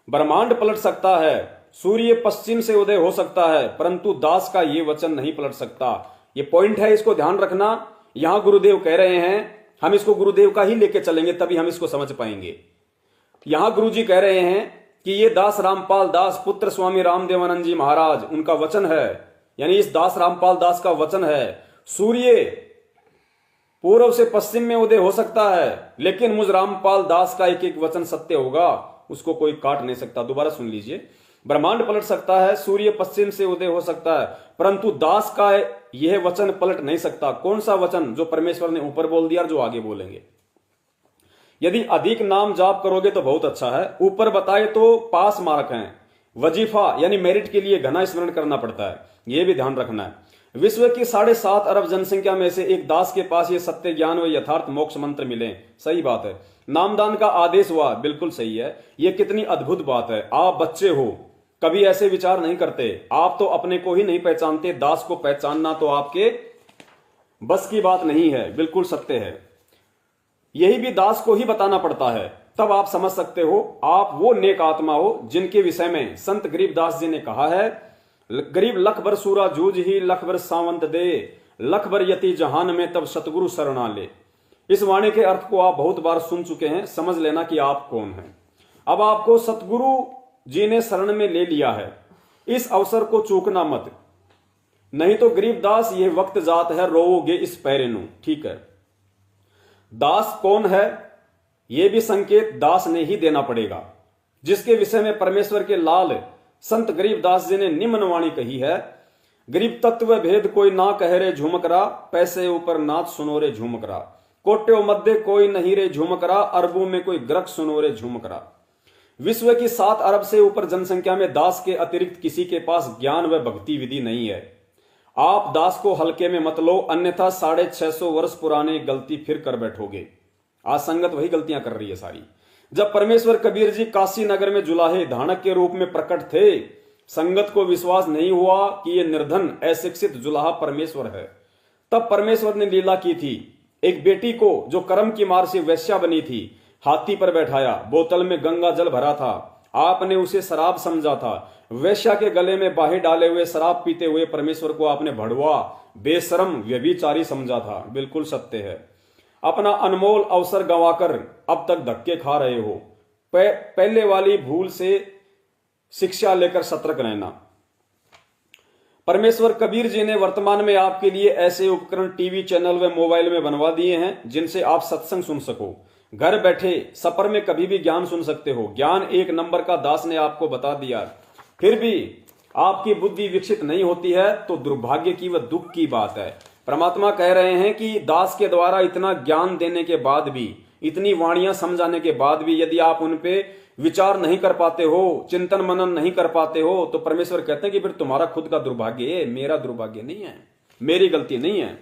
ब्रह्मांड पलट सकता है, सूर्य पश्चिम से उदय हो सकता है, परंतु दास का यह वचन नहीं पलट सकता। यह पॉइंट है, इसको ध्यान रखना। यहां गुरुदेव कह रहे हैं, हम इसको गुरुदेव का ही लेके चलेंगे तभी हम इसको समझ पाएंगे। यहां गुरु जी कह रहे हैं कि ये दास रामपाल दास पुत्र स्वामी रामदेवानंद जी महाराज उनका वचन है, यानी इस दास रामपाल दास का वचन है। सूर्य पूर्व से पश्चिम में उदय हो सकता है, लेकिन मुझ रामपाल दास का एक एक वचन सत्य होगा, उसको कोई काट नहीं सकता। दोबारा सुन लीजिए, ब्रह्मांड पलट सकता है, सूर्य पश्चिम से उदय हो सकता है, परंतु दास का यह वचन पलट नहीं सकता। कौन सा वचन? जो परमेश्वर ने ऊपर बोल दिया और जो आगे बोलेंगे। यदि अधिक नाम जाप करोगे तो बहुत अच्छा है, ऊपर बताए तो पास मार्क हैं। वजीफा यानी मेरिट के लिए घना स्मरण करना पड़ता है, यह भी ध्यान रखना है। विश्व की 7.5 अरब जनसंख्या में से एक दास के पास ये सत्य ज्ञान व यथार्थ मोक्ष मंत्र मिले, सही बात है। नामदान का आदेश हुआ, बिल्कुल सही है। यह कितनी अद्भुत बात है। आप बच्चे हो, कभी ऐसे विचार नहीं करते, आप तो अपने को ही नहीं पहचानते, दास को पहचानना तो आपके बस की बात नहीं है, बिल्कुल सत्य है। यही भी दास को ही बताना पड़ता है, तब आप समझ सकते हो आप वो नेक आत्मा हो जिनके विषय में संत गरीबदास जी ने कहा है, गरीब लख बर सूरा जूझ ही लख बर सावंत दे, लख बर यति जहान में तब सतगुरु शरणा ले। इस वाणी के अर्थ को आप बहुत बार सुन चुके हैं, समझ लेना कि आप कौन हैं। अब आपको सतगुरु जी ने शरण में ले लिया है, इस अवसर को चूकना मत, नहीं तो गरीबदास ये वक्त जात है रोओगे इस पैरेनु। ठीक है, दास कौन है यह भी संकेत दास ने ही देना पड़ेगा, जिसके विषय में परमेश्वर के लाल संत गरीबदास जी ने निम्न वाणी कही है, गरीब तत्व भेद कोई ना कह रे झुमकरा, पैसे ऊपर नाच सुनो रे झुमकरा, कोट्यो मध्य कोई नहीं रे झुमकरा, अरबों में कोई ग्रक सुनो रे झुमकरा। विश्व की 7 अरब से ऊपर जनसंख्या में दास के अतिरिक्त किसी के पास ज्ञान व भक्ति विधि नहीं है। आप दास को हल्के में मत लो, अन्यथा 650 वर्ष पुराने गलती फिर कर बैठोगे। आज संगत वही गलतियां कर रही है सारी। जब परमेश्वर कबीर जी काशी नगर में जुलाहे धानक के रूप में प्रकट थे, संगत को विश्वास नहीं हुआ कि यह निर्धन अशिक्षित जुलाहा परमेश्वर है। तब परमेश्वर ने लीला की थी, एक बेटी को जो कर्म की मार से वैश्या बनी थी, हाथी पर बैठाया, बोतल में गंगा जल भरा था, आपने उसे शराब समझा था। वैश्या के गले में बाहे डाले हुए शराब पीते हुए परमेश्वर को आपने भड़वा, बेशरम, व्यभिचारी समझा था। बिल्कुल सत्य है। अपना अनमोल अवसर गंवाकर अब तक धक्के खा रहे हो। पहले वाली भूल से शिक्षा लेकर सतर्क रहना। परमेश्वर कबीर जी ने वर्तमान में आपके लिए ऐसे उपकरण टीवी चैनल व मोबाइल में बनवा दिए हैं जिनसे आप सत्संग सुन सको। घर बैठे सफर में कभी भी ज्ञान सुन सकते हो। ज्ञान 1 नंबर का दास ने आपको बता दिया, फिर भी आपकी बुद्धि विकसित नहीं होती है तो दुर्भाग्य की व दुख की बात है। परमात्मा कह रहे हैं कि दास के द्वारा इतना ज्ञान देने के बाद भी, इतनी वाणियां समझाने के बाद भी यदि आप उन पे विचार नहीं कर पाते हो, चिंतन मनन नहीं कर पाते हो, तो परमेश्वर कहते हैं कि फिर तुम्हारा खुद का दुर्भाग्य है, मेरा दुर्भाग्य नहीं है, मेरी गलती नहीं है।